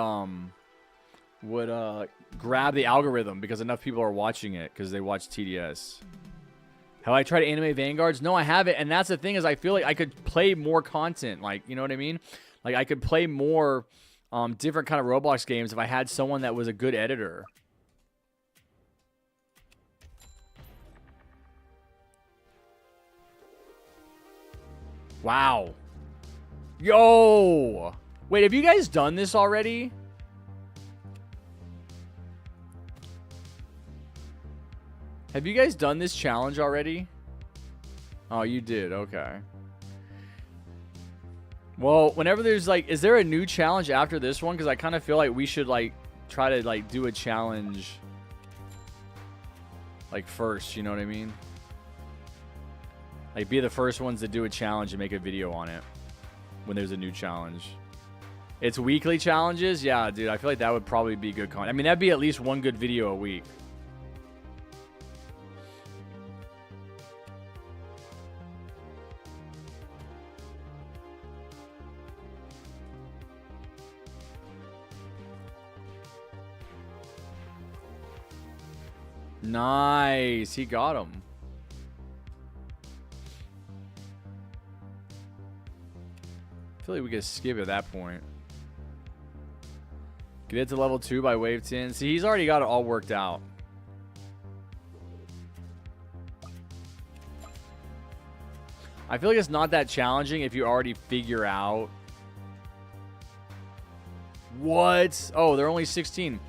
grab the algorithm because enough people are watching it because they watch TDS. Have I tried to animate Vanguards? No, I haven't. And that's the thing, is I feel like I could play more content. Like, you know what I mean? Like, I could play more different kind of Roblox games if I had someone that was a good editor. Wow. Yo! Wait, have you guys done this already? Have you guys done this challenge already? Oh, you did. Okay. Well, whenever there's like, is there a new challenge after this one? Because I kind of feel like we should like try to like do a challenge like first, you know what I mean? Like be the first ones to do a challenge and make a video on it. when there's a new challenge. It's weekly challenges? Yeah, dude, I feel like that would probably be good content. I mean, that'd be at least one good video a week. Nice. He got him. I feel like we could skip at that point. Get it to level 2 by wave 10. See, he's already got it all worked out. I feel like it's not that challenging if you already figure out. What? Oh, they're only 16.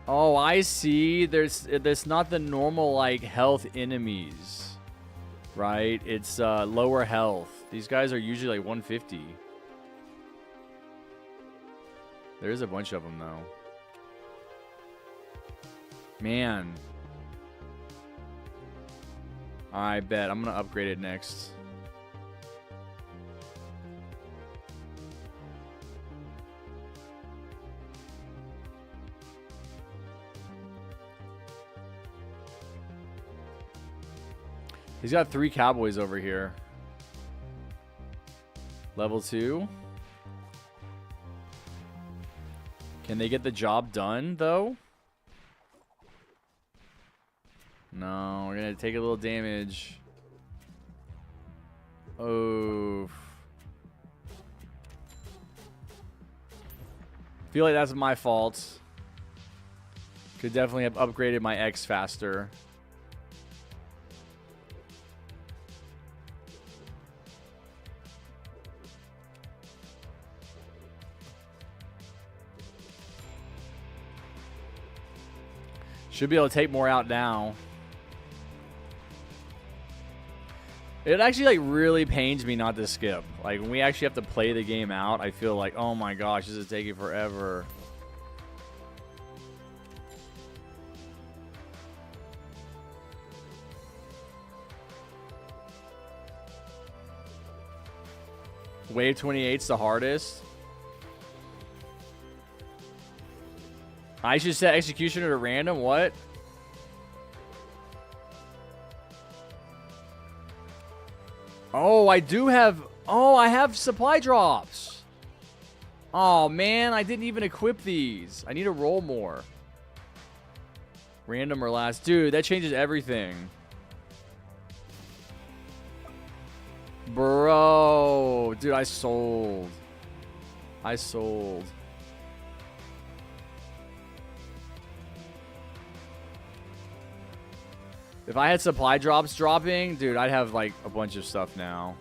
Oh, I see. There's not the normal like health enemies, right? It's lower health. These guys are usually like 150. There's a bunch of them though. Man. I bet I'm gonna upgrade it next. He's got 3 cowboys over here. Level 2. Can they get the job done, though? No, we're going to take a little damage. Oh. Feel like that's my fault. Could definitely have upgraded my X faster. Should be able to take more out now. It actually like really pains me not to skip. Like when we actually have to play the game out, I feel like, oh my gosh, this is taking forever. Wave 28's the hardest. I should set executioner to random. What? Oh, I do have... Oh, I have supply drops. Oh, man. I didn't even equip these. I need to roll more. Random or last. Dude, that changes everything. Bro. Dude, I sold. I sold. If I had supply drops dropping, dude, I'd have like a bunch of stuff now.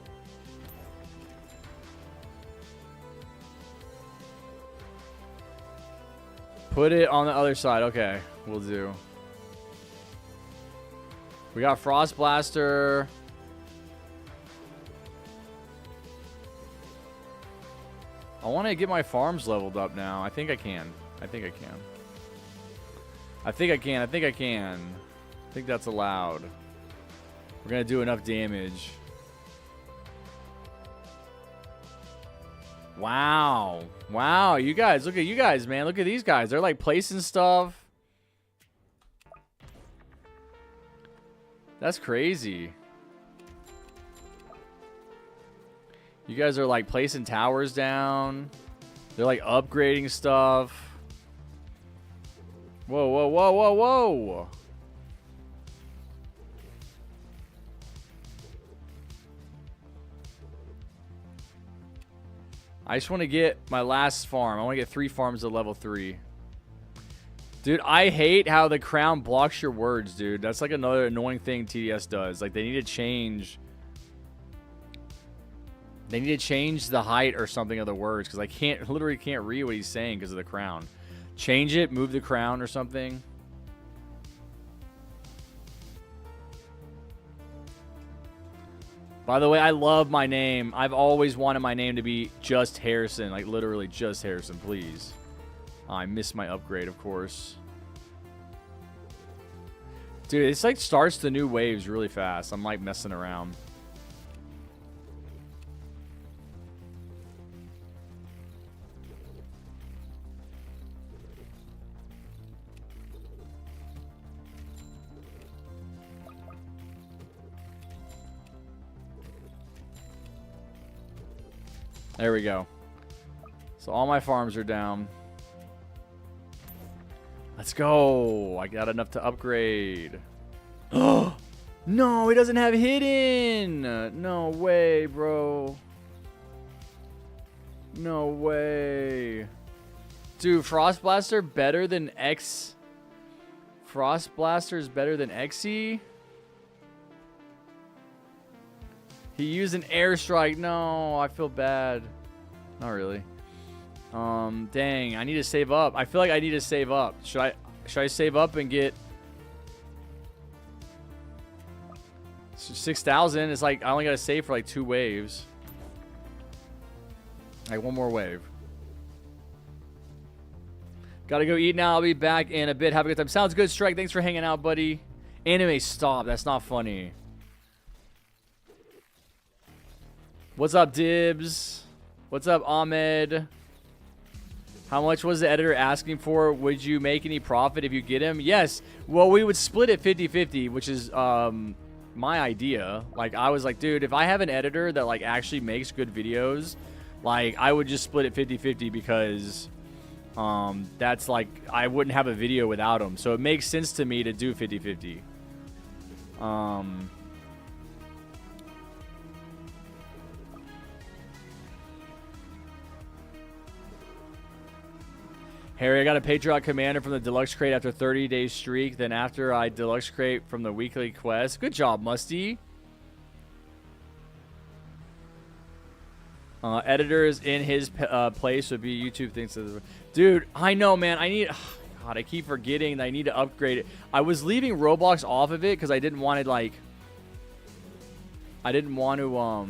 Put it on the other side. Okay, we'll do. We got Frost Blaster. I want to get my farms leveled up now. I think I can. I think I can. I think I can. I think I can. I think that's allowed. We're going to do enough damage. Wow. Wow, you guys. Look at you guys, man. Look at these guys. They're like placing stuff. That's crazy. You guys are like placing towers down. They're like upgrading stuff. Whoa, whoa, whoa, whoa, whoa. I just want to get my last farm. I want to get 3 farms at level 3. Dude, I hate how the crown blocks your words, dude. That's like another annoying thing TDS does. Like, they need to change... They need to change the height or something of the words, because I literally can't read what he's saying because of the crown. Change it, move the crown or something. By the way, I love my name. I've always wanted my name to be just Harrison. Like, literally just Harrison, please. Oh, I missed my upgrade, of course. Dude, it's like starts the new waves really fast. I'm like messing around. There we go. So all my farms are down. Let's go. I got enough to upgrade. Oh, no, he doesn't have hidden. No way, bro. No way. Dude, Frost Blaster better than X. Frost Blaster is better than Xe. He used an airstrike. No, I feel bad. Not really. Dang, I need to save up. I feel like I need to save up. Should I save up and get 6,000? It's like I only gotta save for like 2 waves. Like 1 more wave. Gotta go eat now. I'll be back in a bit. Have a good time. Sounds good, Strike. Thanks for hanging out, buddy. Anime, stop. That's not funny. What's up, Dibs? What's up, Ahmed? How much was the editor asking for? Would you make any profit if you get him? Yes. Well, we would split it 50-50, which is my idea. Like, I was like, dude, if I have an editor that like actually makes good videos, like I would just split it 50-50 because that's like I wouldn't have a video without him. So it makes sense to me to do 50-50. Harry, I got a Patriot Commander from the Deluxe Crate after 30-day streak. Then after I Deluxe Crate from the weekly quest. Good job, Musty. Editors in his place would be YouTube thinks of. Dude, I know, man. I need... God, I keep forgetting that I need to upgrade it. I was leaving Roblox off of it because I didn't want to, like... I didn't want to,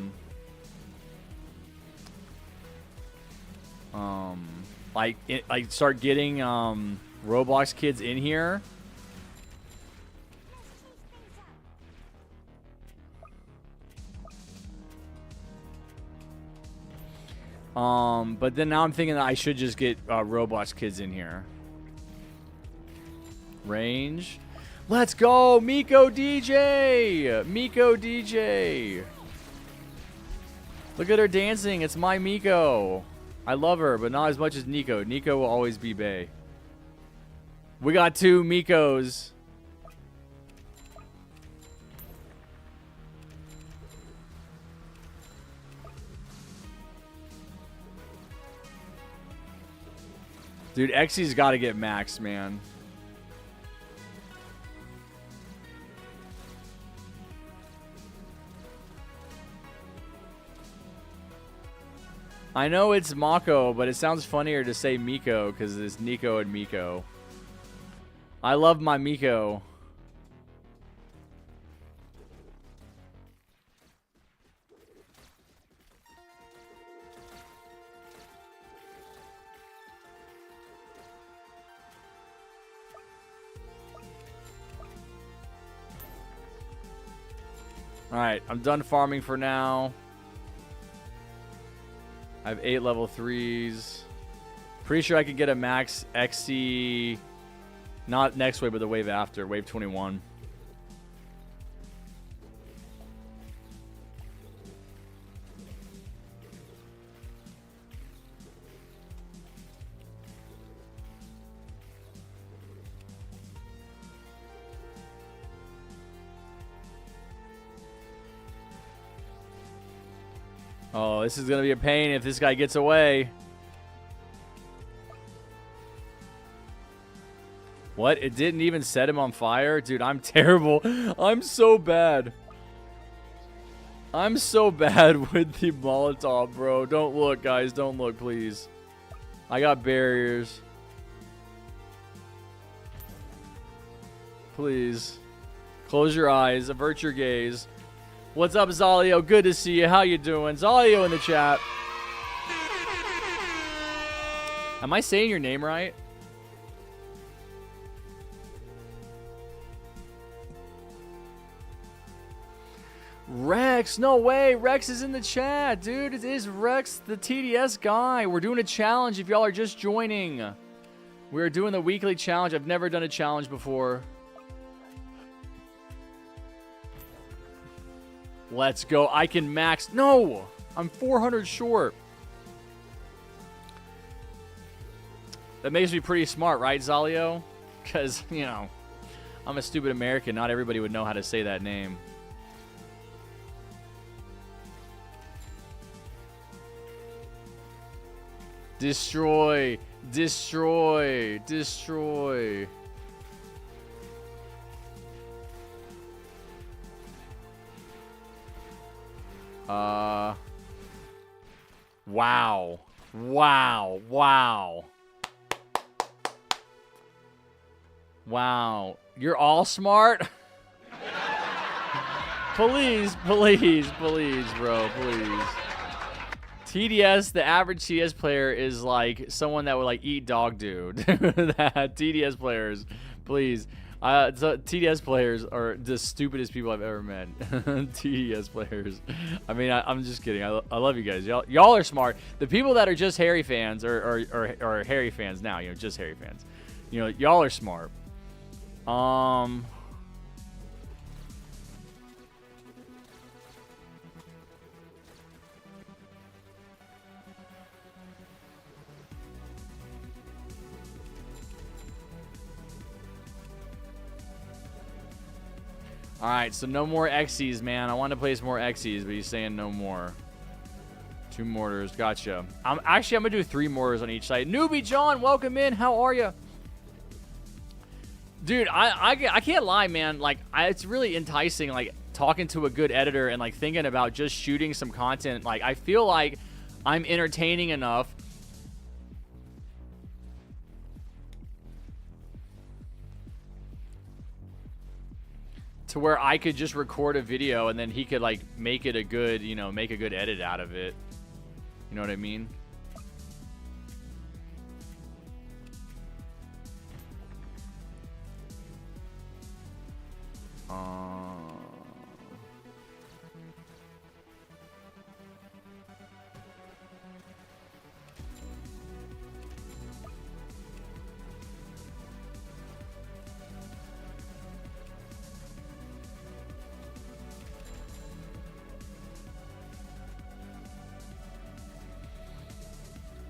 like start getting Roblox kids in here. But then now I'm thinking that I should just get Roblox kids in here. Range. Let's go, Miko DJ. Miko DJ. Look at her dancing. It's my Miko. I love her, but not as much as Nico. Nico will always be bae. We got 2 Mikos. Dude, Xy's got to get maxed, man. I know it's Mako, but it sounds funnier to say Miko because it's Nico and Miko. I love my Miko. Alright, I'm done farming for now. I have 8 level 3s. Pretty sure I could get a max XC, not next wave, but the wave after, wave 21. Oh, this is going to be a pain if this guy gets away. What? It didn't even set him on fire? Dude, I'm terrible. I'm so bad. I'm so bad with the Molotov, bro. Don't look, guys. Don't look, please. I got barriers. Please. Close your eyes. Avert your gaze. What's up, Zalio? Good to see you. How you doing? Zalio in the chat. Am I saying your name right? Rex, no way. Rex is in the chat, dude. It is Rex, the TDS guy. We're doing a challenge if y'all are just joining. We're doing the weekly challenge. I've never done a challenge before. Let's go. I can max. No, I'm 400 short. That makes me pretty smart, right, Zalio? Because, you know, I'm a stupid American. Not everybody would know how to say that name. Destroy. Destroy. Destroy. Wow. Wow. Wow. Wow. You're all smart? Please, please, please, bro, please. TDS, the average TDS player is like someone that would like eat dog dude. That TDS players, please. So TDS players are the stupidest people I've ever met. TDS players. I mean, I'm just kidding. I love you guys. Y'all are smart. The people that are just Harry fans or Harry fans now, you know, just Harry fans. You know, y'all are smart. All right, so no more Xyz, man. I wanted to play some more Xyz, but he's saying no more. 2 mortars, gotcha. I'm gonna do 3 mortars on each side. Newbie John, welcome in. How are you? Dude, I can't lie, man. Like, it's really enticing, like, talking to a good editor and, like, thinking about just shooting some content. Like, I feel like I'm entertaining enough to where I could just record a video and then he could, like, make it a good, you know, make a good edit out of it. You know what I mean?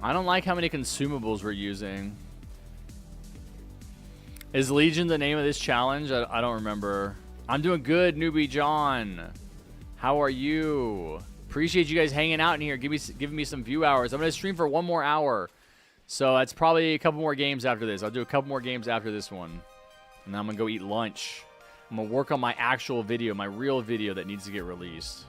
I don't like how many consumables we're using. Is Legion the name of this challenge? I don't remember. I'm doing good, Newbie John. How are you? Appreciate you guys hanging out in here, giving me some view hours. I'm going to stream for 1 more hour. So that's probably a couple more games after this. I'll do a couple more games after this one. And then I'm going to go eat lunch. I'm going to work on my actual video, my real video that needs to get released.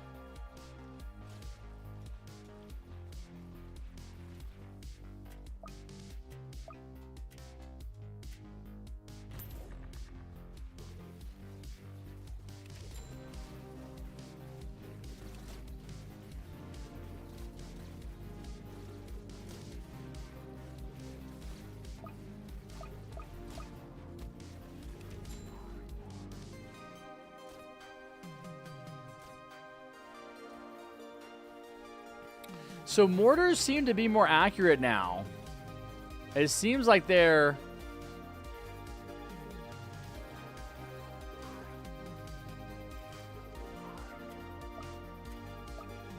So mortars seem to be more accurate now. It seems like they're...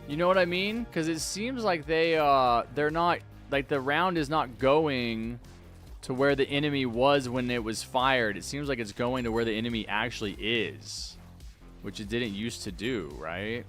You know what I mean? Because it seems like they're not... Like, the round is not going to where the enemy was when it was fired. It seems like it's going to where the enemy actually is. Which it didn't used to do, right?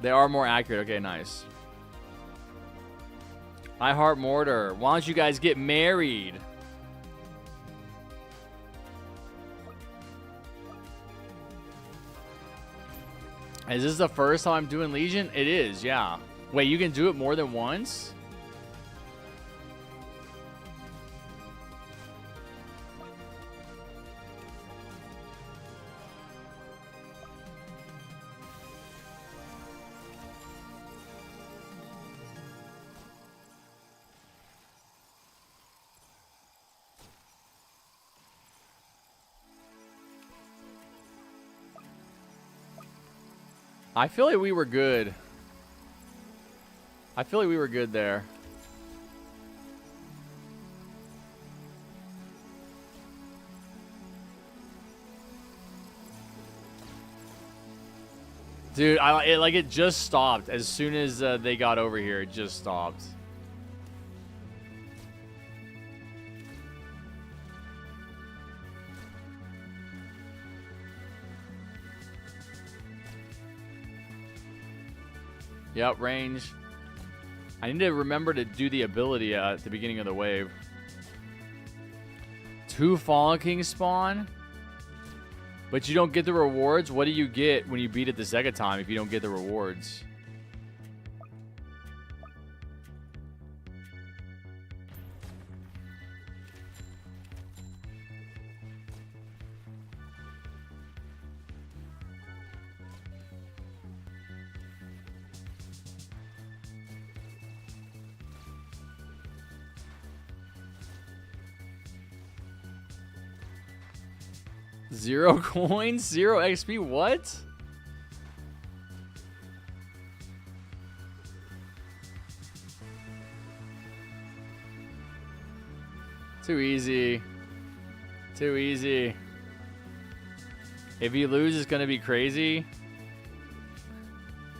They are more accurate. Okay, nice. I heart mortar. Why don't you guys get married? Is this the first time I'm doing Legion? It is, yeah. Wait, you can do it more than once? I feel like we were good. I feel like we were good there. Dude, it just stopped. As soon as they got over here, it just stopped. Yep, range. I need to remember to do the ability at the beginning of the wave. 2 Fallen King spawn? But you don't get the rewards? What do you get when you beat it the second time if you don't get the rewards? Zero coins? 0 XP? What? Too easy. Too easy. If you lose, it's going to be crazy.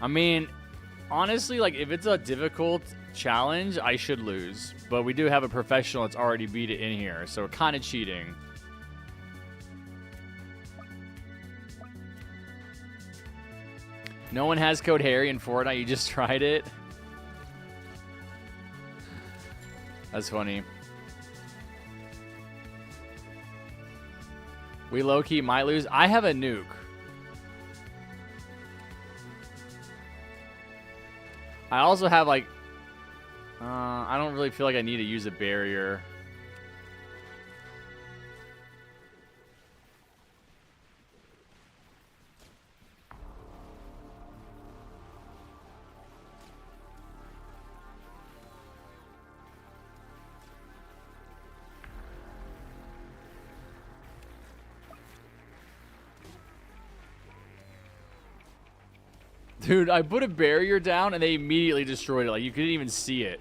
I mean, honestly, like, if it's a difficult challenge, I should lose. But we do have a professional that's already beat it in here, so we're kind of cheating. No one has Code Harry in Fortnite. You just tried it. That's funny. We low-key might lose. I have a nuke. I also have, like... I don't really feel like I need to use a barrier. Dude, I put a barrier down and they immediately destroyed it. Like, you couldn't even see it.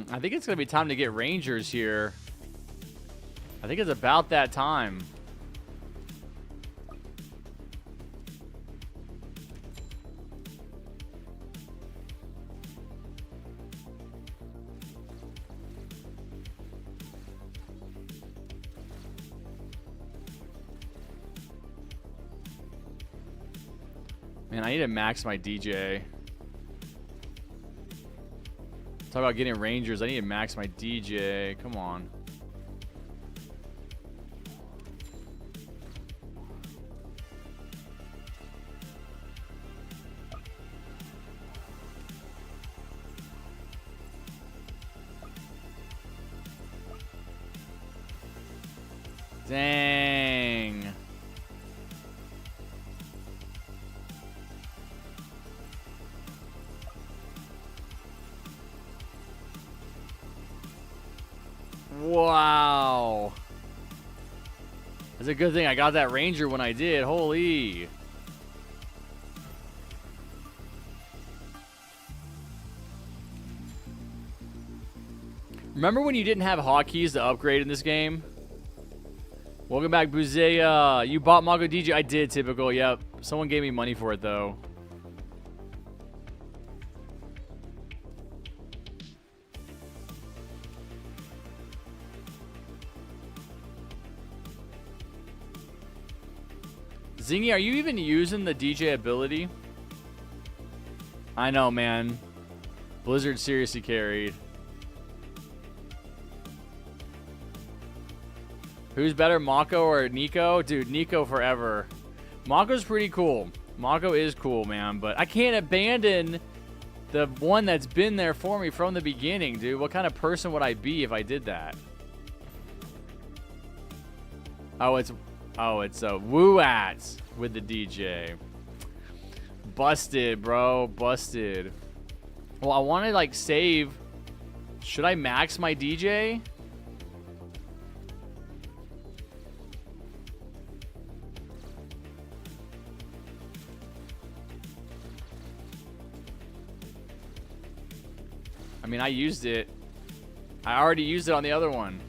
I think it's going to be time to get Rangers here. I think it's about that time. Man, I need to max my DJ. Talk about getting Rangers. I need to max my DJ. Come on. Dang. Wow. It's a good thing I got that Ranger when I did. Holy. Remember when you didn't have hotkeys to upgrade in this game? Welcome back, Buzea. You bought Mago DJ? I did, typical. Yep. Someone gave me money for it, though. Zingy, are you even using the DJ ability? I know, man. Blizzard seriously carried. Who's better, Mako or Nico? Dude, Nico forever. Mako's pretty cool. Mako is cool, man. But I can't abandon the one that's been there for me from the beginning, dude. What kind of person would I be if I did that? Oh, it's Woo-Ats with the DJ. Busted, bro. Busted. Well, I want to like save. Should I max my DJ? I mean, I used it. I already used it on the other one.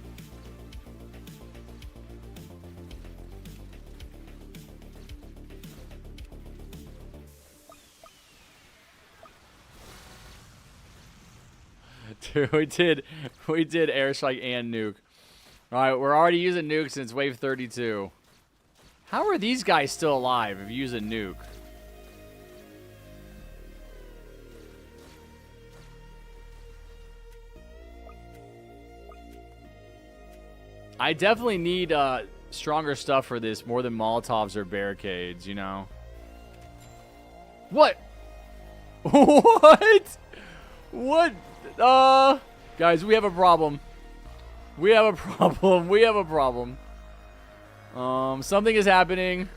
Dude, we did airstrike and nuke. All right, we're already using nuke since wave 32. How are these guys still alive if you use a nuke? I definitely need stronger stuff for this more than Molotovs or barricades, you know? What? What? What? Guys, we have a problem. We have a problem. We have a problem. Something is happening.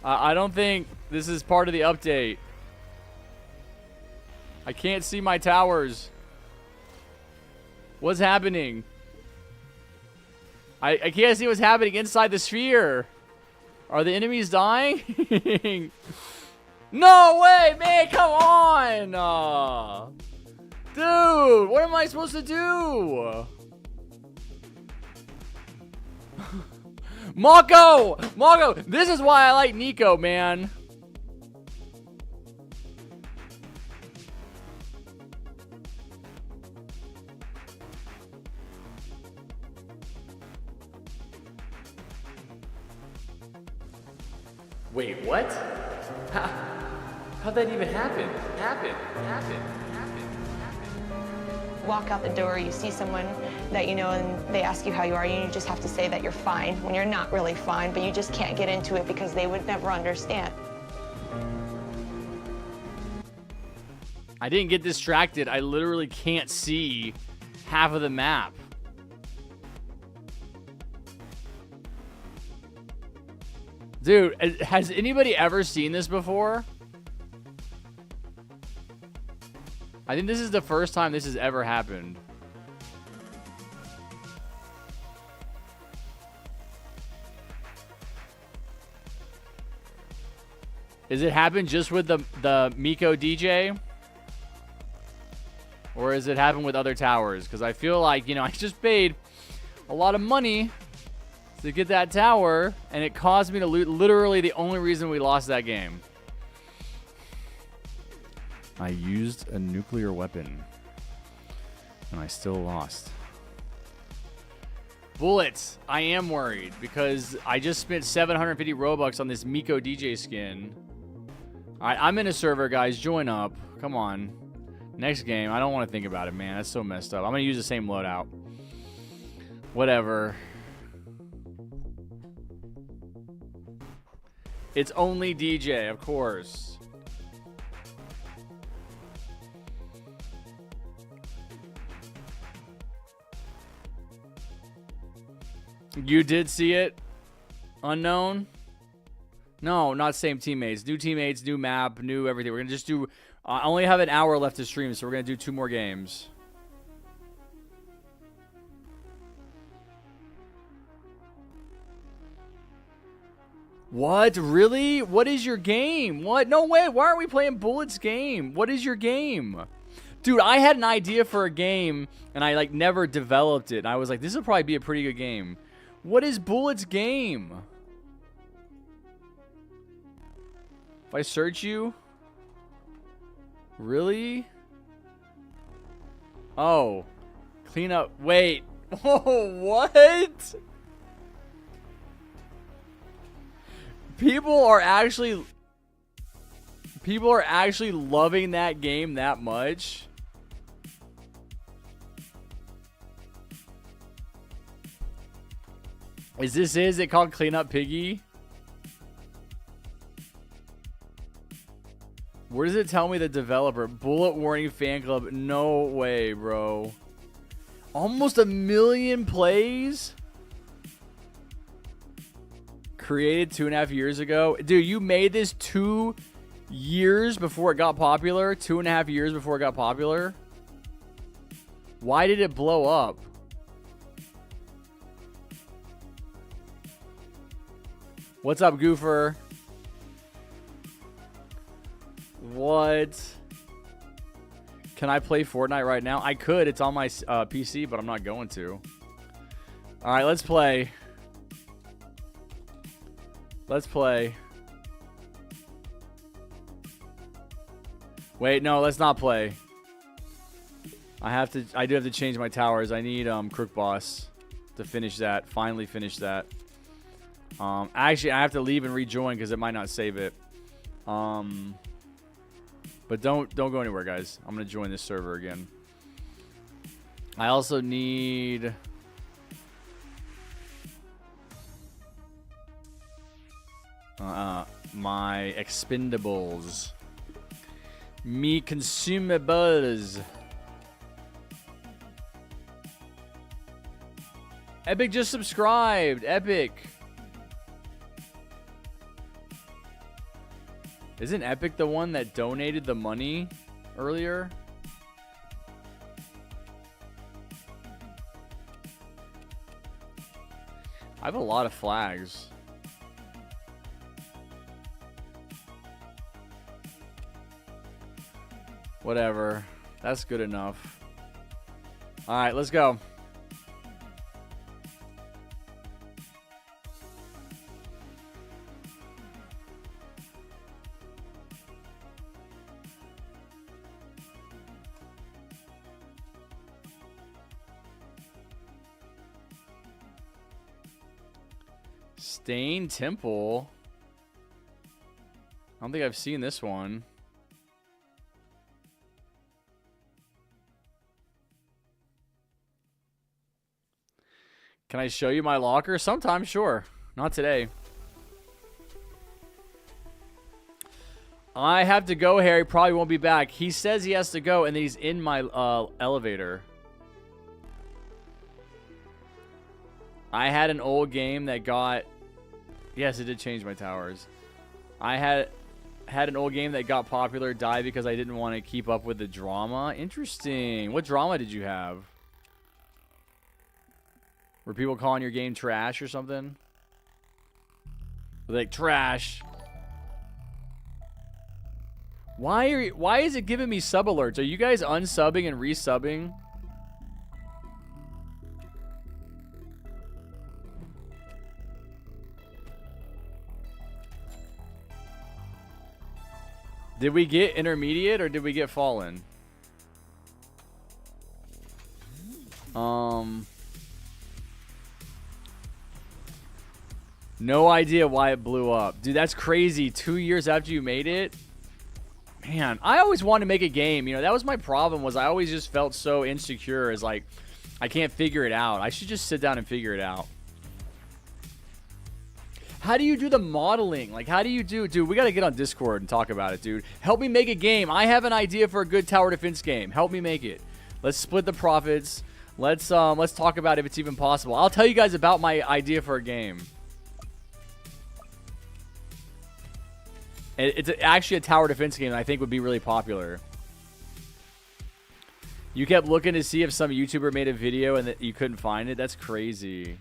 I don't think this is part of the update. I can't see my towers. What's happening? I can't see what's happening inside the sphere. Are the enemies dying? No way, man, come on! Dude, what am I supposed to do? Mako! Mako! This is why I like Nico, man. Wait, what? How'd that even happen? Walk out the door, you see someone that you know and they ask you how you are, and you just have to say that you're fine when you're not really fine, but you just can't get into it because they would never understand. I didn't get distracted. I literally can't see half of the map. Dude, has anybody ever seen this before? I think this is the first time this has ever happened. Does it happen just with the Miko DJ? Or has it happened with other towers? Because I feel like, you know, I just paid a lot of money to get that tower, and it caused me to lose. Literally the only reason we lost that game. I used a nuclear weapon, and I still lost. Bullets. I am worried because I just spent 750 Robux on this Miko DJ skin. All right, I'm in a server, guys. Join up. Come on. Next game. I don't want to think about it, man. That's so messed up. I'm going to use the same loadout. Whatever. It's only DJ, of course. You did see it? Unknown? No, not same teammates. New teammates, new map, new everything. We're going to just do... I only have an hour left to stream, so we're going to do 2 more games. What? Really? What is your game? What? No way. Why aren't we playing Bullet's game? What is your game? Dude, I had an idea for a game, and I, like, never developed it. And I was like, this will probably be a pretty good game. What is Bullet's game? If I search you? Really? Oh. Clean up. Wait. Oh, what? People are actually loving that game that much. Is it called Clean Up Piggy? Where does it tell me the developer? Bullet Warning Fan Club. No way, bro. Almost 1 million plays? Created 2.5 years ago. Dude, you made this 2 Years before it got popular? 2.5 years before it got popular? Why did it blow up? What's up, Goofer? What? Can I play Fortnite right now? I could. It's on my PC, but I'm not going to. All right, let's play. Let's play. Wait, no, let's not play. I do have to change my towers. I need Crook Boss to finish that. Finally finish that. Actually, I have to leave and rejoin because it might not save it. But don't go anywhere, guys. I'm gonna join this server again. I also need my expendables. Me consumables. Epic just subscribed. Epic. Isn't Epic the one that donated the money earlier? I have a lot of flags. Whatever. That's good enough. All right, let's go. Stain Temple. I don't think I've seen this one. Can I show you my locker? Sometime, sure. Not today. I have to go, Harry. Probably won't be back. He says he has to go, and then he's in my elevator. I had an old game that got... Yes, it did change my towers. I had an old game that got popular, died because I didn't want to keep up with the drama. Interesting. What drama did you have? Were people calling your game trash or something? Like, trash. Why is it giving me sub alerts? Are you guys unsubbing and resubbing? Did we get intermediate or did we get fallen? No idea why it blew up. Dude, that's crazy. 2 years after you made it? Man, I always wanted to make a game. You know, that was my problem, was I always just felt so insecure as like, I can't figure it out. I should just sit down and figure it out. How do you do the modeling? Like, how do you do... Dude, we got to get on Discord and talk about it, dude. Help me make a game. I have an idea for a good tower defense game. Help me make it. Let's split the profits. Let's talk about if it's even possible. I'll tell you guys about my idea for a game. It's actually a tower defense game that I think would be really popular. You kept looking to see if some YouTuber made a video and that you couldn't find it? That's crazy.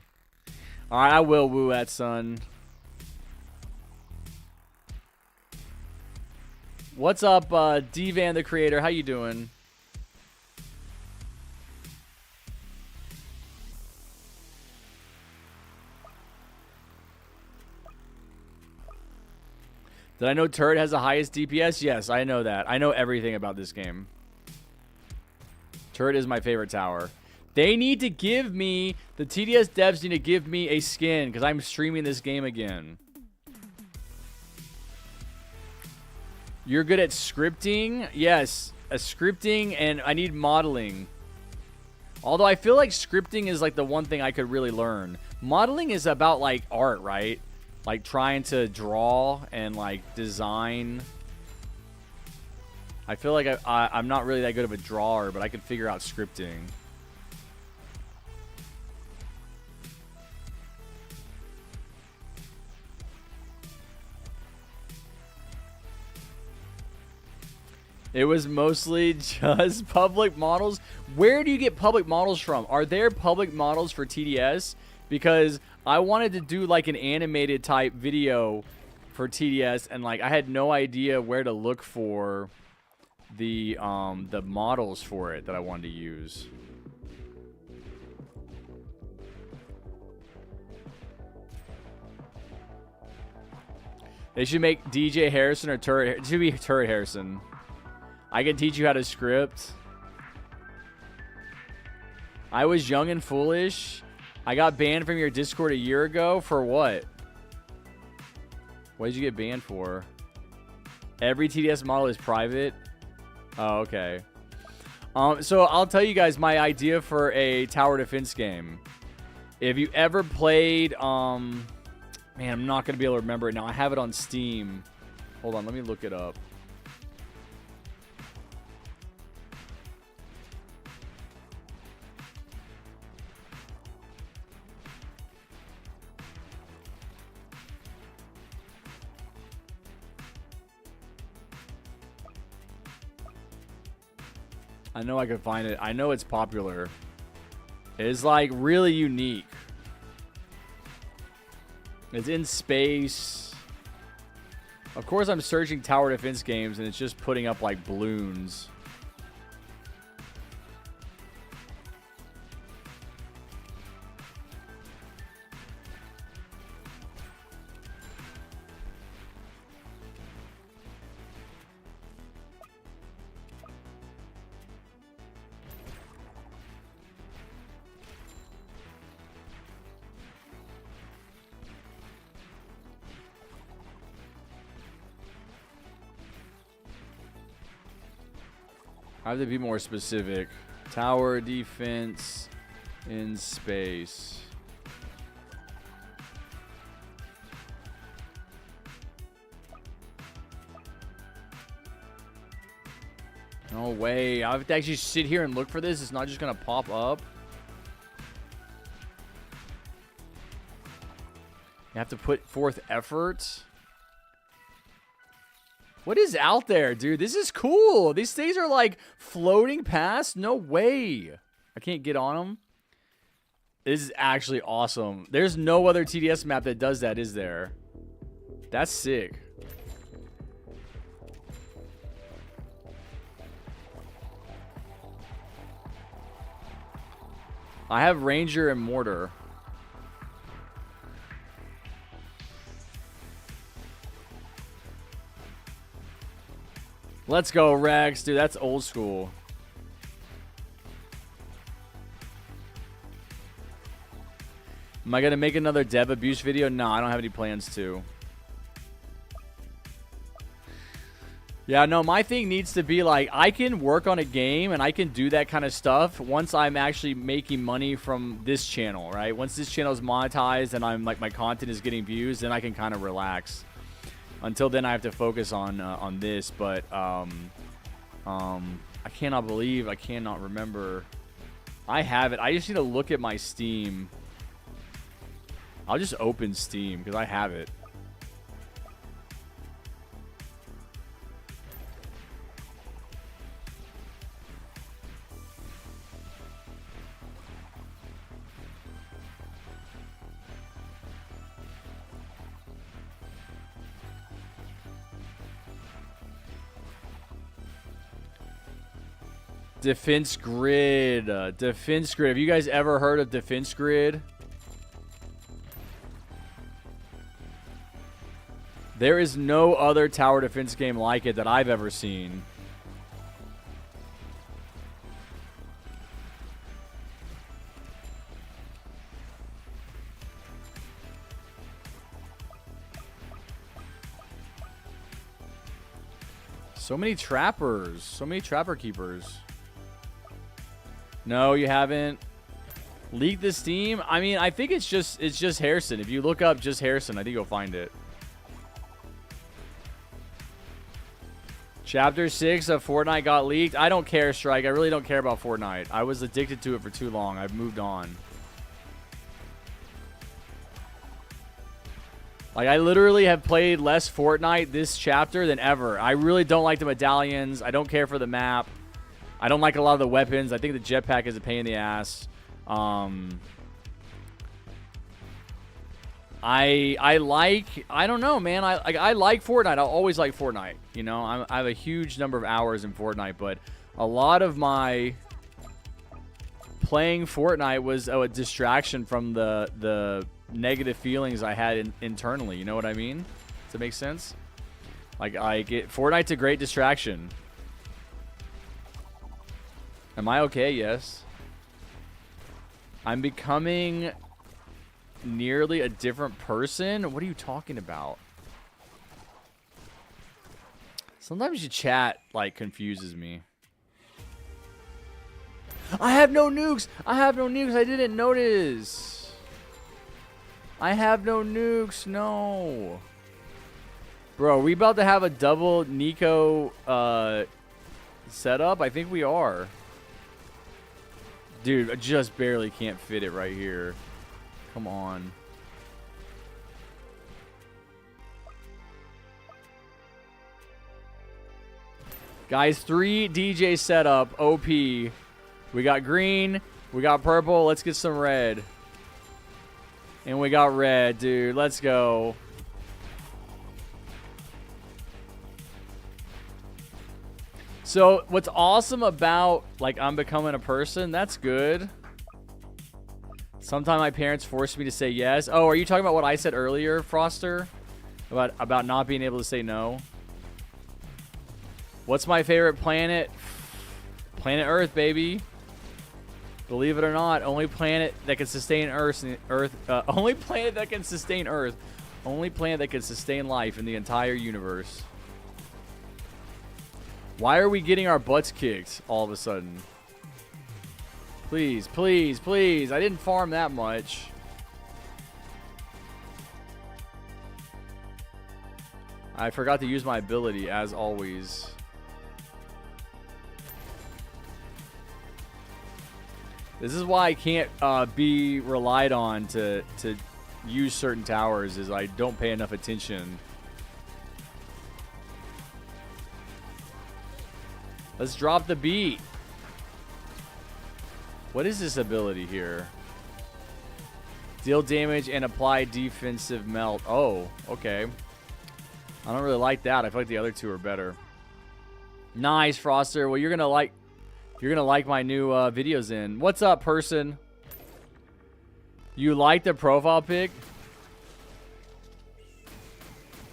All right, I will woo that, son. What's up, D-Van the creator? How you doing? Did I know Turret has the highest DPS? Yes, I know that. I know everything about this game. Turret is my favorite tower. They need to give me... The TDS devs need to give me a skin because I'm streaming this game again. You're good at scripting? Yes, scripting, and I need modeling. Although I feel like scripting is like the one thing I could really learn. Modeling is about like art, right? Like trying to draw and like design. I feel like I'm not really that good of a drawer, but I can figure out scripting. It was mostly just public models. Where do you get public models from? Are there public models for TDS? Because I wanted to do like an animated type video for TDS, and like I had no idea where to look for the models for it that I wanted to use. They should make DJ Harrison or Turret. It should be Turret Harrison. I can teach you how to script. I was young and foolish. I got banned from your Discord a year ago. For what? What did you get banned for? Every TDS model is private. Oh, okay. So I'll tell you guys my idea for a tower defense game. If you ever played, man, I'm not going to be able to remember it now. I have it on Steam. Hold on, let me look it up. I know I can find it. I know it's popular. It's like really unique. It's in space. Of course, I'm searching tower defense games and it's just putting up like balloons. I have to be more specific. Tower defense in space. No way. I have to actually sit here and look for this. It's not just going to pop up. You have to put forth effort. What is out there, dude? This is cool. These things are like floating past. No way. I can't get on them. This is actually awesome. There's no other TDS map that does that, is there? That's sick. I have Ranger and Mortar. Let's go, Rex. Dude, that's old school. Am I going to make another dev abuse video? No, I don't have any plans to. Yeah, no, my thing needs to be like, I can work on a game and I can do that kind of stuff once I'm actually making money from this channel, right? Once this channel is monetized and I'm like, my content is getting views, then I can kind of relax. Until then, I have to focus on this, but I cannot believe I cannot remember. I have it. I just need to look at my Steam. I'll just open Steam because I have it. Defense Grid. Defense Grid. Have you guys ever heard of Defense Grid? There is no other tower defense game like it that I've ever seen. So many trappers. So many trapper keepers. No, you haven't leaked the Steam. I mean, I think it's just Harrison. If you look up just Harrison, I think you'll find it. Chapter 6 of Fortnite got leaked. I don't care, Strike. I really don't care about Fortnite. I was addicted to it for too long. I've moved on. Like, I literally have played less Fortnite this chapter than ever. I really don't like the medallions. I don't care for the map. I don't like a lot of the weapons. I think the jetpack is a pain in the ass. I don't know, man. I like Fortnite. I'll always like Fortnite. You know, I have a huge number of hours in Fortnite, but a lot of my playing Fortnite was a distraction from the negative feelings I had internally. You know what I mean? Does that make sense? Like, Fortnite's a great distraction. Am I okay? Yes. I'm becoming nearly a different person? What are you talking about? Sometimes your chat, like, confuses me. I have no nukes! I have no nukes! I didn't notice! I have no nukes! No! Bro, are we about to have a double Nico setup? I think we are. Dude, I just barely can't fit it right here. Come on. Guys, 3 DJ setup. OP. We got green. We got purple. Let's get some red. And we got red, dude. Let's go. So, what's awesome about, like, I'm becoming a person, that's good. Sometimes my parents force me to say yes. Oh, are you talking about what I said earlier, Froster? About not being able to say no? What's my favorite planet? Planet Earth, baby. Believe it or not, only planet that can sustain only planet that can sustain Earth. Only planet that can sustain life in the entire universe. Why are we getting our butts kicked all of a sudden? Please, please, please. I didn't farm that much. I forgot to use my ability, as always. This is why I can't be relied on to use certain towers, is I don't pay enough attention. Let's drop the beat. What is this ability here? Deal damage and apply defensive melt. Oh, okay. I don't really like that. I feel like the other two are better. Nice, Froster. Well, you're gonna like my new videos in. What's up, person? You like the profile pic?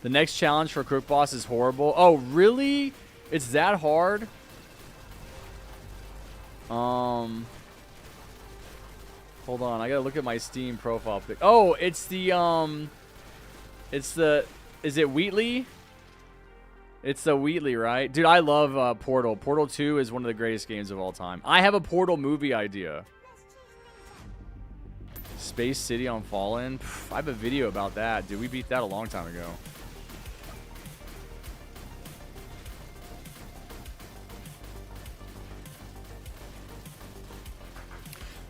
The next challenge for Crook Boss is horrible. Oh, really? It's that hard? Hold on, I gotta look at my Steam profile pic. Oh, it's the is it Wheatley? It's the Wheatley, right? Dude, I love Portal. Portal 2 is one of the greatest games of all time. I have a Portal movie idea. Space City on Fallen. Pff, I have a video about that. Dude, we beat that a long time ago.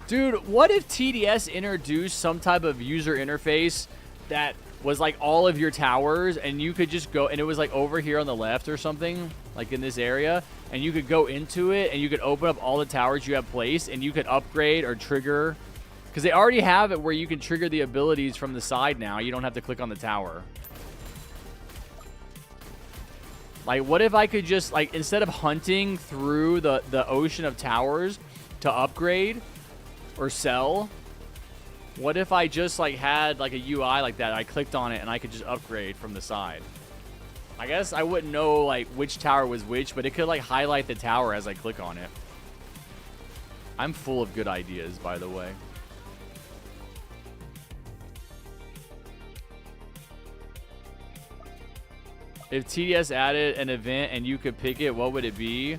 Dude, what if TDS introduced some type of user interface that was like all of your towers, and you could just go, and it was like over here on the left or something, like in this area, and you could go into it and you could open up all the towers you have placed, and you could upgrade or trigger, because they already have it where you can trigger the abilities from the side now. You don't have to click on the tower. Like, what if I could just, like, instead of hunting through the ocean of towers to upgrade or sell, what if I just, like, had, like, a UI like that? I clicked on it and I could just upgrade from the side. I guess I wouldn't know, like, which tower was which, but it could, like, highlight the tower as I click on it. I'm full of good ideas, by the way. If TDS added an event and you could pick it, what would it be?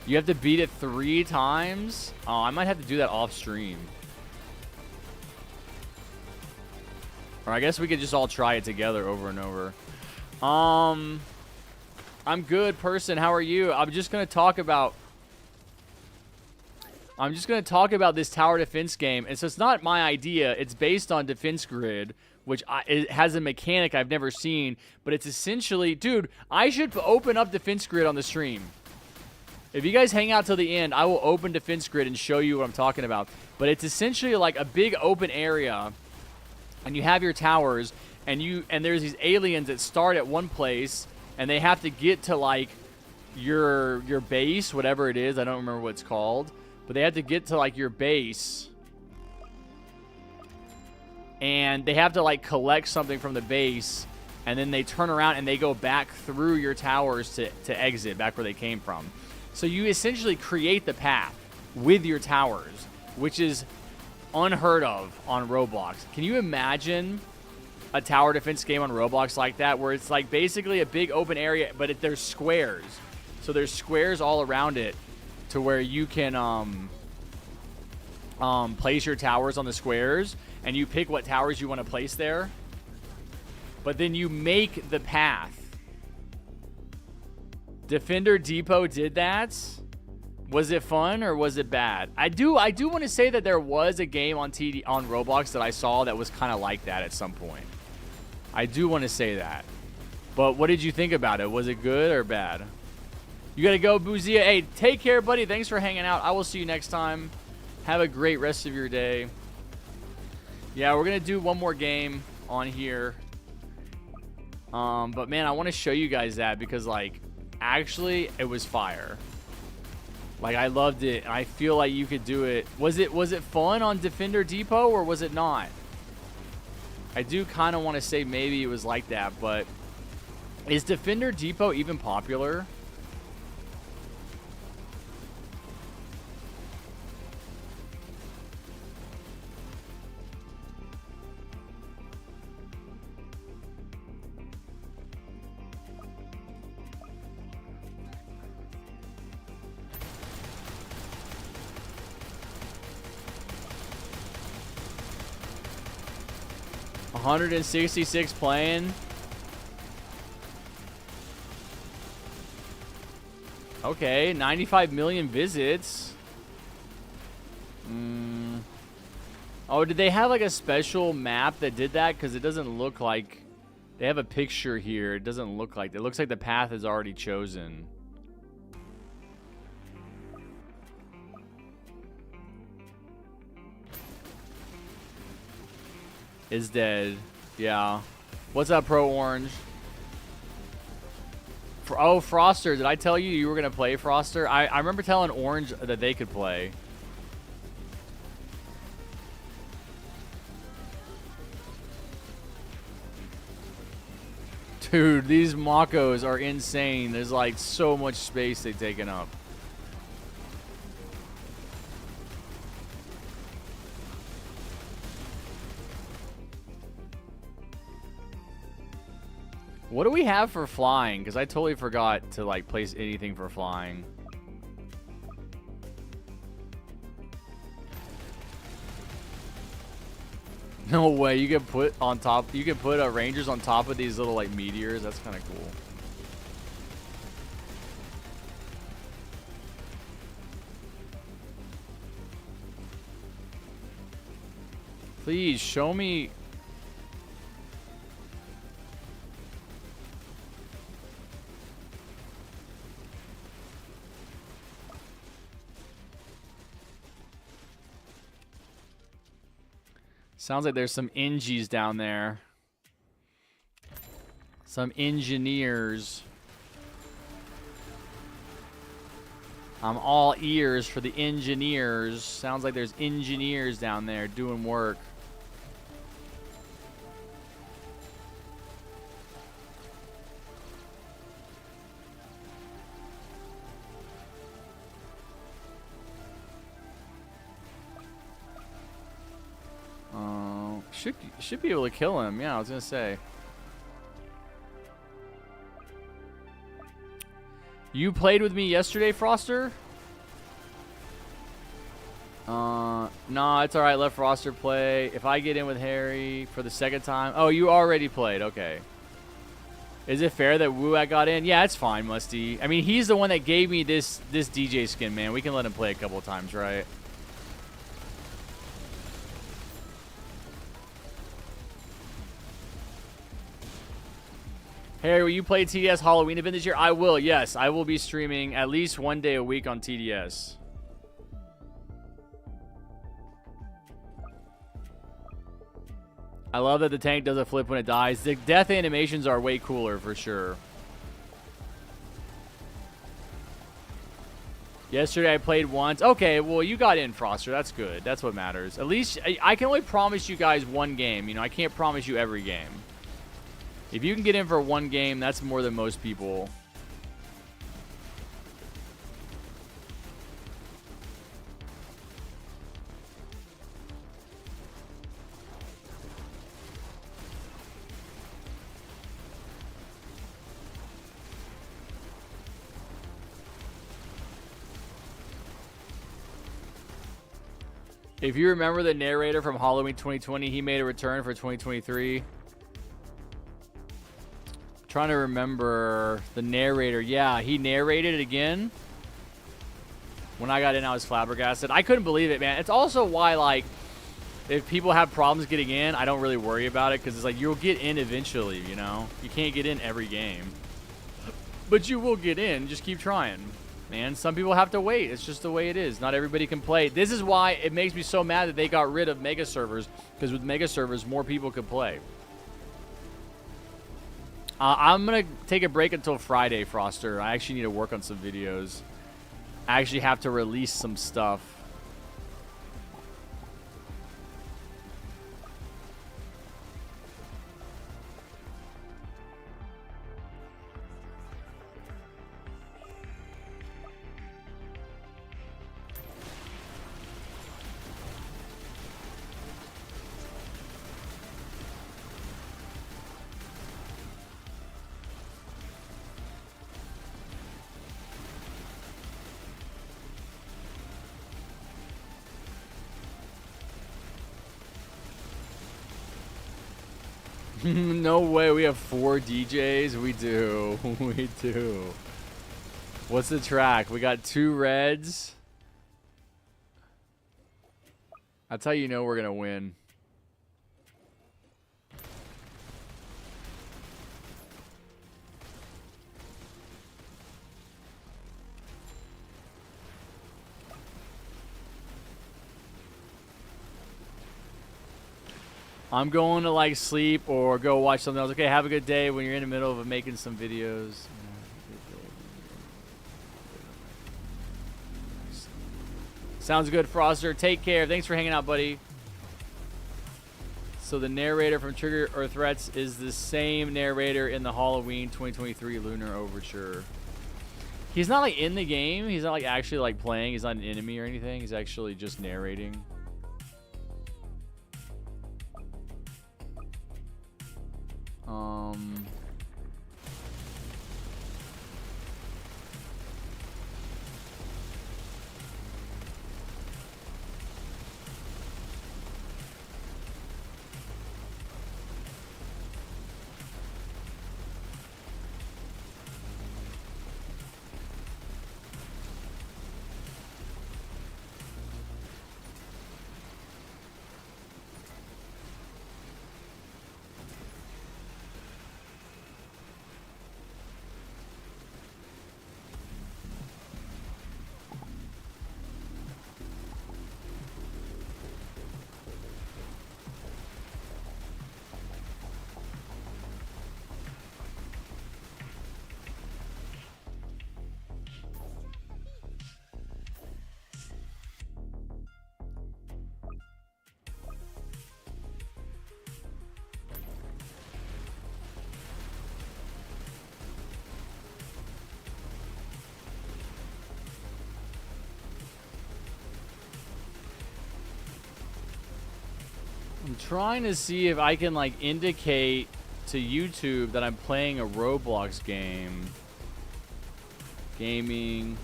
You have to beat it 3 times? Oh, I might have to do that off stream. Or I guess we could just all try it together over and over. I'm good, person. How are you? I'm just going to talk about... I'm just going to talk about this tower defense game. And so it's not my idea. It's based on Defense Grid, which it has a mechanic I've never seen. But it's essentially... Dude, I should open up Defense Grid on the stream. If you guys hang out till the end, I will open Defense Grid and show you what I'm talking about. But it's essentially like a big open area. And you have your towers. And there's these aliens that start at one place. And they have to get to, like, your base, whatever it is. I don't remember what it's called. But they have to get to, like, your base. And they have to, like, collect something from the base. And then they turn around and they go back through your towers to exit back where they came from. So you essentially create the path with your towers, which is unheard of on Roblox. Can you imagine a tower defense game on Roblox like that, where it's like basically a big open area, but there's squares. So there's squares all around it to where you can place your towers on the squares, and you pick what towers you want to place there. But then you make the path. Defender Depot did that. Was it fun or was it bad? I do want to say that there was a game on Roblox that I saw that was kind of like that at some point. I do want to say that. But what did you think about it? Was it good or bad? You got to go, Boozia. Hey, take care, buddy. Thanks for hanging out. I will see you next time. Have a great rest of your day. Yeah, we're going to do one more game on here. But, man, I want to show you guys that because, like, actually, it was fire. Like, I loved it. And I feel like you could do it. Was it fun on Defender Depot or was it not? I do kind of want to say maybe it was like that, but is Defender Depot even popular? $166 playing. Okay, 95 million visits. Oh, did they have like a special map that did that? Because it doesn't look like... They have a picture here. It doesn't look like... It looks like the path is already chosen. Is dead. Yeah. What's up, Pro Orange? Oh, Froster. Did I tell you you were going to play Froster? I remember telling Orange that they could play. Dude, these Makos are insane. There's like so much space they've taken up. What do we have for flying? Because I totally forgot to like place anything for flying. No way. You can put on top. You can put Rangers on top of these little like meteors. That's kind of cool. Please show me. Sounds like there's some Engies down there. Some engineers. I'm all ears for the engineers. Sounds like there's engineers down there doing work. Should be able to kill him. Yeah, I was gonna say. You played with me yesterday, Froster? No, it's alright. Let Froster play. If I get in with Harry for the second time. Oh, you already played. Okay. Is it fair that Wuak got in? Yeah, it's fine, Musty. I mean, he's the one that gave me this DJ skin, man. We can let him play a couple of times, right? Harry, will you play TDS Halloween event this year? I will, yes. I will be streaming at least 1 day a week on TDS. I love that the tank does a flip when it dies. The death animations are way cooler for sure. Yesterday I played once. Okay, well, you got in, Froster. That's good. That's what matters. At least I can only promise you guys one game. You know, I can't promise you every game. If you can get in for one game, that's more than most people. If you remember the narrator from Halloween 2020, he made a return for 2023. Trying to remember the narrator. Yeah, he narrated it again. When I got in, I was flabbergasted. I couldn't believe it, man. It's also why, like, if people have problems getting in, I don't really worry about it because it's like you'll get in eventually, you know? You can't get in every game. But you will get in. Just keep trying. Man, some people have to wait. It's just the way it is. Not everybody can play. This is why it makes me so mad that they got rid of mega servers, because with mega servers, more people could play. I'm going to take a break until Friday, Froster. I actually need to work on some videos. I actually have to release some stuff. No way, we have 4 DJs? We do. We do. What's the track? We got 2 reds. That's how you know we're going to win. I'm going to like sleep or go watch something else. Okay, have a good day when you're in the middle of making some videos. Sounds good, Froster. Take care. Thanks for hanging out, buddy. So the narrator from Trigger or Threats is the same narrator in the Halloween 2023 Lunar Overture. He's not like in the game. He's not like actually like playing. He's not an enemy or anything. He's actually just narrating. I'm trying to see if I can like indicate to YouTube that I'm playing a Roblox game. Gaming.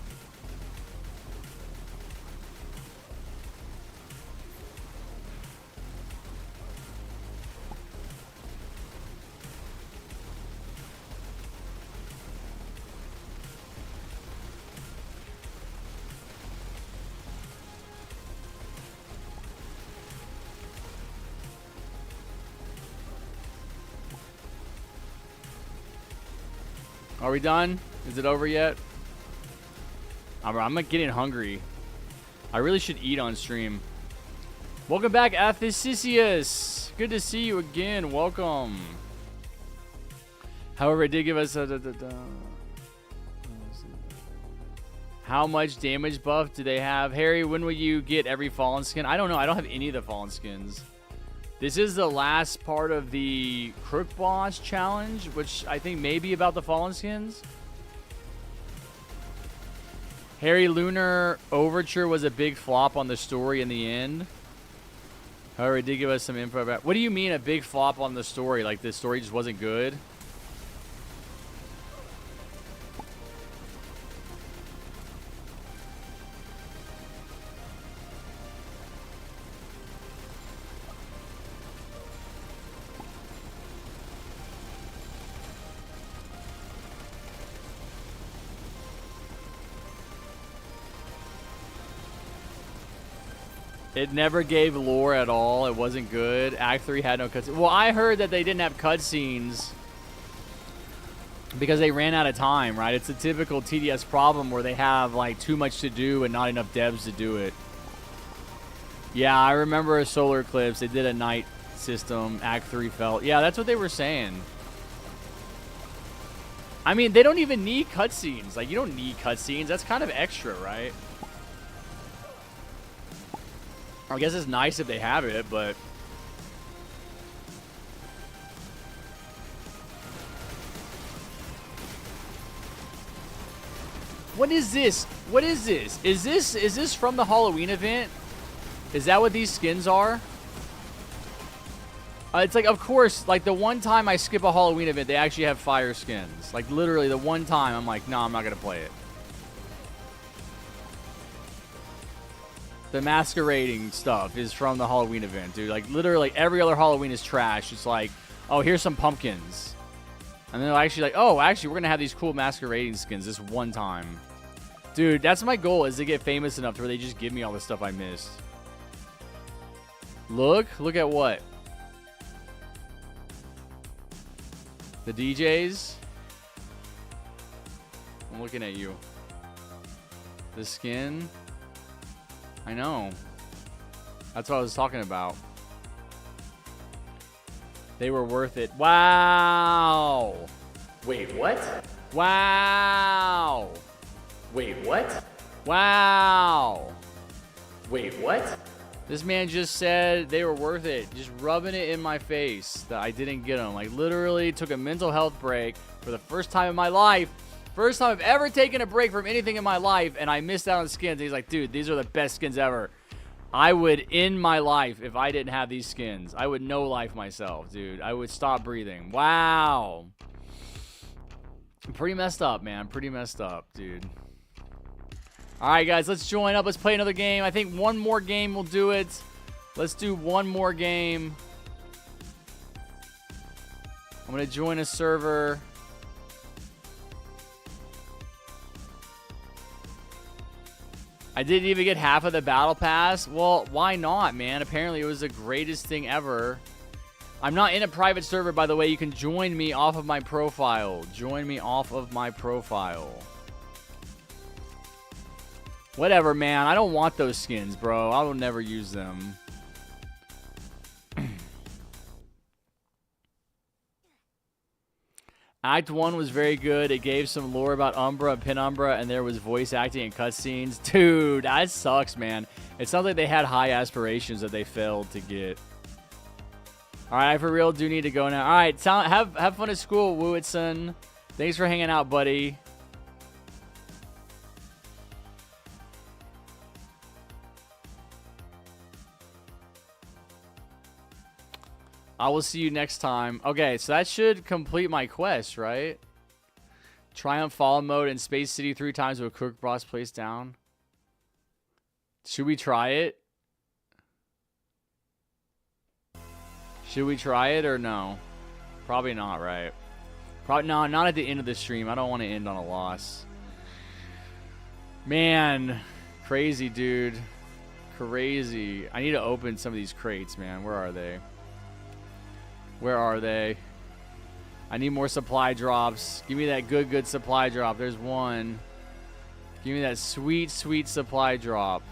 Are we done? Is it over yet? I'm getting hungry. I really should eat on stream. Welcome back, Athysicius. Good to see you again. Welcome. However, it did give us a... How much damage buff do they have? Harry, when will you get every Fallen skin? I don't know. I don't have any of the Fallen skins. This is the last part of the Crook Boss challenge, which I think may be about the Fallen skins. Harry, Lunar Overture was a big flop on the story in the end. However, it did give us some info about... What do you mean a big flop on the story? Like the story just wasn't good? It never gave lore at all. It wasn't good. Act 3 had no cutscenes. Well, I heard that they didn't have cutscenes because they ran out of time, right? It's a typical TDS problem where they have, like, too much to do and not enough devs to do it. Yeah, I remember a Solar Eclipse. They did a night system. Act 3 felt... Yeah, that's what they were saying. I mean, they don't even need cutscenes. Like, you don't need cutscenes. That's kind of extra, right? I guess it's nice if they have it, but... What is this? What is this? Is this from the Halloween event? Is that what these skins are? It's like, of course, like the one time I skip a Halloween event, they actually have fire skins. Like literally the one time I'm like, no, I'm not gonna play it. The masquerading stuff is from the Halloween event, dude. Like, literally, every other Halloween is trash. It's like, oh, here's some pumpkins. And then they're actually like, oh, actually, we're going to have these cool masquerading skins this one time. Dude, that's my goal, is to get famous enough to where they just give me all the stuff I missed. Look at what? The DJs? I'm looking at you. The skin? I know. That's what I was talking about. They were worth it. Wow. Wait, what? Wow. Wait, what? Wow. Wait, what? This man just said they were worth it. Just rubbing it in my face that I didn't get them. Like, literally took a mental health break for the first time in my life. First time I've ever taken a break from anything in my life, and I missed out on skins. He's like, dude, these are the best skins ever. I would end my life if I didn't have these skins. I would no life myself, dude. I would stop breathing. Wow. Pretty messed up, man. Pretty messed up, dude. All right, guys, let's join up. Let's play another game. I think one more game will do it. Let's do one more game. I'm going to join a server. I didn't even get half of the battle pass. Well, why not, man? Apparently it was the greatest thing ever. I'm not in a private server, by the way. You can join me off of my profile. Join me off of my profile. Whatever, man. I don't want those skins, bro. I will never use them. Act 1 was very good. It gave some lore about Umbra and Penumbra, and there was voice acting and cutscenes. Dude, that sucks, man. It sounds like they had high aspirations that they failed to get. All right, I for real do need to go now. All right, have fun at school, Wooitson. Thanks for hanging out, buddy. I will see you next time. Okay, so that should complete my quest, right? Triumph Fallen mode in Space City 3 times with Crook Boss placed down. Should we try it? Should we try it or no? Probably not, right? Probably no, not at the end of the stream. I don't want to end on a loss. Man, crazy, dude. Crazy. I need to open some of these crates, man. Where are they? Where are they? I need more supply drops. Give me that good supply drop. There's one. Give me that sweet supply drop.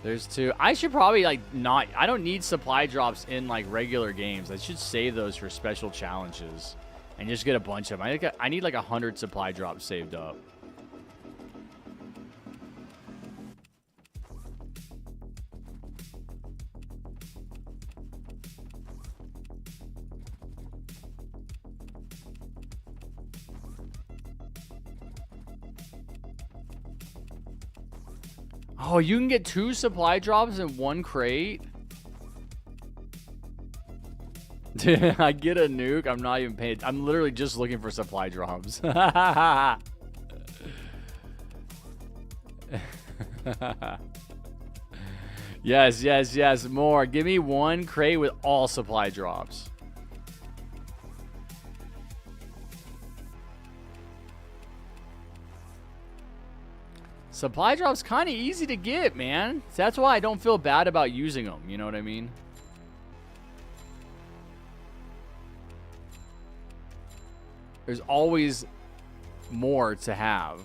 There's two. I should probably like not. I don't need supply drops in like regular games. I should save those for special challenges and just get a bunch of them. I need like 100 supply drops saved up. Oh, you can get 2 supply drops in 1 crate? I get a nuke. I'm not even paying. I'm literally just looking for supply drops. Yes. More. Give me 1 crate with all supply drops. Supply drops kind of easy to get, man. That's why I don't feel bad about using them. You know what I mean? There's always more to have.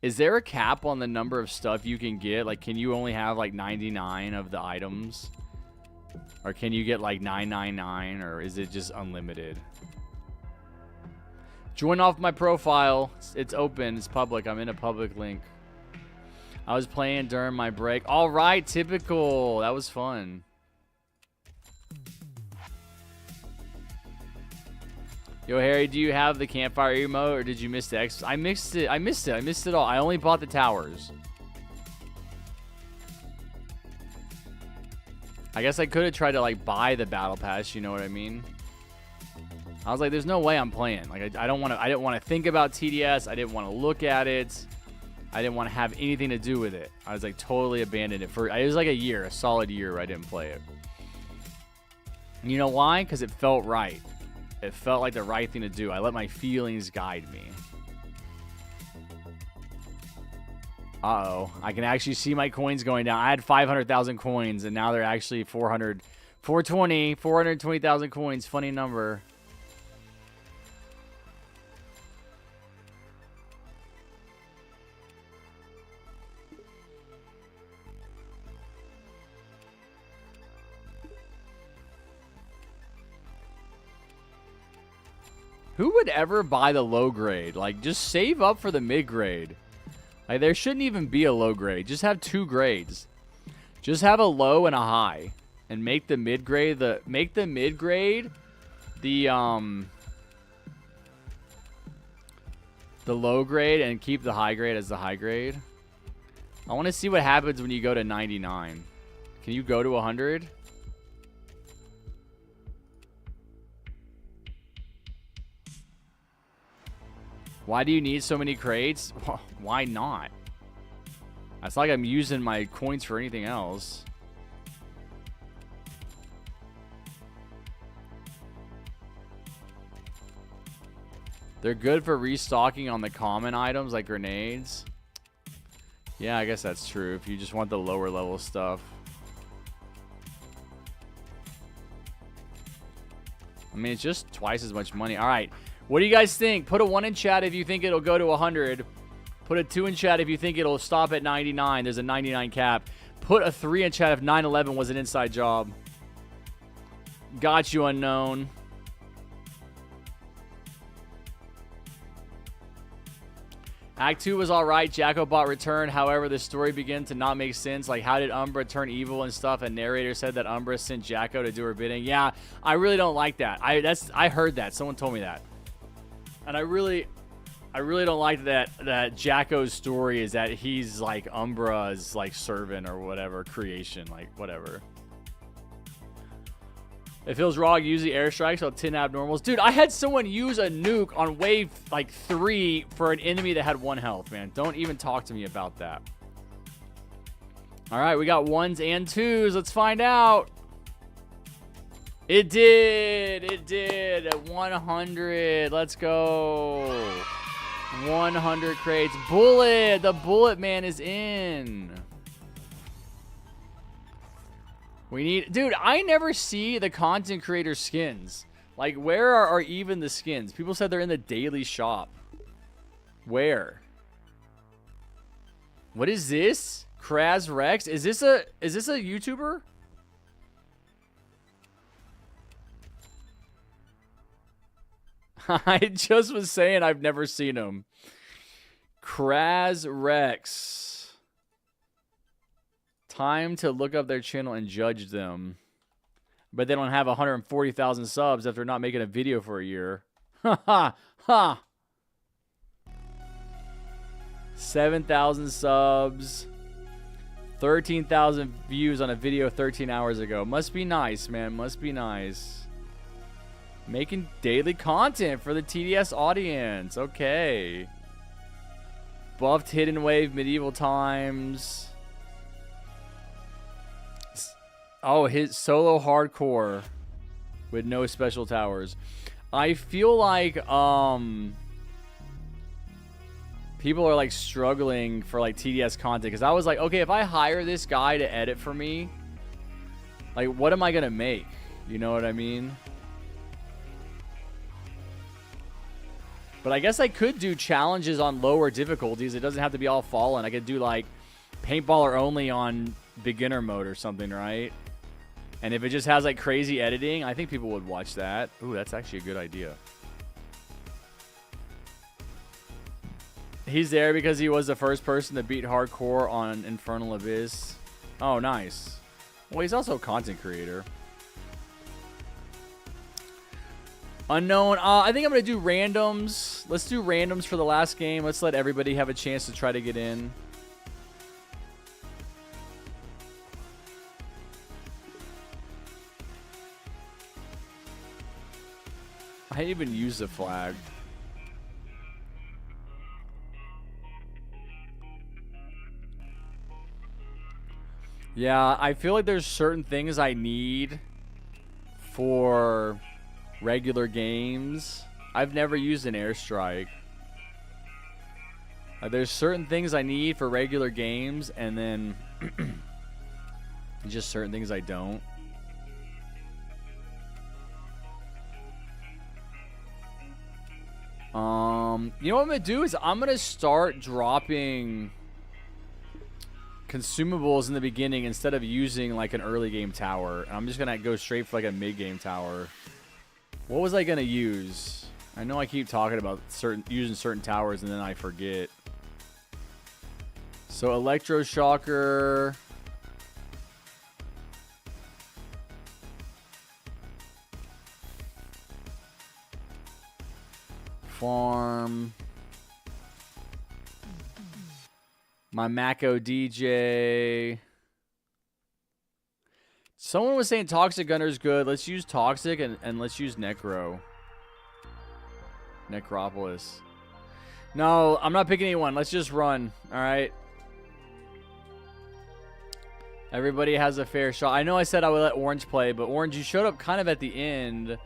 Is there a cap on the number of stuff you can get? Like, can you only have like 99 of the items? Or can you get like 999? Or is it just unlimited? Join off my profile. It's open. It's public. I'm in a public link. I was playing during my break. All right, typical. That was fun. Yo, Harry, do you have the campfire emote or did you miss the X? I missed it. I missed it all. I only bought the towers. I guess I could have tried to like buy the battle pass. You know what I mean? I was like, there's no way I'm playing. Like, I didn't want to think about TDS. I didn't want to look at it. I didn't want to have anything to do with it. I was like totally abandoned it it was like a solid year where I didn't play it. And you know why? Because it felt right. It felt like the right thing to do. I let my feelings guide me. Uh-oh. I can actually see my coins going down. I had 500,000 coins, and now they're actually 420,000 coins. Funny number. Who would ever buy the low grade? Like, just save up for the mid grade. Like, there shouldn't even be a low grade. Just have 2 grades. Just have a low and a high, and make the mid grade the low grade, and keep the high grade as the high grade. I want to see what happens when you go to 99. Can you go to 100? Why do you need so many crates? Why not? It's like I'm using my coins for anything else. They're good for restocking on the common items like grenades. Yeah, I guess that's true if you just want the lower level stuff. I mean, it's just twice as much money. All right. What do you guys think? Put a 1 in chat if you think it'll go to 100. Put a 2 in chat if you think it'll stop at 99. There's a 99 cap. Put a 3 in chat if 9/11 was an inside job. Got you, unknown. Act 2 was alright. Jacobot returned. However, the story began to not make sense. Like, how did Umbra turn evil and stuff? A narrator said that Umbra sent Jacko to do her bidding. Yeah, I really don't like that. I heard that. Someone told me that. And I really don't like that Jacko's story is that he's like Umbra's like servant or whatever, creation, like whatever. It feels raw. Use the airstrikes on 10 abnormals. Dude, I had someone use a nuke on wave like 3 for an enemy that had 1 health, man. Don't even talk to me about that. All right, we got 1s and 2s. Let's find out. It did. It did. At 100. Let's go. 100 crates. Bullet! The Bullet Man is in. We need... Dude, I never see the content creator skins. Like, where are even the skins? People said they're in the daily shop. Where? What is this? Kraz Rex? Is this a YouTuber? I just was saying I've never seen him. Kraz Rex. Time to look up their channel and judge them. But they don't have 140,000 subs after not making a video for a year. Ha ha ha. 7,000 subs. 13,000 views on a video 13 hours ago. Must be nice, man. Must be nice. Making daily content for the TDS audience. Okay. Buffed Hidden Wave Medieval Times. Oh, his solo hardcore with no special towers. I feel like people are like struggling for like TDS content because I was like, okay, if I hire this guy to edit for me, like what am I gonna make? You know what I mean? But I guess I could do challenges on lower difficulties. It doesn't have to be all Fallen. I could do like paintballer only on beginner mode or something, right? And if it just has like crazy editing, I think people would watch that. Ooh, that's actually a good idea. He's there because he was the first person to beat hardcore on Infernal Abyss. Oh, nice. Well, he's also a content creator. Unknown. I think I'm going to do randoms. Let's do randoms for the last game. Let's let everybody have a chance to try to get in. I didn't even use the flag. Yeah, I feel like there's certain things I need for regular games. I've never used an airstrike. There's certain things I need for regular games, and then just certain things I don't. You know what I'm gonna do is I'm gonna start dropping consumables in the beginning instead of using like an early game tower. I'm just gonna go straight for like a mid game tower. What was I gonna use? I know I keep talking about using certain towers and then I forget. So electroshocker. Farm. My Mako DJ. Someone was saying Toxic Gunner is good. Let's use Toxic and let's use Necro. Necropolis. No, I'm not picking anyone. Let's just run. All right. Everybody has a fair shot. I know I said I would let Orange play, but Orange, you showed up kind of at the end.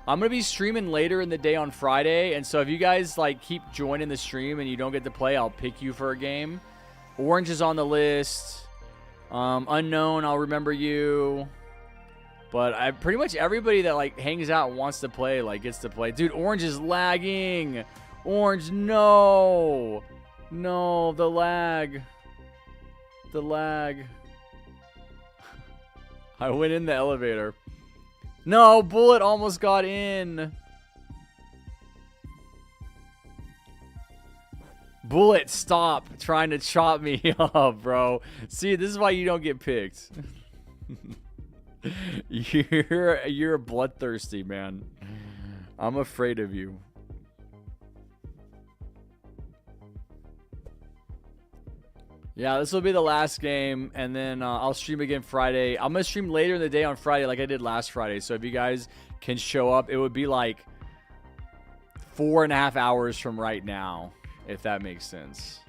I'm going to be streaming later in the day on Friday, and so if you guys like keep joining the stream and you don't get to play, I'll pick you for a game. Orange is on the list. Unknown, I'll remember you. But pretty much everybody that like hangs out and wants to play like gets to play. Dude, Orange is lagging. Orange, no. No, the lag. The lag. I went in the elevator. No, Bullet almost got in. Bullet, stop trying to chop me up, bro. See, this is why you don't get picked. You're bloodthirsty, man. I'm afraid of you. Yeah, this will be the last game, and then I'll stream again Friday. I'm going to stream later in the day on Friday like I did last Friday. So if you guys can show up, it would be like 4.5 hours from right now, if that makes sense.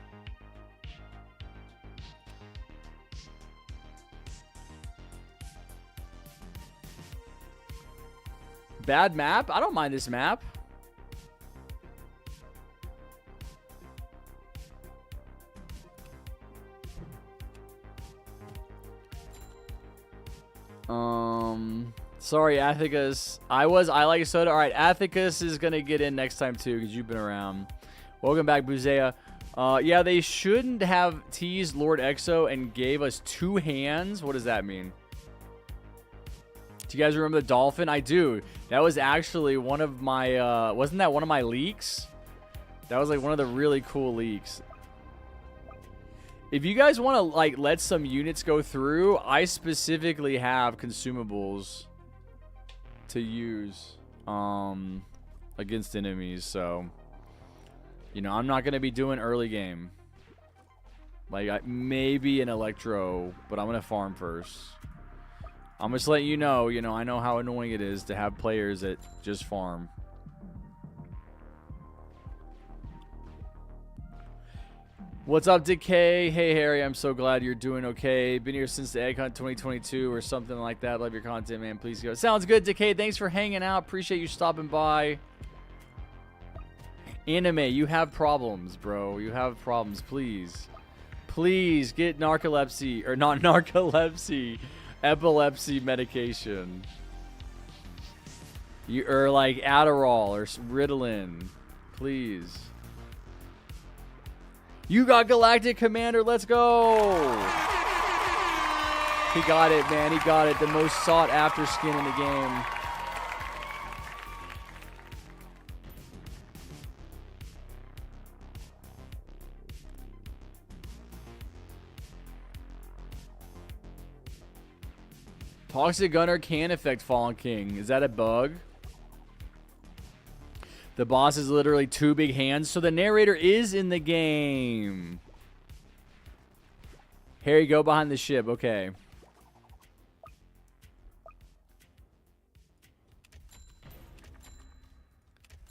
Bad map? I don't mind this map. Sorry, Athicus. I like soda. All right, Athicus is gonna get in next time too because you've been around. Welcome back, Buzea. Yeah, they shouldn't have teased Lord Exo and gave us 2 hands. What does that mean? Do you guys remember the dolphin? I do. That was actually one of my, wasn't that one of my leaks? That was like one of the really cool leaks. If you guys want to like let some units go through, I specifically have consumables to use against enemies. So, you know, I'm not going to be doing early game. Like maybe an Electro, but I'm going to farm first. I'm just letting you know, I know how annoying it is to have players that just farm. What's up, Decay? Hey, Harry, I'm so glad you're doing okay. Been here since the Egg Hunt 2022 or something like that. Love your content, man. Please go. Sounds good, Decay. Thanks for hanging out. Appreciate you stopping by. Anime, you have problems, bro. You have problems. Please. Please get narcolepsy, or not narcolepsy, epilepsy medication. Or like Adderall or Ritalin. Please. You got Galactic Commander. Let's go. He got it, man. He got it. The most sought after skin in the game. Toxic Gunner can affect Fallen King. Is that a bug? The boss is literally 2 big hands, so the narrator is in the game. Harry, go behind the ship. Okay.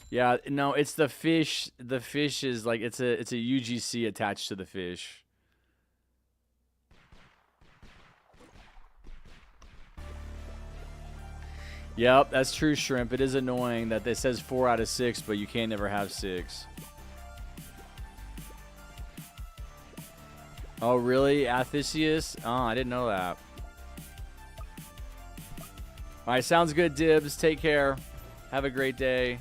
Yeah, no, it's the fish. The fish is like it's a UGC attached to the fish. Yep, that's true, Shrimp. It is annoying that it says 4 out of 6, but you can never have 6. Oh, really? Athisius? Oh, I didn't know that. All right, sounds good, Dibs. Take care. Have a great day.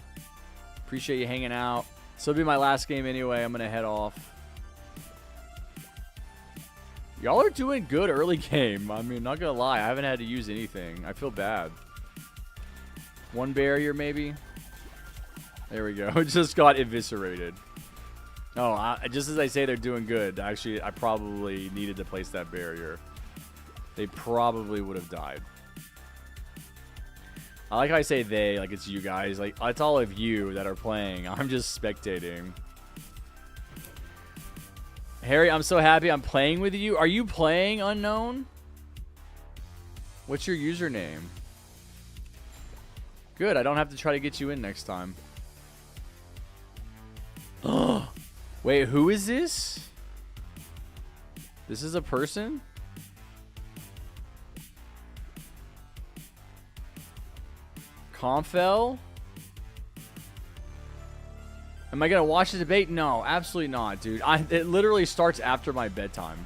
Appreciate you hanging out. This will be my last game anyway. I'm going to head off. Y'all are doing good early game. I mean, not going to lie. I haven't had to use anything. I feel bad. 1 barrier, maybe? There we go. Just got eviscerated. Oh, just as I say they're doing good, actually, I probably needed to place that barrier. They probably would have died. I like how I say they, like it's you guys. Like, it's all of you that are playing. I'm just spectating. Harry, I'm so happy I'm playing with you. Are you playing Unknown? What's your username? Good, I don't have to try to get you in next time. Oh, wait, who is this? This is a person? Confel? Am I gonna watch the debate? No, absolutely not, dude. It literally starts after my bedtime.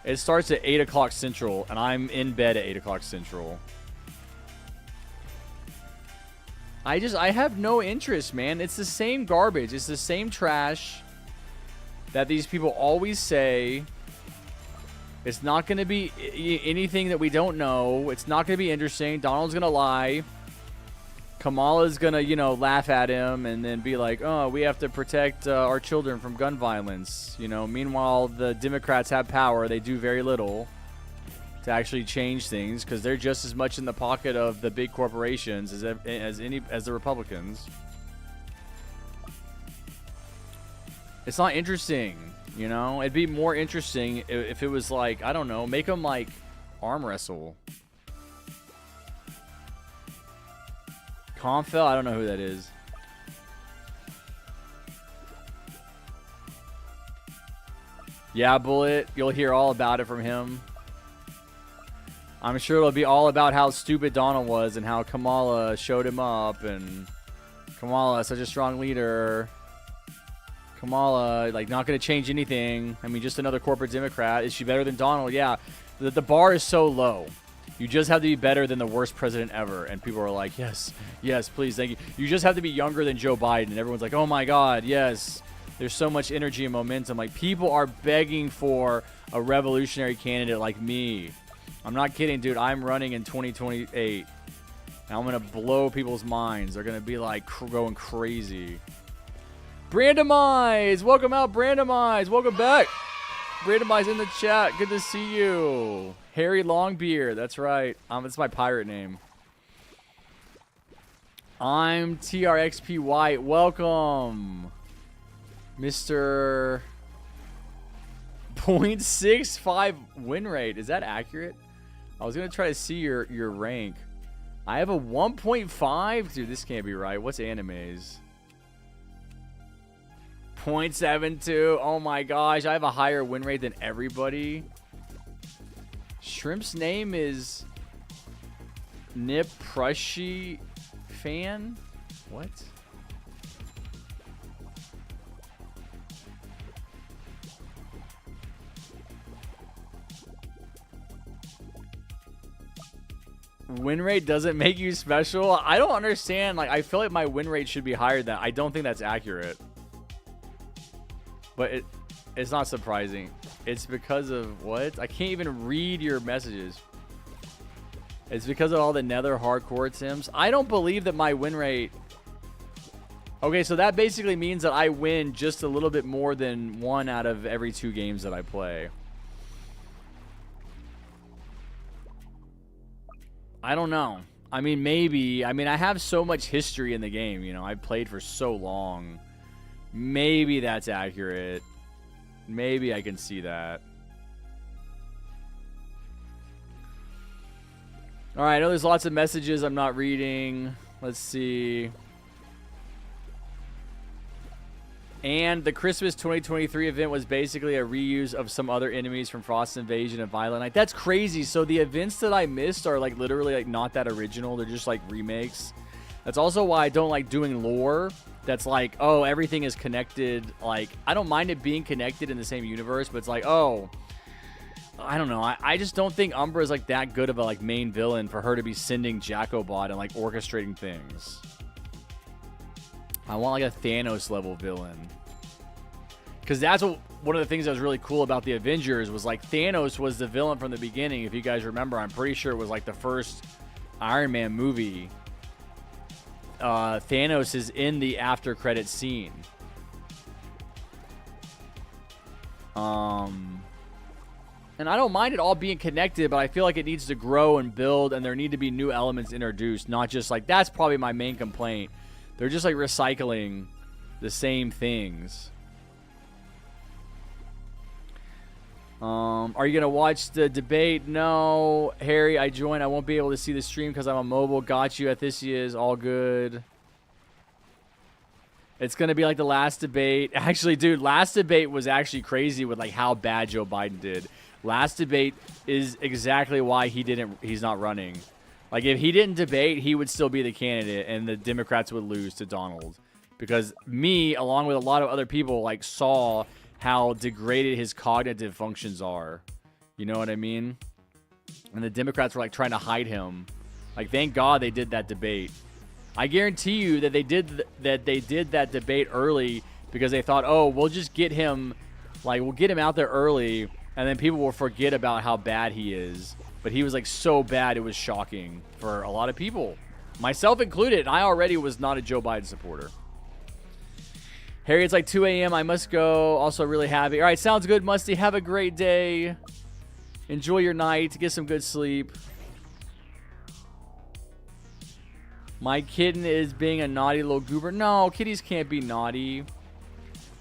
It starts at 8 o'clock Central, and I'm in bed at 8 o'clock Central. I have no interest, man. It's the same garbage. It's the same trash that these people always say. It's not going to be anything that we don't know. It's not going to be interesting. Donald's going to lie. Kamala's going to, laugh at him and then be like, oh, we have to protect our children from gun violence. Meanwhile, the Democrats have power. They do very little to actually change things because they're just as much in the pocket of the big corporations as the Republicans. It's not interesting, It'd be more interesting if it was like, I don't know, make them like arm wrestle. Confel, I don't know who that is. Yeah, Bullet, you'll hear all about it from him. I'm sure it'll be all about how stupid Donald was and how Kamala showed him up, and Kamala is such a strong leader. Kamala, not going to change anything. I mean, just another corporate Democrat. Is she better than Donald? Yeah. The bar is so low. You just have to be better than the worst president ever. And people are like, yes, yes, please, thank you. You just have to be younger than Joe Biden. And everyone's like, oh my God, yes. There's so much energy and momentum. Like, people are begging for a revolutionary candidate like me. I'm not kidding, dude. I'm running in 2028. And I'm going to blow people's minds. They're going to be like going crazy. Brandomize! Welcome out, Brandomize! Welcome back. Brandomize in the chat. Good to see you. Harry Longbeard. That's right. It's my pirate name. I'm TRXP White. Welcome. Mr. 0.65 win rate. Is that accurate? I was going to try to see your rank. I have a 1.5? Dude, this can't be right. What's animes? 0.72. Oh my gosh. I have a higher win rate than everybody. Shrimp's name is Nip Prushi fan? What? Win rate doesn't make you special? I don't understand. Like, I feel like my win rate should be higher than that. I don't think that's accurate. But it's not surprising. It's because of what? I can't even read your messages. It's because of all the Nether hardcore Sims. I don't believe that my win rate... Okay, so that basically means that I win just a little bit more than 1 out of every 2 games that I play. I don't know. I mean, maybe. I mean, I have so much history in the game, you know. I played for so long. Maybe that's accurate. Maybe I can see that. All right, I know there's lots of messages I'm not reading. Let's see. And the Christmas 2023 event was basically a reuse of some other enemies from Frost Invasion and Violent Night. That's crazy. So the events that I missed are like literally like not that original. They're just like remakes. That's also why I don't like doing lore that's like, oh, everything is connected. Like, I don't mind it being connected in the same universe, but it's like, oh, I don't know. I just don't think Umbra is like that good of a like main villain for her to be sending Jacobot and like orchestrating things. I want like a Thanos level villain. Because that's what one of the things that was really cool about the Avengers was like Thanos was the villain from the beginning. If you guys remember, I'm pretty sure it was like the first Iron Man movie. Thanos is in the after credit scene. And I don't mind it all being connected, but I feel like it needs to grow and build, and there need to be new elements introduced, not just like, that's probably my main complaint. They're just like recycling the same things. Are you going to watch the debate? No. Harry, I joined. I won't be able to see the stream because I'm on mobile. Got you. Athisias. All good. It's going to be like the last debate. Actually, dude, last debate was actually crazy with like how bad Joe Biden did. Last debate is exactly why he's not running. Like, if he didn't debate, he would still be the candidate, and the Democrats would lose to Donald. Because me, along with a lot of other people, like, saw how degraded his cognitive functions are. You know what I mean? And the Democrats were, like, trying to hide him. Like, thank God they did that debate. I guarantee you that they did that debate early because they thought, oh, we'll just get him, like, we'll get him out there early, and then people will forget about how bad he is. But he was, like, so bad, it was shocking for a lot of people. Myself included, and I already was not a Joe Biden supporter. Harry, it's like 2 a.m. I must go. Also really happy. All right, sounds good, Musty. Have a great day. Enjoy your night. Get some good sleep. My kitten is being a naughty little goober. No, kitties can't be naughty.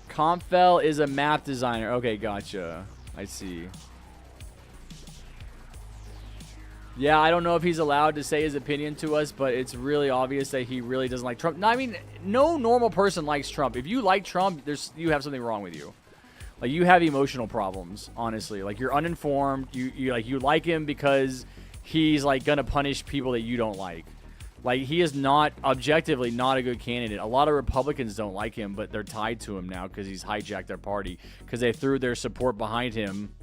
Compfel is a map designer. Okay, gotcha. I see. Yeah, I don't know if he's allowed to say his opinion to us, but it's really obvious that he really doesn't like Trump. No, I mean, no normal person likes Trump. If you like Trump, you have something wrong with you. Like, you have emotional problems, honestly. Like, you're uninformed. You like him because he's like gonna punish people that you don't like. Like, he is not objectively not a good candidate. A lot of Republicans don't like him, but they're tied to him now because he's hijacked their party because they threw their support behind him.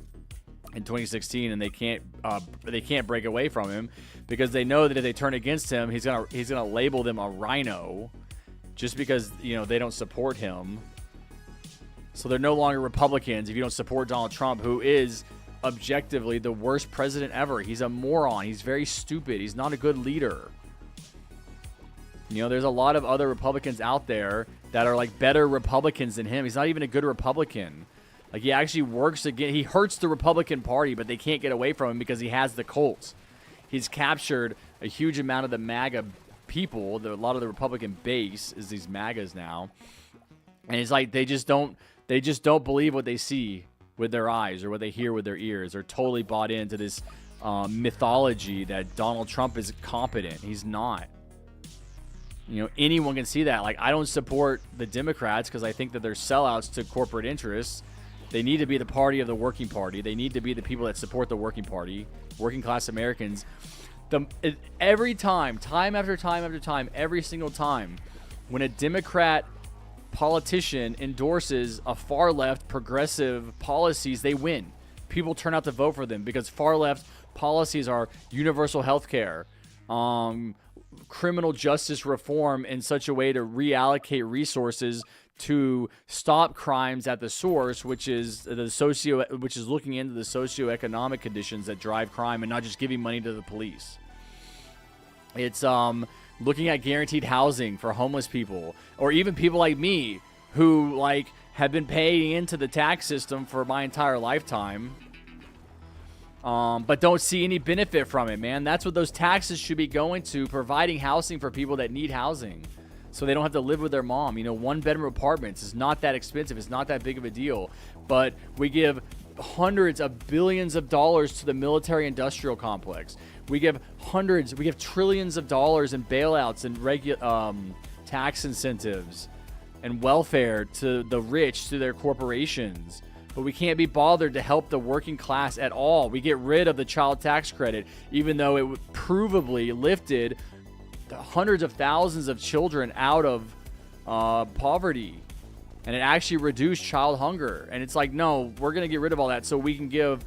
in 2016, and they can't break away from him because they know that if they turn against him, he's gonna label them a rhino just because they don't support him. So they're no longer Republicans if you don't support Donald Trump, who is objectively the worst president ever. He's a moron. He's very stupid. He's not a good leader. There's a lot of other Republicans out there that are like better Republicans than him. He's not even a good Republican. Like, he actually works again. He hurts the Republican Party, but they can't get away from him because he has the Colts. He's captured a huge amount of the MAGA people. A lot of the Republican base is these MAGAs now. And it's like they just don't believe what they see with their eyes or what they hear with their ears. They're totally bought into this mythology that Donald Trump is competent. He's not. Anyone can see that. Like, I don't support the Democrats because I think that they're sellouts to corporate interests. They need to be the party of the working party. They need to be the people that support the working party, working class Americans. Every time after time, every single time, when a Democrat politician endorses a far left progressive policies, they win. People turn out to vote for them because far left policies are universal health care, criminal justice reform in such a way to reallocate resources to stop crimes at the source, which is looking into the socioeconomic conditions that drive crime and not just giving money to the police. It's looking at guaranteed housing for homeless people, or even people like me who have been paying into the tax system for my entire lifetime, but don't see any benefit from it, man. That's what those taxes should be going to, providing housing for people that need housing so they don't have to live with their mom. One-bedroom apartments is not that expensive. It's not that big of a deal. But we give hundreds of billions of dollars to the military-industrial complex. We give trillions of dollars in bailouts and tax incentives and welfare to the rich, to their corporations. But we can't be bothered to help the working class at all. We get rid of the child tax credit, even though it provably lifted hundreds of thousands of children out of poverty. And it actually reduced child hunger. And it's like, no, we're going to get rid of all that so we can give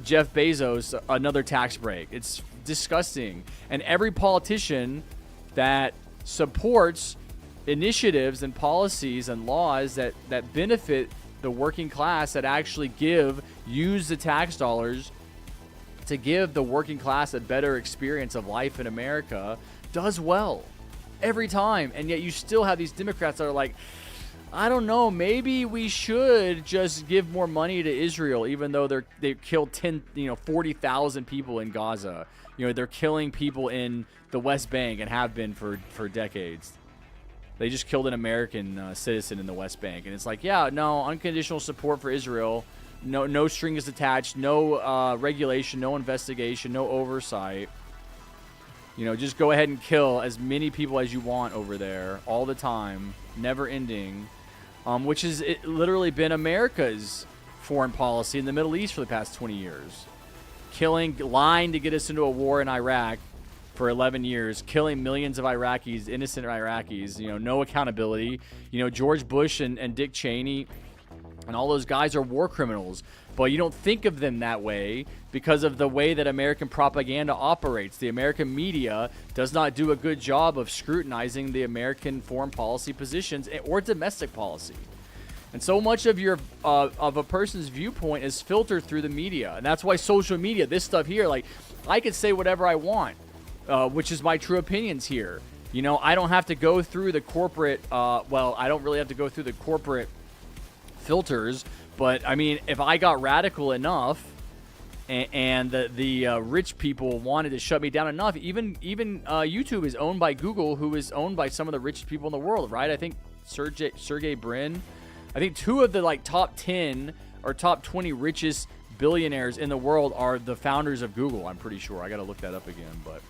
Jeff Bezos another tax break. It's disgusting. And every politician that supports initiatives and policies and laws that benefit the working class, that actually use the tax dollars to give the working class a better experience of life in America, does well every time. And yet you still have these Democrats that are like, I don't know, maybe we should just give more money to Israel, even though they killed 40,000 people in Gaza. They're killing people in the West Bank and have been for decades. They just killed an American citizen in the West Bank. And it's like, yeah, no, unconditional support for Israel. No strings attached, no regulation, no investigation, no oversight. Just go ahead and kill as many people as you want over there all the time, never ending, which has literally been America's foreign policy in the Middle East for the past 20 years. Lying to get us into a war in Iraq for 11 years, killing millions of Iraqis, innocent Iraqis, no accountability. George Bush and Dick Cheney and all those guys are war criminals, but you don't think of them that way because of the way that American propaganda operates. The American media does not do a good job of scrutinizing the American foreign policy positions or domestic policy. And so much of a person's viewpoint is filtered through the media. And that's why social media, this stuff here, I can say whatever I want, which is my true opinions here. I don't have to go through the corporate, I don't really have to go through the corporate filters, but I mean, if I got radical enough and the rich people wanted to shut me down enough, even YouTube is owned by Google, who is owned by some of the richest people in the world, right? I think Sergey Brin, I think 2 of the top 10 or top 20 richest billionaires in the world are the founders of Google. I'm pretty sure. I got to look that up again, but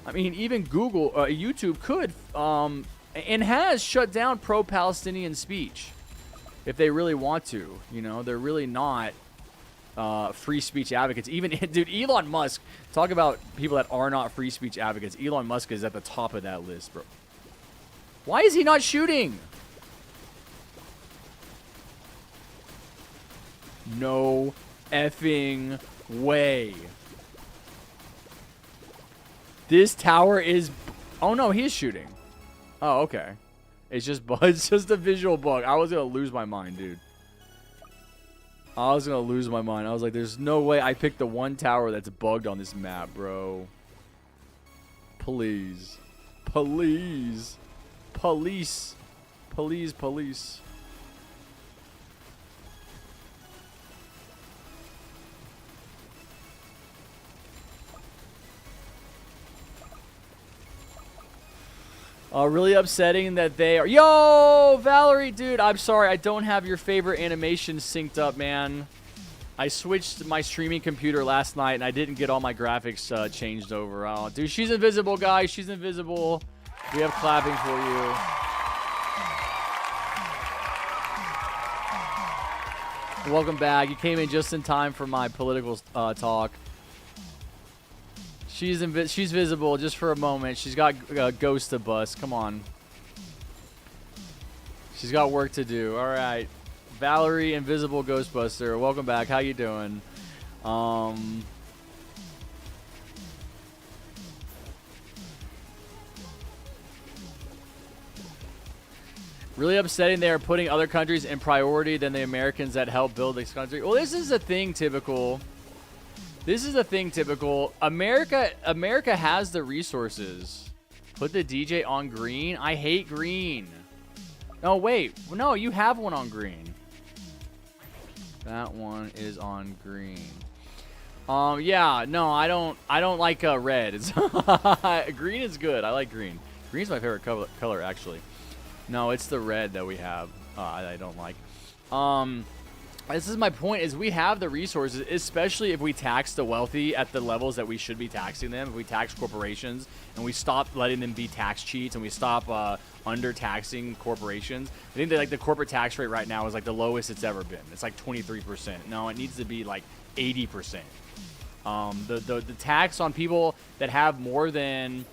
I mean, even YouTube could and has shut down pro-Palestinian speech. If they really want to, they're really not free speech advocates. Even, dude, Elon Musk, talk about people that are not free speech advocates. Elon Musk is at the top of that list, bro. Why is he not shooting? No effing way. This tower is... Oh, no, he is shooting. Oh, okay. It's just a visual bug. I was going to lose my mind, dude. I was going to lose my mind. I was like, there's no way I picked the one tower that's bugged on this map, bro. Please. Please. Police. Police, police. Really upsetting that they are... Yo, Valerie, dude, I'm sorry. I don't have your favorite animation synced up, man. I switched my streaming computer last night, and I didn't get all my graphics changed over. Oh, dude, she's invisible, guys. She's invisible. We have clapping for you. Welcome back. You came in just in time for my political talk. She's visible just for a moment. She's got Ghost to bust. Come on. She's got work to do. All right. Valerie, Invisible Ghostbuster. Welcome back. How you doing? Really upsetting they are putting other countries in priority than the Americans that helped build this country. Well, this is a thing typical. This is a thing typical. America has the resources. Put the DJ on green. I hate green. No, wait. No, you have one on green. That one is on green. Yeah, no, I don't like red. It's green is good. I like green. Green's my favorite color actually. No, it's the red that we have. I don't like. This is my point, is we have the resources, especially if we tax the wealthy at the levels that we should be taxing them. If we tax corporations and we stop letting them be tax cheats and we stop under-taxing corporations. I think that like the corporate tax rate right now is like the lowest it's ever been. It's like 23%. No, it needs to be like 80%. The tax on people that have more than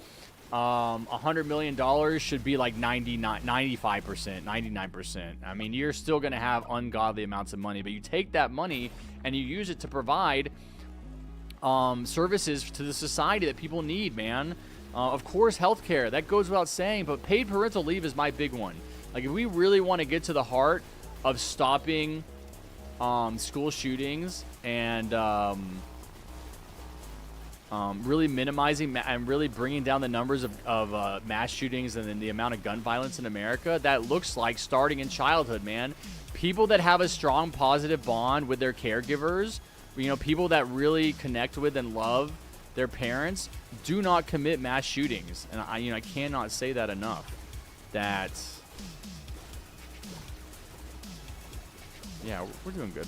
$100 million should be like 95%, 99%. I mean, you're still going to have ungodly amounts of money, but you take that money and you use it to provide services to the society that people need, man. Of course, healthcare, that goes without saying, but paid parental leave is my big one. Like, if we really want to get to the heart of stopping school shootings and really minimizing and really bringing down the numbers of mass shootings and then the amount of gun violence in America, that looks like starting in childhood, man. People that have a strong positive bond with their caregivers, you know, people that really connect with and love their parents, do not commit mass shootings. And I cannot say that enough. That, yeah, we're doing good.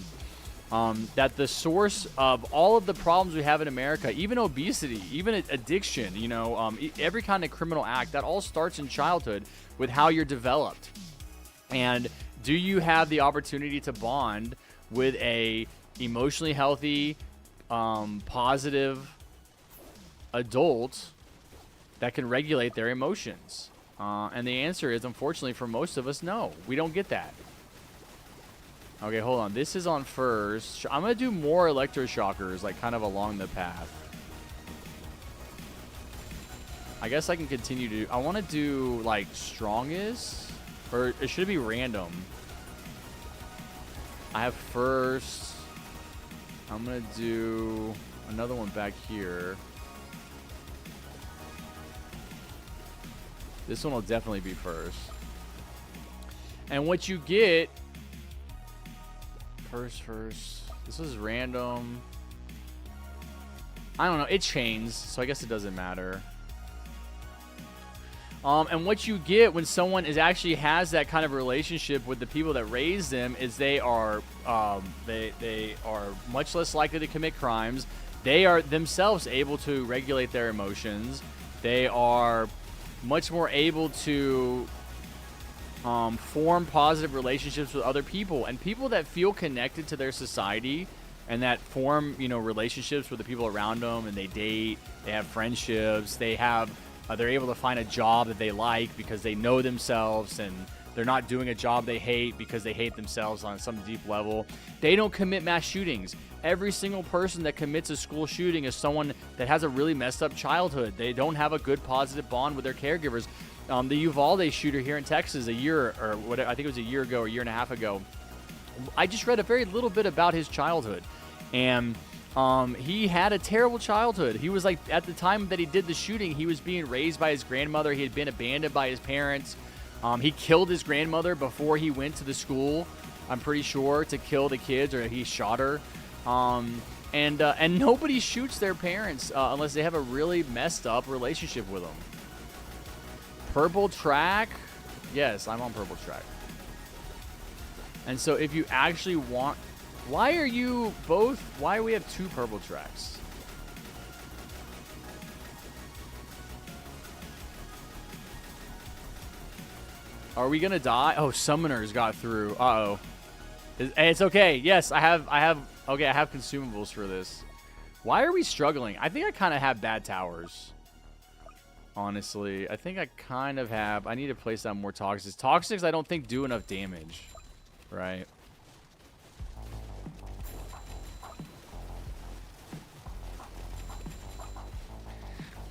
That the source of all of the problems we have in America, even obesity, even addiction, you know, every kind of criminal act, that all starts in childhood with how you're developed. And do you have the opportunity to bond with a emotionally healthy, positive adult that can regulate their emotions? And the answer is, unfortunately, for most of us, no. We don't get that. Okay, hold on. This is on first. I'm going to do more electroshockers, like, kind of along the path. I guess I can continue to... I want to do, like, strongest. Or it should be random. I have first. I'm going to do another one back here. This one will definitely be first. And what you get... First. This is random. I don't know. It chains, so I guess it doesn't matter. And what you get when someone actually has that kind of relationship with the people that raise them is they are much less likely to commit crimes. They are themselves able to regulate their emotions. They are much more able to form positive relationships with other people, and people that feel connected to their society and that form, you know, relationships with the people around them, and they date, they have friendships, they have, they're able to find a job that they like because they know themselves and they're not doing a job they hate because they hate themselves on some deep level. They don't commit mass shootings. Every single person that commits a school shooting is someone that has a really messed up childhood. They don't have a good positive bond with their caregivers. The Uvalde shooter here in Texas a year or whatever, I think it was a year ago or a year and a half ago, I just read a very little bit about his childhood. And he had a terrible childhood. He was like, at the time that he did the shooting, he was being raised by his grandmother. He had been abandoned by his parents. He killed his grandmother before he went to the school, I'm pretty sure, to kill the kids, or he shot her. And nobody shoots their parents unless they have a really messed up relationship with them. Purple track? Yes, I'm on purple track. And so if you actually want... Why are you both... Why do we have two purple tracks? Are we gonna die? Oh, summoners got through. Uh-oh. It's okay. Yes, I have consumables for this. Why are we struggling? I think I kind of have bad towers. Honestly, I think I kind of have. I need to place down more toxics. Toxics, I don't think do enough damage. Right.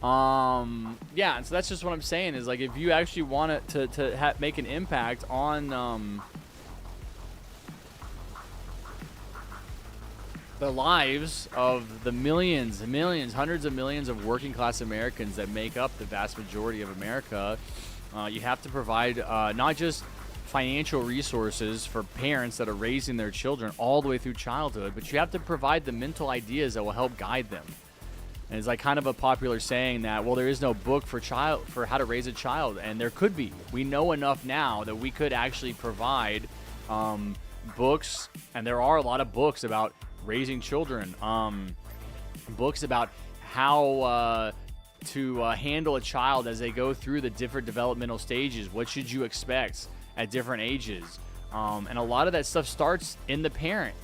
Yeah, and so that's just what I'm saying is, like, if you actually want it to make an impact on the lives of the millions, hundreds of millions of working class Americans that make up the vast majority of America, you have to provide not just financial resources for parents that are raising their children all the way through childhood, but you have to provide the mental ideas that will help guide them. And it's like kind of a popular saying that, well, there is no book for how to raise a child, and there could be. We know enough now that we could actually provide books, and there are a lot of books about raising children, books about how to handle a child as they go through the different developmental stages. What should you expect at different ages? And a lot of that stuff starts in the parent.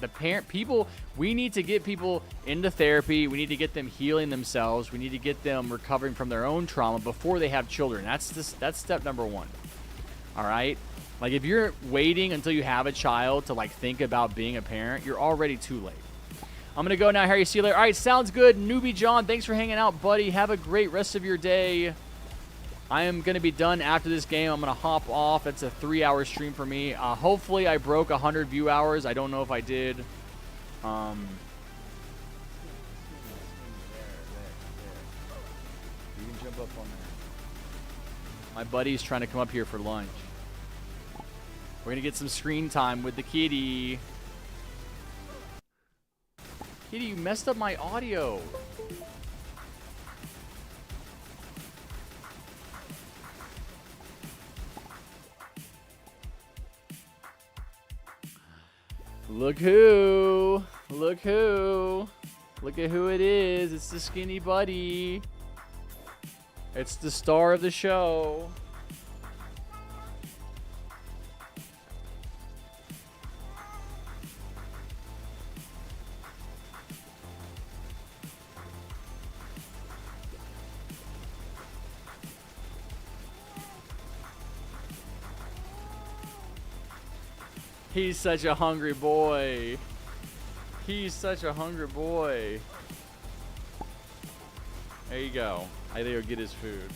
People, we need to get people into therapy. We need to get them healing themselves. We need to get them recovering from their own trauma before they have children. That's step number one. All right? Like, if you're waiting until you have a child to, like, think about being a parent, you're already too late. I'm going to go now, Harry. See you later. All right, sounds good. Newbie John, thanks for hanging out, buddy. Have a great rest of your day. I am going to be done after this game. I'm going to hop off. It's a 3-hour stream for me. Hopefully, I broke 100 view hours. I don't know if I did. You can jump up on there. My buddy's trying to come up here for lunch. We're going to get some screen time with the kitty. Kitty, you messed up my audio. Look who. Look who. Look at who it is. It's the skinny buddy. It's the star of the show. He's such a hungry boy. He's such a hungry boy. There you go. I think he'll get his food.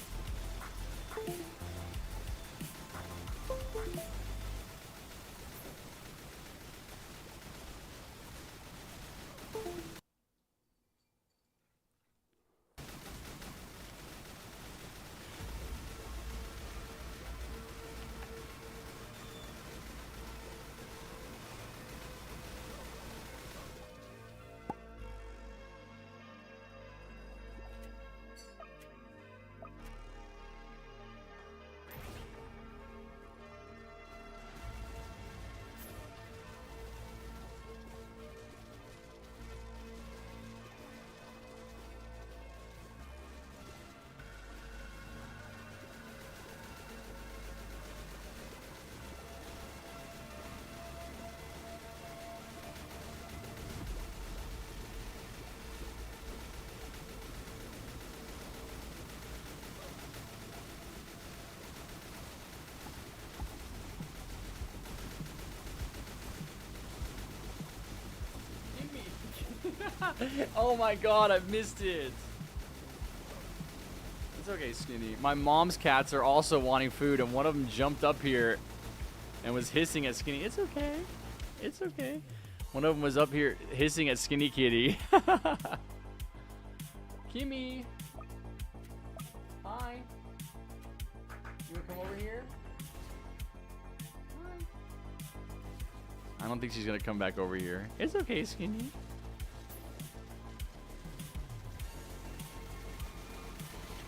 Oh my god, I missed it. It's okay, Skinny. My mom's cats are also wanting food, and one of them jumped up here and was hissing at Skinny. It's okay. It's okay. One of them was up here hissing at Skinny Kitty. Kimmy. Hi. You wanna come over here? Hi. I don't think she's gonna come back over here. It's okay, Skinny.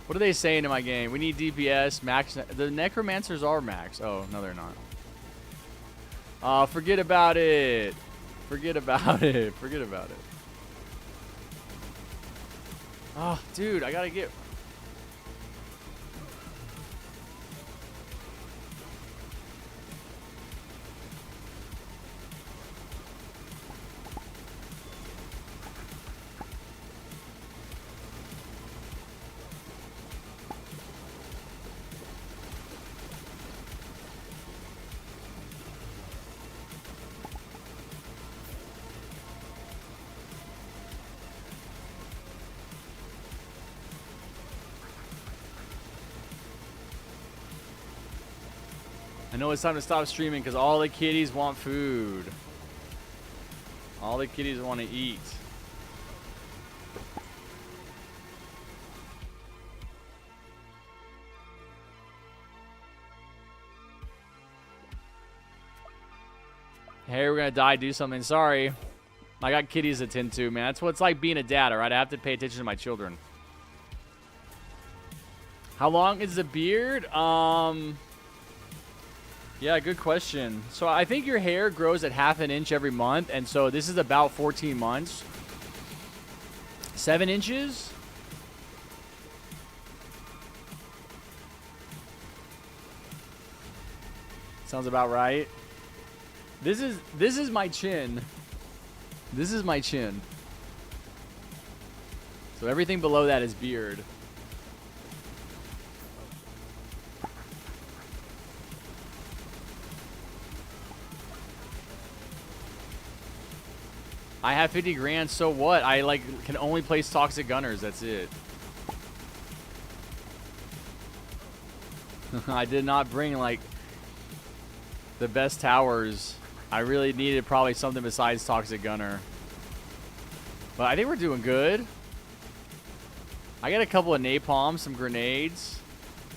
What are they saying in my game? We need DPS, max. The necromancers are max. Oh, no, they're not. Forget about it. Forget about it. Forget about it. Oh, dude, I gotta get... I know it's time to stop streaming because all the kitties want food. All the kitties want to eat. Hey, we're gonna die, do something. Sorry. I got kitties to tend to, man. That's what it's like being a dad, alright? I have to pay attention to my children. How long is the beard? Yeah, good question. So I think your hair grows at ½ an inch every month, and so this is about 14 months. 7 inches? Sounds about right. This is my chin. This is my chin. So everything below that is beard. I have 50 grand, so what? I like can only place Toxic Gunners, that's it. I did not bring like the best towers. I really needed probably something besides Toxic Gunner. But I think we're doing good. I got a couple of napalms, some grenades,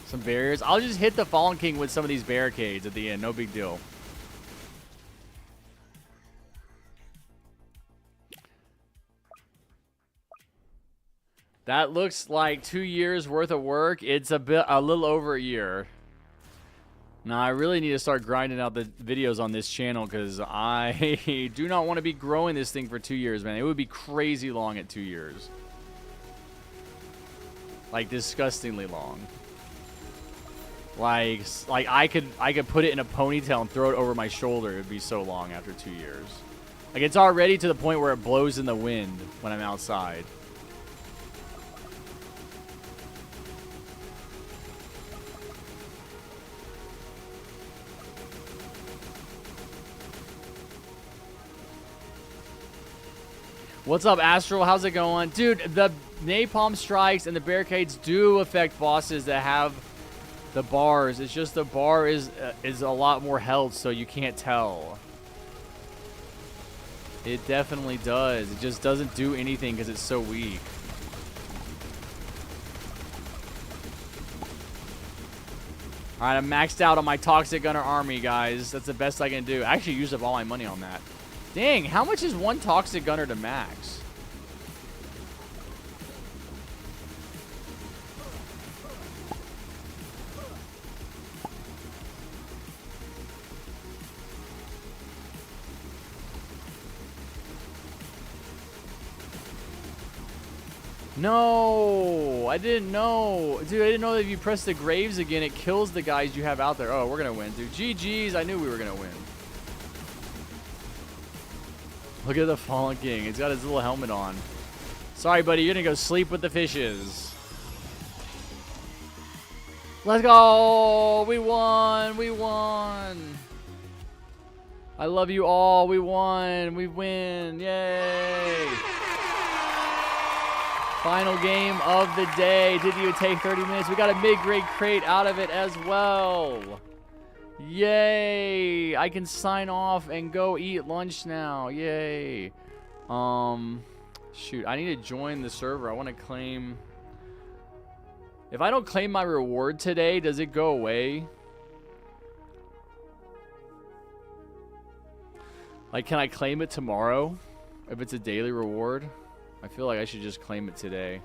some barriers. I'll just hit the Fallen King with some of these barricades at the end, no big deal. That looks like 2 years worth of work. It's a little over a year. Now, I really need to start grinding out the videos on this channel because I do not want to be growing this thing for 2 years, man. It would be crazy long at 2 years. Like, disgustingly long. Like I could put it in a ponytail and throw it over my shoulder. It would be so long after 2 years. Like, it's already to the point where it blows in the wind when I'm outside. What's up, Astral? How's it going? Dude, the napalm strikes and the barricades do affect bosses that have the bars. It's just the bar is a lot more health, so you can't tell. It definitely does. It just doesn't do anything because it's so weak. Alright, I'm maxed out on my Toxic Gunner army, guys. That's the best I can do. I actually used up all my money on that. Dang, how much is one Toxic Gunner to max? No, I didn't know. Dude, I didn't know that if you press the graves again, it kills the guys you have out there. Oh, we're going to win, dude. GG's, I knew we were going to win. Look at the Fallen King. He's got his little helmet on. Sorry, buddy. You're going to go sleep with the fishes. Let's go. We won. We won. I love you all. We won. We win. Yay. Final game of the day. Didn't even take 30 minutes. We got a mid-grade crate out of it as well. Yay. I can sign off and go eat lunch now. Yay. Shoot. I need to join the server. I want to claim... If I don't claim my reward today, does it go away? Like, can I claim it tomorrow? If it's a daily reward? I feel like I should just claim it today.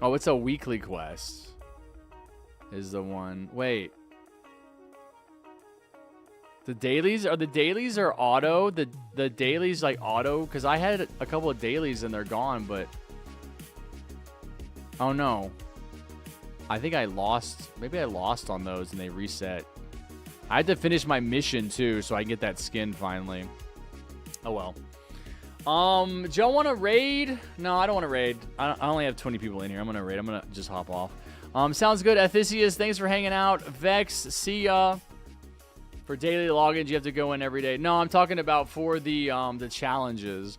Oh, it's a weekly quest. Is the one. Wait. The dailies are auto. The dailies like auto, because I had a couple of dailies and they're gone, but oh no. I think I lost. Maybe I lost on those and they reset. I had to finish my mission too, so I can get that skin finally. Oh well. Do y'all want to raid? No, I don't want to raid. I only have 20 people in here. I'm gonna raid. I'm gonna just hop off. Sounds good. Ethicius, thanks for hanging out. Vex, see ya. For daily logins, you have to go in every day. No, I'm talking about for the challenges.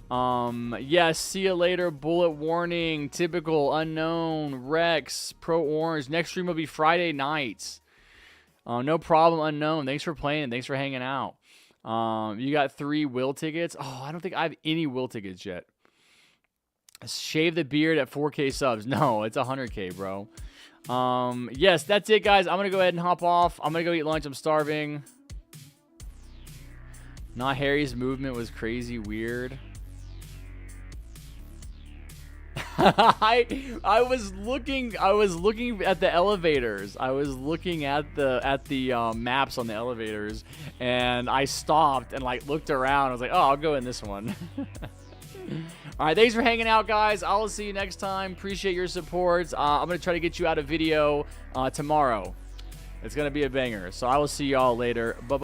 Yes, see you later. Bullet Warning, Typical, Unknown, Rex, Pro Orange. Next stream will be Friday nights. No problem, Unknown. Thanks for playing. Thanks for hanging out. You got 3 will tickets. Oh, I don't think I have any will tickets yet. Shave the beard at 4K subs. No, it's 100K, bro. Yes, that's it, guys. I'm gonna go ahead and hop off. I'm gonna go eat lunch. I'm starving. Not Harry's movement was crazy weird. I was looking at the elevators. I was looking at the maps on the elevators, and I stopped and like looked around. I was like, oh, I'll go in this one. All right, thanks for hanging out, guys. I'll see you next time. Appreciate your support. I'm gonna try to get you out a video tomorrow. It's gonna be a banger. So I will see y'all later. Bye.